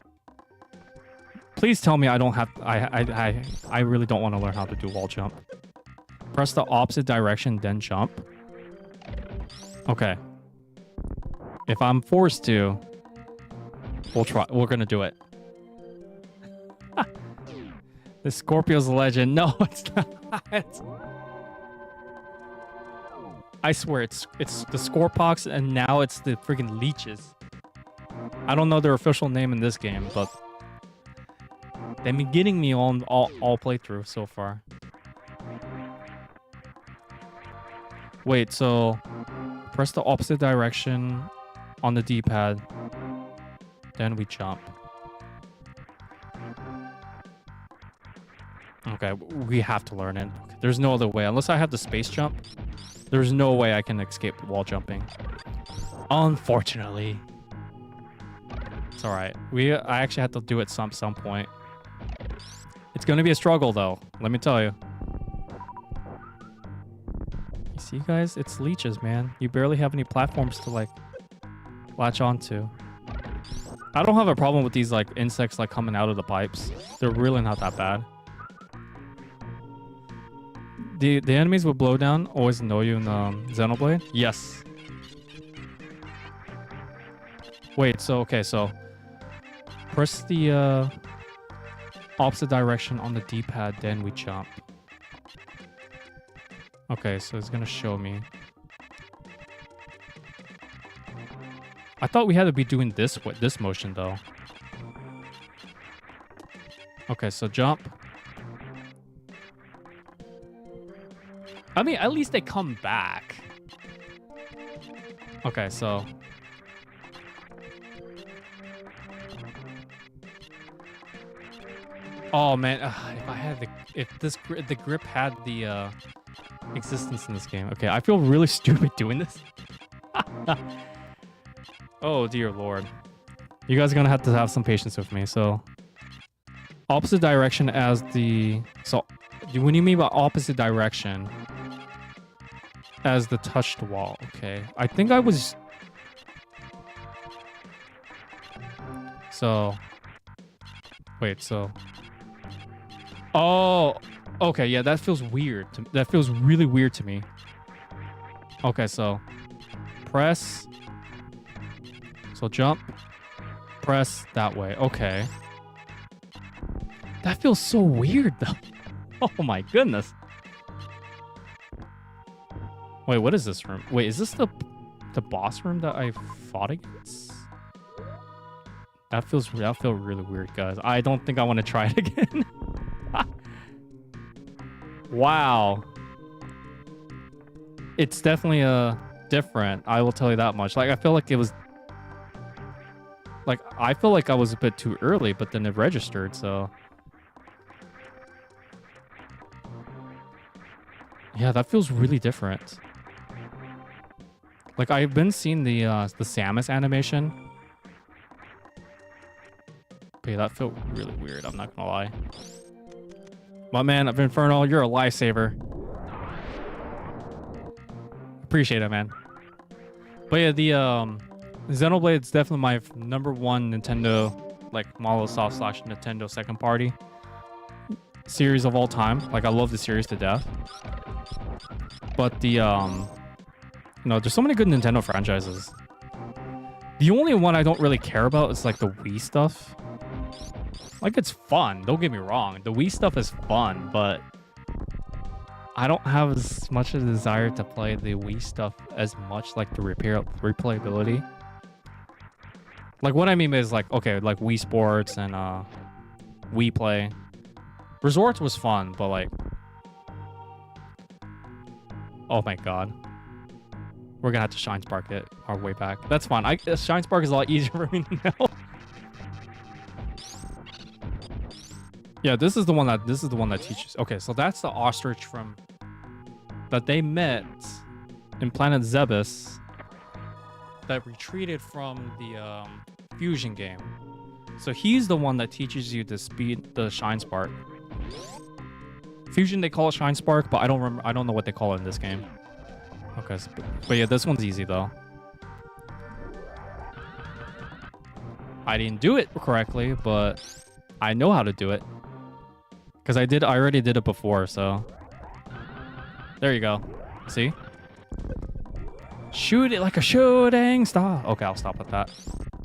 please tell me I don't have... I really don't want to learn how to do wall jump. Press the opposite direction, then jump. Okay. If I'm forced to, we'll try. We're gonna do it. The Scorpio's a legend. No, it's not. I swear, it's the Scorpox, and now it's the freaking leeches. I don't know their official name in this game, but they've been getting me on all playthrough so far. Wait, so press the opposite direction on the D-pad, then we jump. Okay, we have to learn it. Okay, there's no other way. Unless I have the space jump, there's no way I can escape wall jumping. Unfortunately. It's alright. I actually had to do it some point. It's gonna be a struggle though, let me tell you. You see guys, it's leeches, man. You barely have any platforms to like latch onto. I don't have a problem with these like insects like coming out of the pipes. They're really not that bad. The enemies with blowdown always annoy you in Xenoblade? Yes. Wait, so okay, so press the opposite direction on the D-pad, then we jump. Okay, so it's gonna show me. I thought we had to be doing this with this motion though. Okay, so jump. I mean, at least they come back. Okay, so oh man, if I had the grip had the existence in this game. Okay, I feel really stupid doing this. Oh dear lord. You guys are gonna have to have some patience with me. So opposite direction as the when you mean by opposite direction as the touched wall. Okay, I think I was wait, so oh okay, yeah, that feels weird. That feels really weird to me. Okay, so press. So jump. Press that way. Okay. That feels so weird, though. Oh my goodness. Wait, what is this room? Wait, is this the boss room that I fought against? That feels really weird, guys. I don't think I want to try it again. Wow. It's definitely different. I will tell you that much. Like I feel like it was like I feel like I was a bit too early, but then it registered, so yeah, that feels really different. Like I've been seeing the Samus animation. But yeah, that felt really weird, I'm not gonna lie. My man of Inferno, you're a lifesaver. Appreciate it, man. But yeah, the Xenoblade is definitely my #1 Nintendo, like Microsoft / Nintendo second party series of all time. Like I love the series to death. But the there's so many good Nintendo franchises. The only one I don't really care about is like the Wii stuff. Like it's fun, don't get me wrong. The Wii stuff is fun, but I don't have as much of a desire to play the Wii stuff as much, like the replayability. Like what I mean is like, okay, like Wii Sports and Wii Play. Resorts was fun, but like, oh my god. We're gonna have to Shine Spark it our way back. That's fine. Shine Spark is a lot easier for me now. Yeah, this is the one that teaches. Okay, so that's the ostrich from that they met in Planet Zebes that retreated from the fusion game. So he's the one that teaches you to speed the Shine Spark. Fusion they call it Shine Spark, but I don't know what they call it in this game. Okay, so, but yeah, this one's easy though. I didn't do it correctly, but I know how to do it. Because I already did it before, so. There you go. See? Shoot it like a shooting star. Okay, I'll stop with that.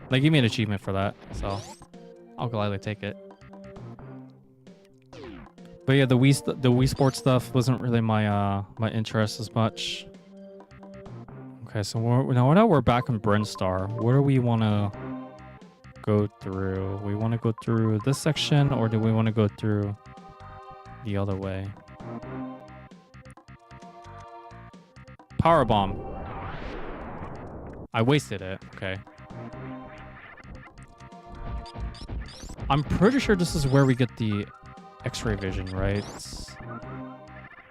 They give me an achievement for that, so I'll gladly take it. But yeah, the Wii Sports stuff wasn't really my my interest as much. Okay, so now that we're back in Brinstar, where do we want to go through? We want to go through this section, or do we want to go through the other way? Power bomb. I wasted it. Okay. I'm pretty sure this is where we get the X-ray vision, right?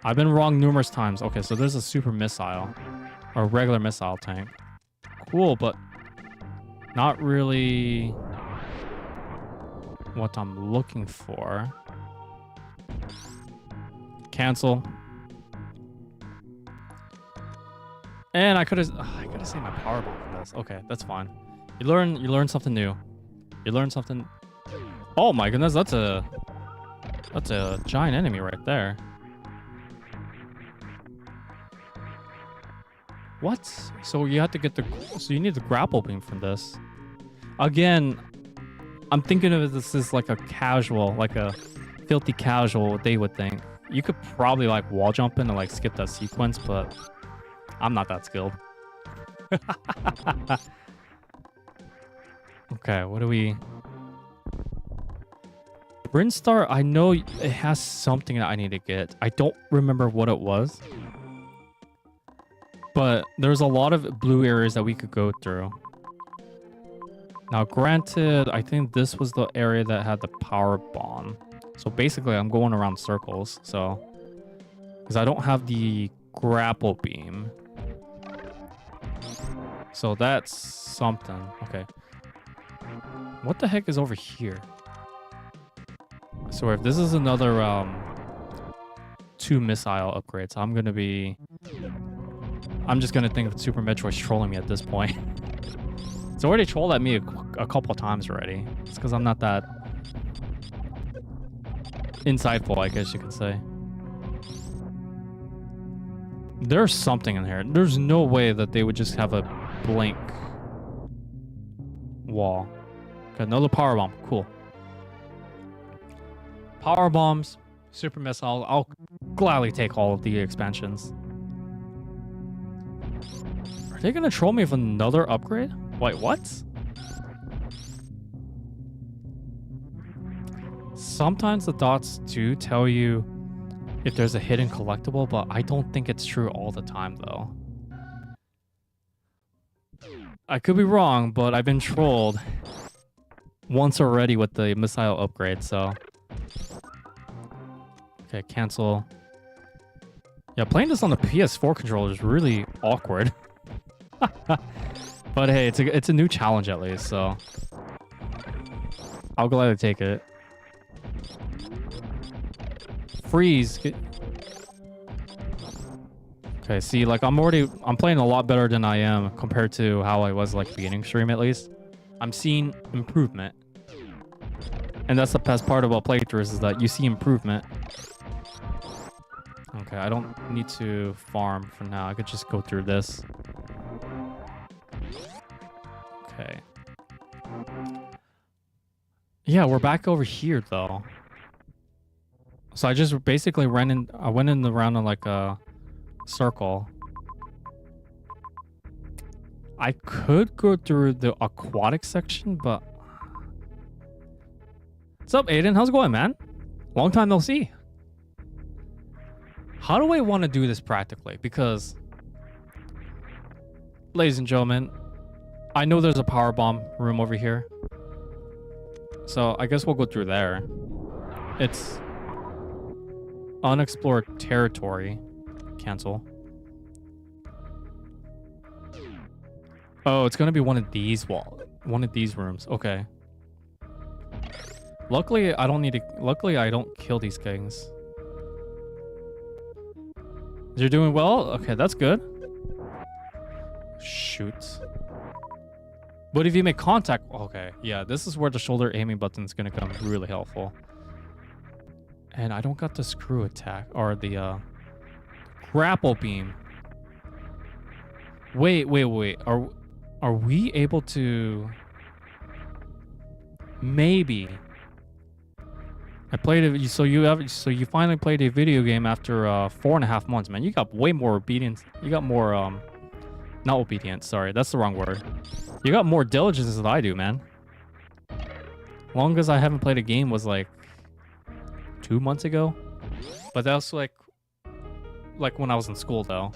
I've been wrong numerous times. Okay, so there's a super missile. Or a regular missile tank. Cool, but not really what I'm looking for. Cancel. And I could have saved my power bomb for this. Okay, that's fine. You learn something new. You learn something. Oh my goodness, that's a giant enemy right there. What? So you have to get so you need the grapple beam from this. Again, I'm thinking of this as like a casual, like a filthy casual, what they would think. You could probably like wall jump in and like skip that sequence, but I'm not that skilled. Okay, what do we... Brinstar, I know it has something that I need to get. I don't remember what it was. But there's a lot of blue areas that we could go through. Now, granted, I think this was the area that had the power bomb. So basically, I'm going around circles. So, because I don't have the grapple beam. So that's something. Okay. What the heck is over here? So if this is another 2 missile upgrades, I'm just gonna think that Super Metroid's trolling me at this point. It's already trolled at me a couple times already. It's because I'm not that insightful, I guess you could say. There's something in here. There's no way that they would just have a blank wall. Okay, another power bomb. Cool. Power bombs, super missile. I'll gladly take all of the expansions. Are they gonna troll me with another upgrade? Wait, what? Sometimes the dots do tell you if there's a hidden collectible, but I don't think it's true all the time, though. I could be wrong, but I've been trolled once already with the missile upgrade, so... Okay, cancel. Yeah, playing this on the PS4 controller is really awkward. But hey, it's a new challenge at least, so... I'll gladly take it. Freeze. Okay, see, like I'm playing a lot better than I am compared to how I was like beginning stream at least. I'm seeing improvement. And that's the best part about playthroughs is that you see improvement. Okay, I don't need to farm for now. I could just go through this. Okay. Yeah, we're back over here though. So I just basically went in around in like a circle. I could go through the aquatic section, but... What's up, Aiden? How's it going, man? Long time no see. How do I want to do this practically? Because, ladies and gentlemen, I know there's a power bomb room over here. So I guess we'll go through there. It's unexplored territory. Cancel. Oh, it's gonna be one of these rooms. Okay. Luckily, I don't kill these things. You're doing well? Okay, that's good. Shoot. But if you make contact... Okay, yeah, this is where the shoulder aiming button is going to come really helpful. And I don't got the screw attack, or the grapple beam. Wait. Are we able to... Maybe. I played it. So you finally played a video game after 4.5 months, man. You got way more obedience. You got more not obedience. Sorry, that's the wrong word. You got more diligence than I do, man. Longest I haven't played a game was like 2 months ago, but that's like when I was in school though.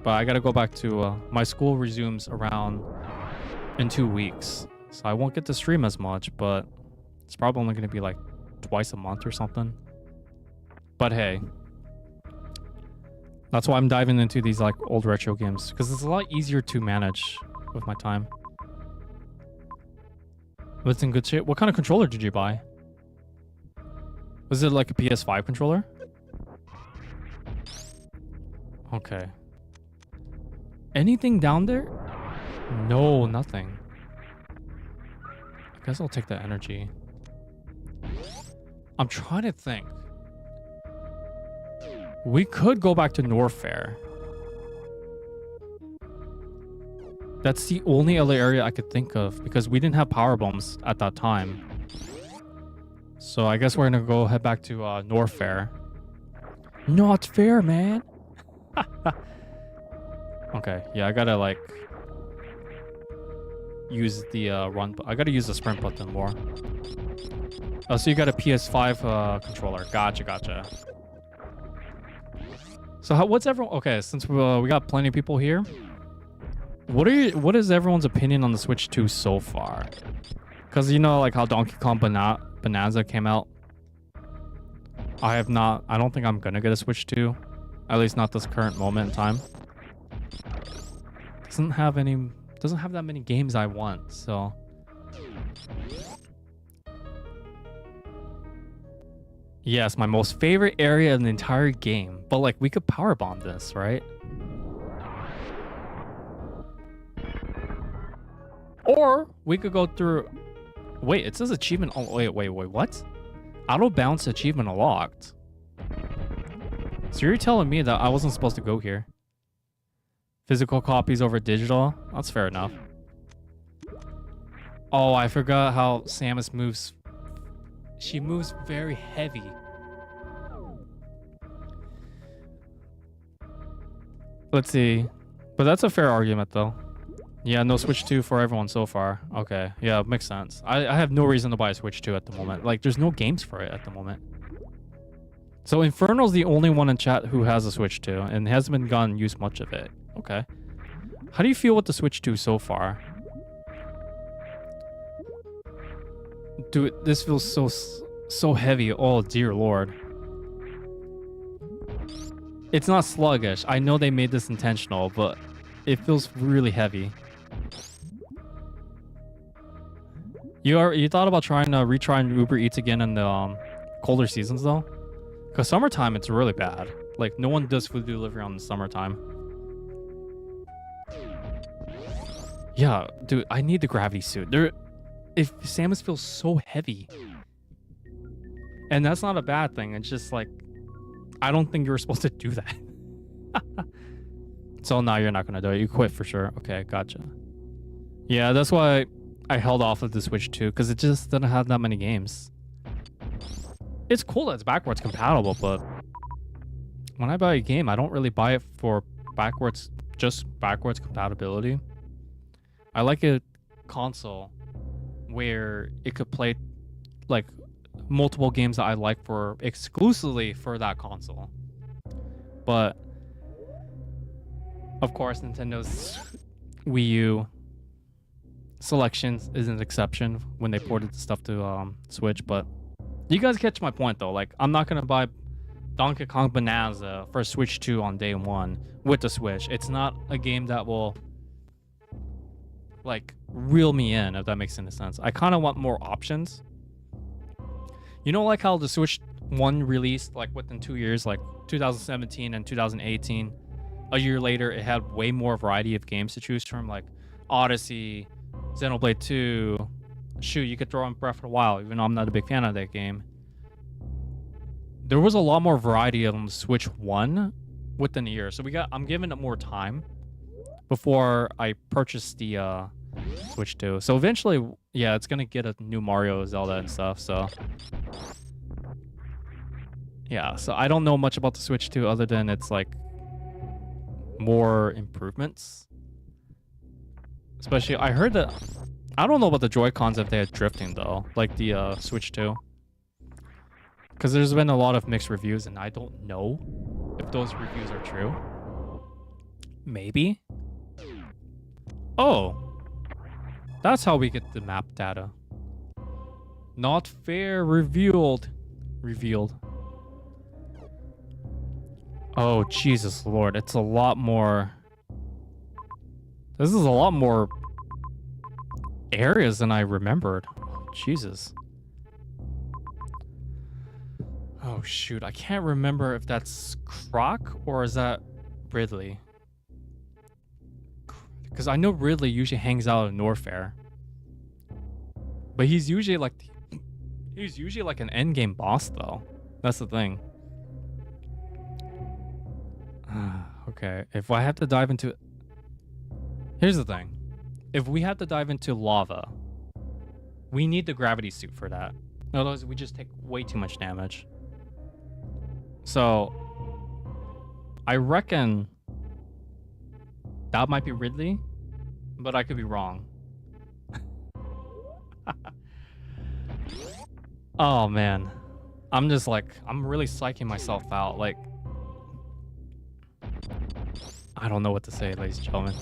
But I gotta go back to my school resumes around in 2 weeks, so I won't get to stream as much, but it's probably only gonna be like twice a month or something. But hey, that's why I'm diving into these like old retro games, because it's a lot easier to manage with my time. But it's in good shape. What kind of controller did you buy? Was it like a PS5 controller? Okay. Anything down there? No, nothing. I guess I'll take that energy. I'm trying to think. We could go back to North Fair. That's the only other area I could think of, because we didn't have power bombs at that time. So I guess we're gonna go head back to North Fair. Not fair, man. Okay, yeah, I gotta like use the run. I gotta use the sprint button more. Oh, so you got a PS5 controller. Gotcha. So what's everyone? Okay, since we got plenty of people here, what is everyone's opinion on the Switch 2 so far? Because you know, like how Donkey Kong Bonanza came out. I don't think I'm gonna get a Switch 2, at least not this current moment in time. Doesn't have that many games I want, so. Yes, my most favorite area in the entire game. But like, we could power bomb this, right? Or we could go through. Wait, it says achievement. Oh, wait, what? Auto bounce achievement unlocked. So you're telling me that I wasn't supposed to go here? Physical copies over digital? That's fair enough. Oh, I forgot how Samus moves. She moves very heavy. Let's see. But that's a fair argument, though. Yeah, no Switch 2 for everyone so far. Okay, yeah, makes sense. I have no reason to buy a Switch 2 at the moment. Like, there's no games for it at the moment. So Infernal's the only one in chat who has a Switch 2 and hasn't been gotten use much of it. Okay. How do you feel with the Switch 2 so far? Dude, this feels so heavy. Oh, dear Lord. It's not sluggish. I know they made this intentional, but it feels really heavy. You thought about trying to retry and Uber Eats again in the colder seasons though? Because summertime it's really bad. Like no one does food delivery on the summertime. Yeah, dude, I need the gravity suit. If Samus feels so heavy. And that's not a bad thing. It's just like I don't think you were supposed to do that. So now you're not gonna do it. You quit for sure. Okay, gotcha. Yeah, that's why I held off of the Switch 2, because it just doesn't have that many games. It's cool that it's backwards compatible, but when I buy a game, I don't really buy it for backwards compatibility. I like a console where it could play like multiple games that I like for exclusively for that console. But of course, Nintendo's Wii U selections is an exception when they ported the stuff to Switch. But you guys catch my point though. Like, I'm not gonna buy Donkey Kong Bonanza for Switch 2 on day one with the Switch. It's not a game that will like reel me in, if that makes any sense. I kind of want more options. You know, like how the Switch 1 released like within 2 years, like 2017 and 2018. A year later, it had way more variety of games to choose from, like Odyssey, Xenoblade 2. Shoot, you could throw in Breath of the Wild, even though I'm not a big fan of that game. There was a lot more variety of Switch 1 within a year. So I'm giving it more time before I purchase the Switch 2. So eventually, yeah, it's gonna get a new Mario, Zelda, and stuff. So Yeah, so I don't know much about the Switch 2 other than it's like more improvements. Especially, I heard that, I don't know about the Joy-Cons if they had drifting though, like the Switch 2. Because there's been a lot of mixed reviews and I don't know if those reviews are true. Maybe. Oh, that's how we get the map data. Not fair. Revealed. Oh, Jesus Lord. It's a lot more. This is a lot more areas than I remembered. Oh, Jesus. Oh, shoot. I can't remember if that's Croc or is that Ridley. Because I know Ridley usually hangs out in Norfair. But he's usually like an endgame boss though. That's the thing. Okay, if I have to dive into... Here's the thing. If we have to dive into lava, we need the gravity suit for that. Otherwise, we just take way too much damage. So, I reckon that might be Ridley, but I could be wrong. Oh man, I'm just like, I'm really psyching myself out. Like, I don't know what to say, ladies and gentlemen.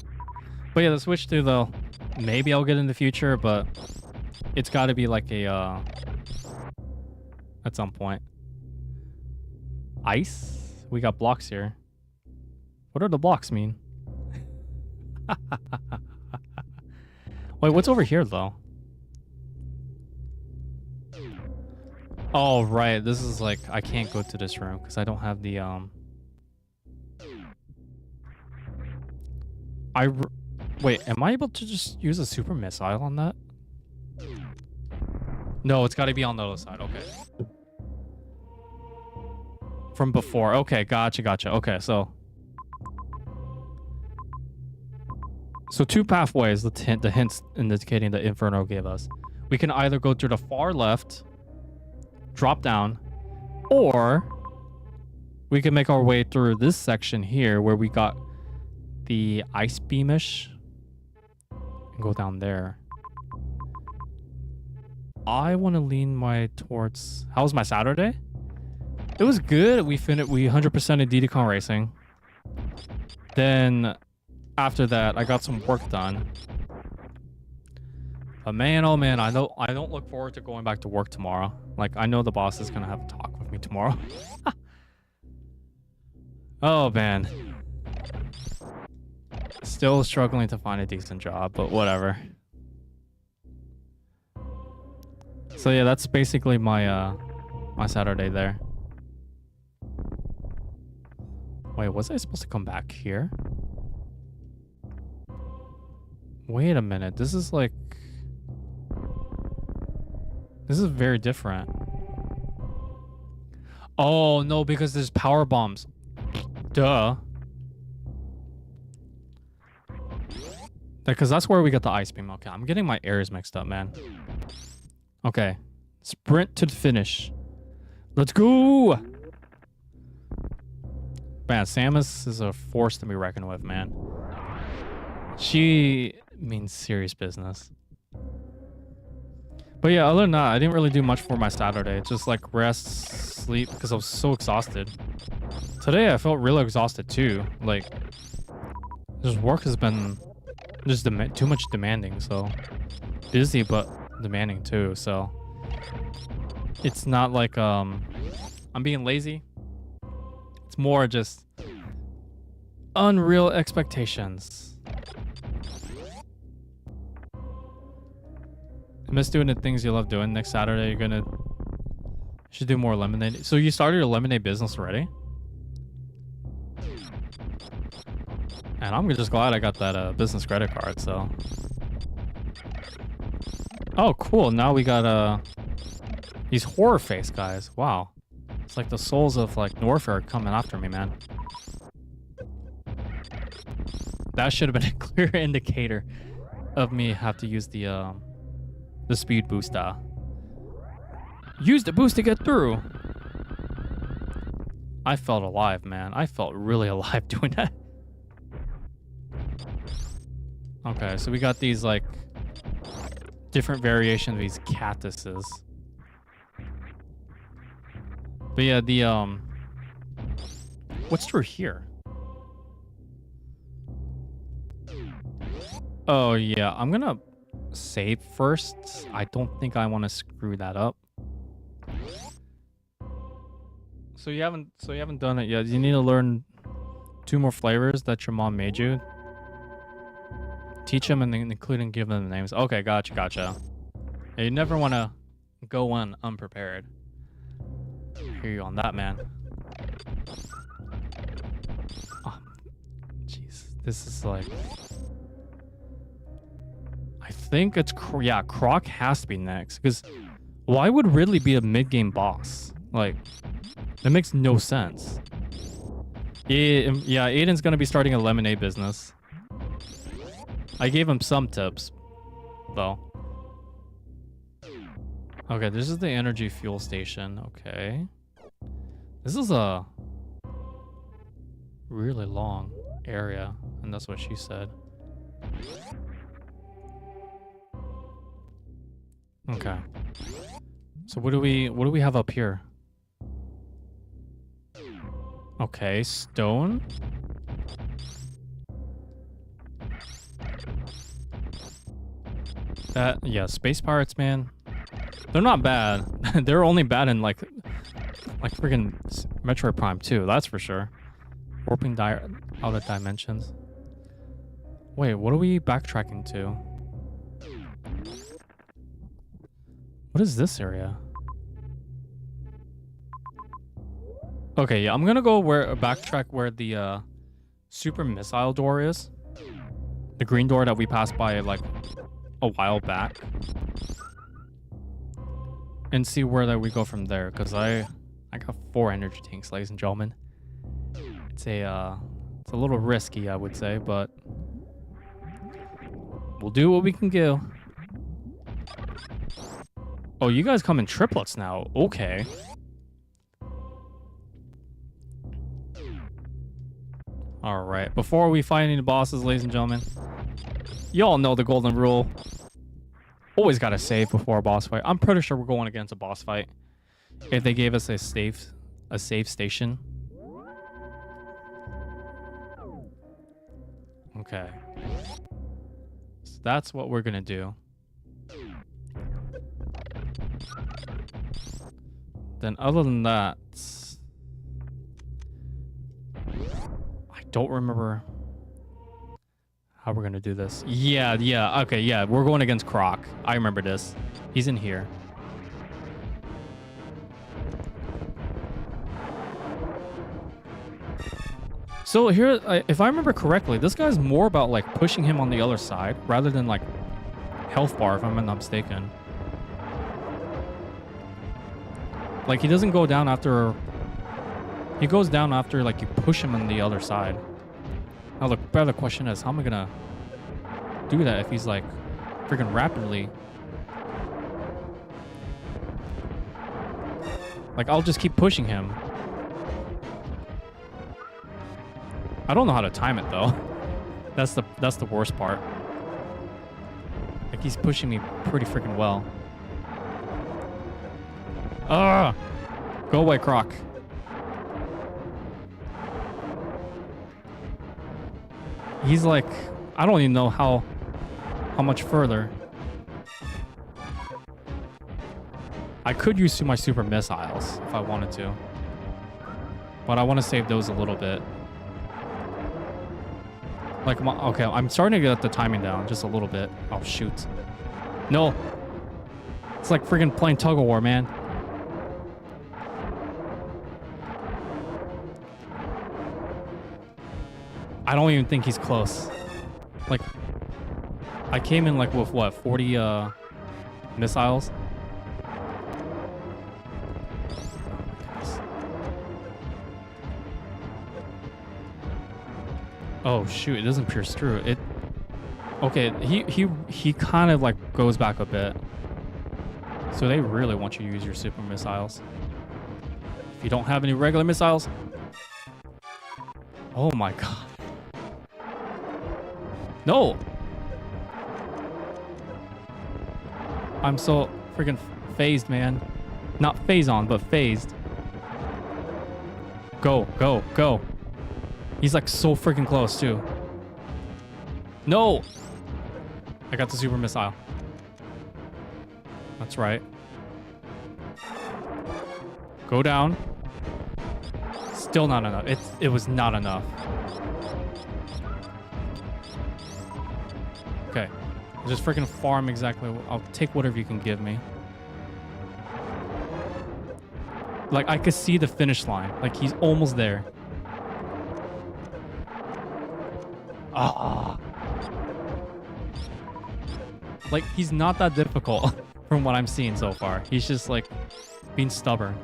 But yeah, the Switch 2 though, maybe I'll get in the future, but it's got to be like a at some point. Ice? We got blocks here. What do the blocks mean? Wait, what's over here though? Oh, right. This is like, I can't go to this room because I don't have the, wait, am I able to just use a super missile on that? No, it's got to be on the other side. Okay. From before. Okay, gotcha. Okay, so two pathways, the hints indicating that Inferno gave us. We can either go to the far left, drop down, or we can make our way through this section here where we got the ice beamish and go down there. I want to lean towards... How was my Saturday? It was good. We 100%ed DDCon racing. Then after that, I got some work done. But man, oh man, I don't look forward to going back to work tomorrow. Like, I know the boss is gonna have a talk with me tomorrow. Oh man. Still struggling to find a decent job, but whatever. So yeah, that's basically my my Saturday there. Wait, was I supposed to come back here? Wait a minute, this is like... This is very different. Oh, no, because there's power bombs. Duh. Because that's where we got the ice beam. Okay, I'm getting my areas mixed up, man. Okay. Sprint to the finish. Let's go! Man, Samus is a force to be reckoned with, man. She means serious business. But yeah, other than that, I didn't really do much for my Saturday. Just like rest, sleep, because I was so exhausted. Today I felt really exhausted too. Like, this work has been just too much demanding, so busy but demanding too. So it's not like I'm being lazy. It's more just unreal expectations. Miss doing the things you love doing. Next Saturday, you should do more lemonade. So you started your lemonade business already? And I'm just glad I got that business credit card, so. Oh, cool. Now we got these horror face guys. Wow. It's like the souls of like Norfair coming after me, man. That should have been a clear indicator of me have to use the speed booster. Use the boost to get through. I felt alive, man. I felt really alive doing that. Okay, so we got these, like, different variations of these cactuses. But yeah, the, what's through here? Oh, yeah, I'm gonna save first. I don't think I want to screw that up. So you haven't done it yet. You need to learn 2 more flavors that your mom made you. Teach them and including give them the names. Okay, gotcha. Yeah, you never want to go in unprepared. I hear you on that, man. Oh, jeez, this is like. I think it's yeah. Croc has to be next because why would Ridley be a mid-game boss? Like, that makes no sense. Yeah, Aiden's gonna be starting a lemonade business. I gave him some tips, though. Okay, this is the energy fuel station. Okay. This is a really long area, and that's what she said. Okay. So what do we have up here? Okay, stone. Yeah, space pirates, man. They're not bad. They're only bad in like freaking Metroid Prime 2, that's for sure. Warping out of dimensions. Wait, what are we backtracking to? What is this area? Okay, yeah, I'm gonna go backtrack where the super missile door is. The green door that we passed by like a while back. And see where we go from there, because I got 4 energy tanks, ladies and gentlemen. It's a little risky, I would say, but we'll do what we can do. Oh, you guys come in triplets now. Okay. All right. Before we fight any bosses, ladies and gentlemen, you all know the golden rule. Always gotta save before a boss fight. I'm pretty sure we're going against a boss fight. If they gave us a save station. Okay. So that's what we're gonna do. Then other than that, I don't remember how we're gonna do this. Yeah, okay, yeah, we're going against Croc. I remember this. He's in here. So here, if I remember correctly, this guy's more about like pushing him on the other side rather than like health bar, if I'm not mistaken. Like he doesn't go down after. He goes down after like you push him on the other side. Now the better question is, how am I gonna do that if he's like freaking rapidly? Like I'll just keep pushing him. I don't know how to time it though. That's the worst part. Like he's pushing me pretty freaking well. Ah! Go away, Croc. He's like, I don't even know how much further. I could use my super missiles if I wanted to, but I want to save those a little bit. Like, okay, I'm starting to get the timing down just a little bit. Oh shoot! No, it's like freaking playing tug of war, man. I don't even think he's close. Like, I came in like with what, 40 missiles? Oh shoot, it doesn't pierce through. It okay, he kind of like goes back a bit. So they really want you to use your super missiles. If you don't have any regular missiles, Oh my god. No! I'm so freaking phased, man. Not phase on, but phased. Go, go, go. He's like so freaking close too. No! I got the super missile. That's right. Go down. Still not enough. It was not enough. Okay. Just freaking farm exactly. I'll take whatever you can give me. Like, I could see the finish line. Like, he's almost there. Ah. Like, he's not that difficult from what I'm seeing so far. He's just, like, being stubborn.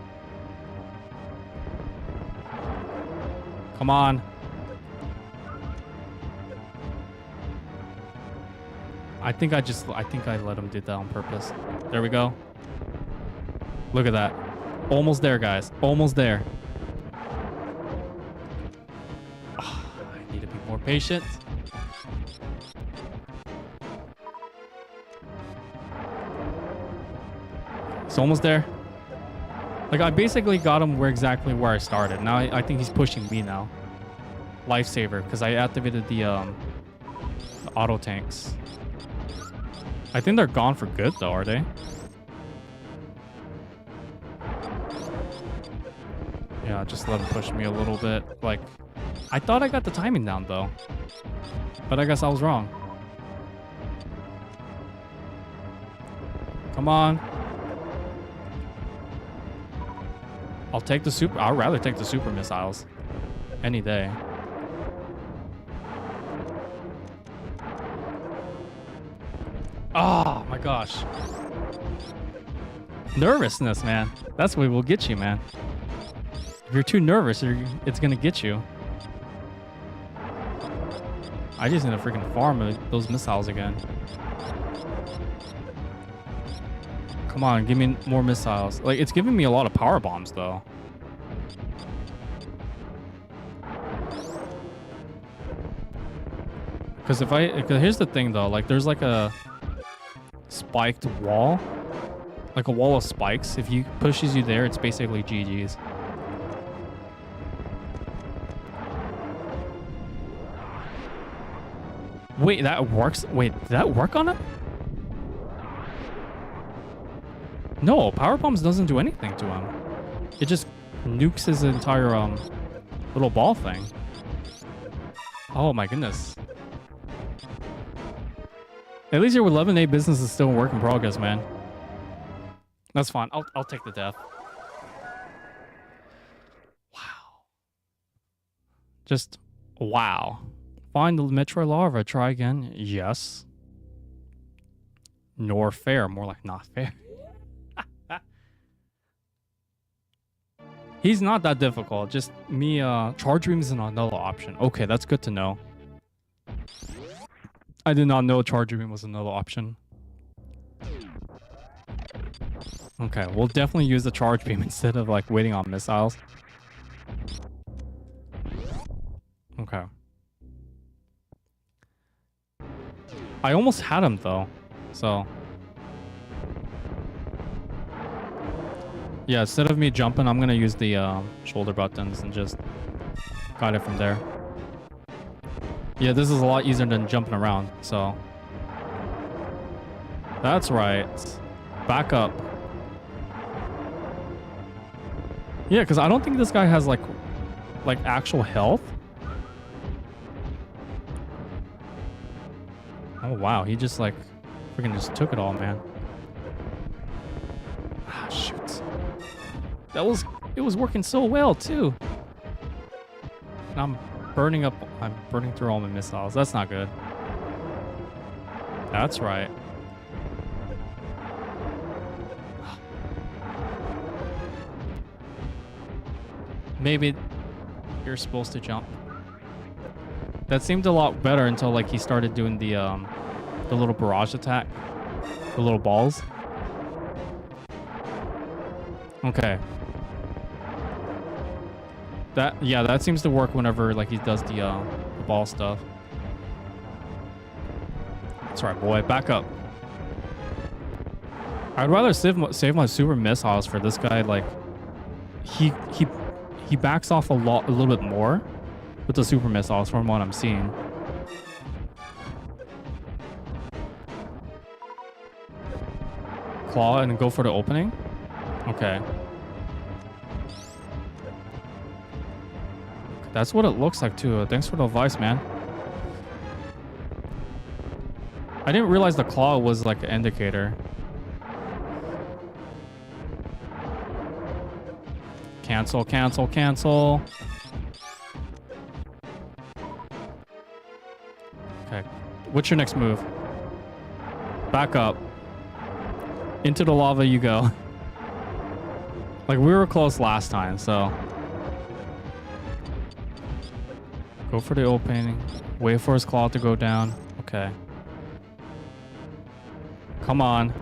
Come on. I think I let him do that on purpose. There we go. Look at that. Almost there, guys. Almost there. I need to be more patient. It's almost there. Like, I basically got him exactly where I started. Now I think he's pushing me now. Lifesaver, because I activated the auto tanks. I think they're gone for good, though, are they? Yeah, just let him push me a little bit. Like, I thought I got the timing down, though. But I guess I was wrong. Come on. I'll take the super... I'd rather take the super missiles. Any day. Oh, my gosh. Nervousness, man. That's what will get you, man. If you're too nervous, it's going to get you. I just need to freaking farm those missiles again. Come on, give me more missiles. Like, it's giving me a lot of power bombs, though. Because here's the thing, though. Like, there's like a spiked wall. Like a wall of spikes. If he pushes you there, it's basically GG's. Wait, that works? Wait, did that work on it? No, power bombs doesn't do anything to him. It just nukes his entire little ball thing. Oh my goodness. At least your 11A business is still a work in progress, man. That's fine. I'll take the death. Wow. Just wow. Find the Metroid larva. Try again. Yes. Nor fair. More like not fair. He's not that difficult. Just me, charge beam is another option. Okay, that's good to know. I did not know charge beam was another option. Okay, we'll definitely use the charge beam instead of like waiting on missiles. Okay. I almost had him though, so. Yeah, instead of me jumping, I'm gonna use the shoulder buttons and just got it from there. Yeah, this is a lot easier than jumping around, so. That's right. Back up. Yeah, because I don't think this guy has like actual health. Oh wow, he just like freaking just took it all, man. Ah, shoot. It was working so well too. And I'm burning through all my missiles. That's not good. That's right. Maybe you're supposed to jump. That seemed a lot better until like he started doing the little barrage attack. The little balls. Okay. That seems to work whenever like he does the ball stuff. That's right, boy. Back up. I'd rather save my super missiles for this guy. Like, he backs off a little bit more with the super missiles from what I'm seeing. Claw and go for the opening. Okay. That's what it looks like too. Thanks for the advice, man. I didn't realize the claw was like an indicator. Cancel, cancel, cancel. Okay. What's your next move? Back up. Into the lava you go. Like, we were close last time, so. Go for the opening. Wait for his claw to go down. Okay. Come on.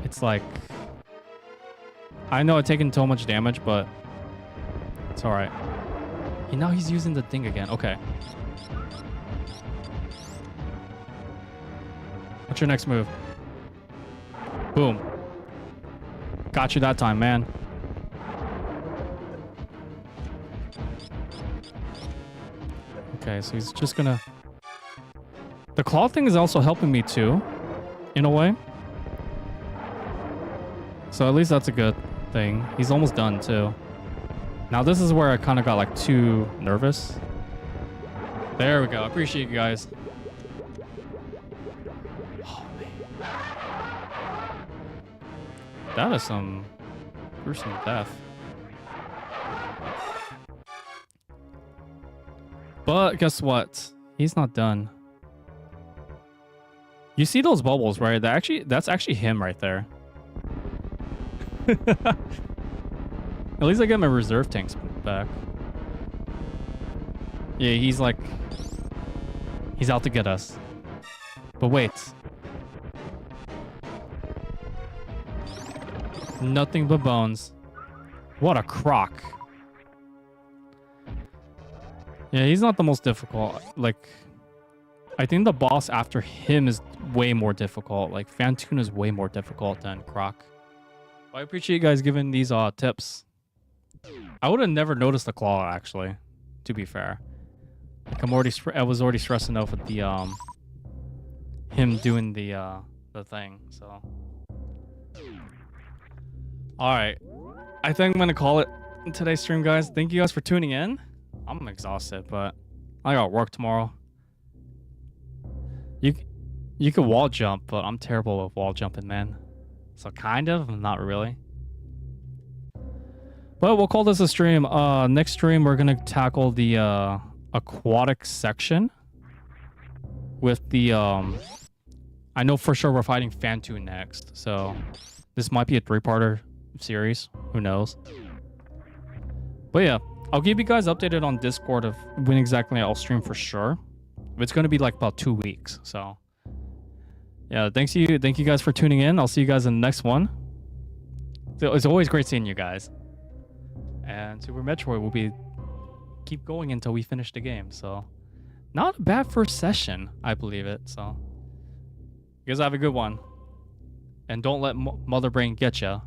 It's like... I know I've taken so much damage, but... It's alright. Now he's using the thing again. Okay. What's your next move? Boom. Got you that time, man. Okay, so he's just gonna... The claw thing is also helping me too, in a way. So at least that's a good thing. He's almost done too. Now this is where I kind of got like too nervous. There we go. I appreciate you guys. Oh, man. That is some gruesome death. But guess what? He's not done. You see those bubbles, right? That's actually him right there. At least I get my reserve tanks back. Yeah, he's like... He's out to get us. But wait. Nothing but bones. What a crock. Yeah, he's not the most difficult. Like, I think the boss after him is way more difficult. Like, Phantoon is way more difficult than Croc. Well, I appreciate you guys giving these tips. I would have never noticed the claw, actually, to be fair. Like, I was already stressed enough with the him doing the thing. So, all right, I think I'm gonna call it today's stream, guys. Thank you guys for tuning in. I'm exhausted, but I got work tomorrow. You can wall jump, but I'm terrible at wall jumping, man. So kind of, not really. But we'll call this a stream. Next stream, we're gonna tackle the aquatic section with the I know for sure we're fighting Phantoon next, so this might be a 3-parter series. Who knows? But yeah, I'll keep you guys updated on Discord of when exactly I'll stream for sure. It's gonna be like about 2 weeks, so yeah. Thank you guys for tuning in. I'll see you guys in the next one. It's always great seeing you guys. And Super Metroid will keep going until we finish the game. So, not a bad first session, I believe it. So, you guys have a good one, and don't let Mother Brain get ya.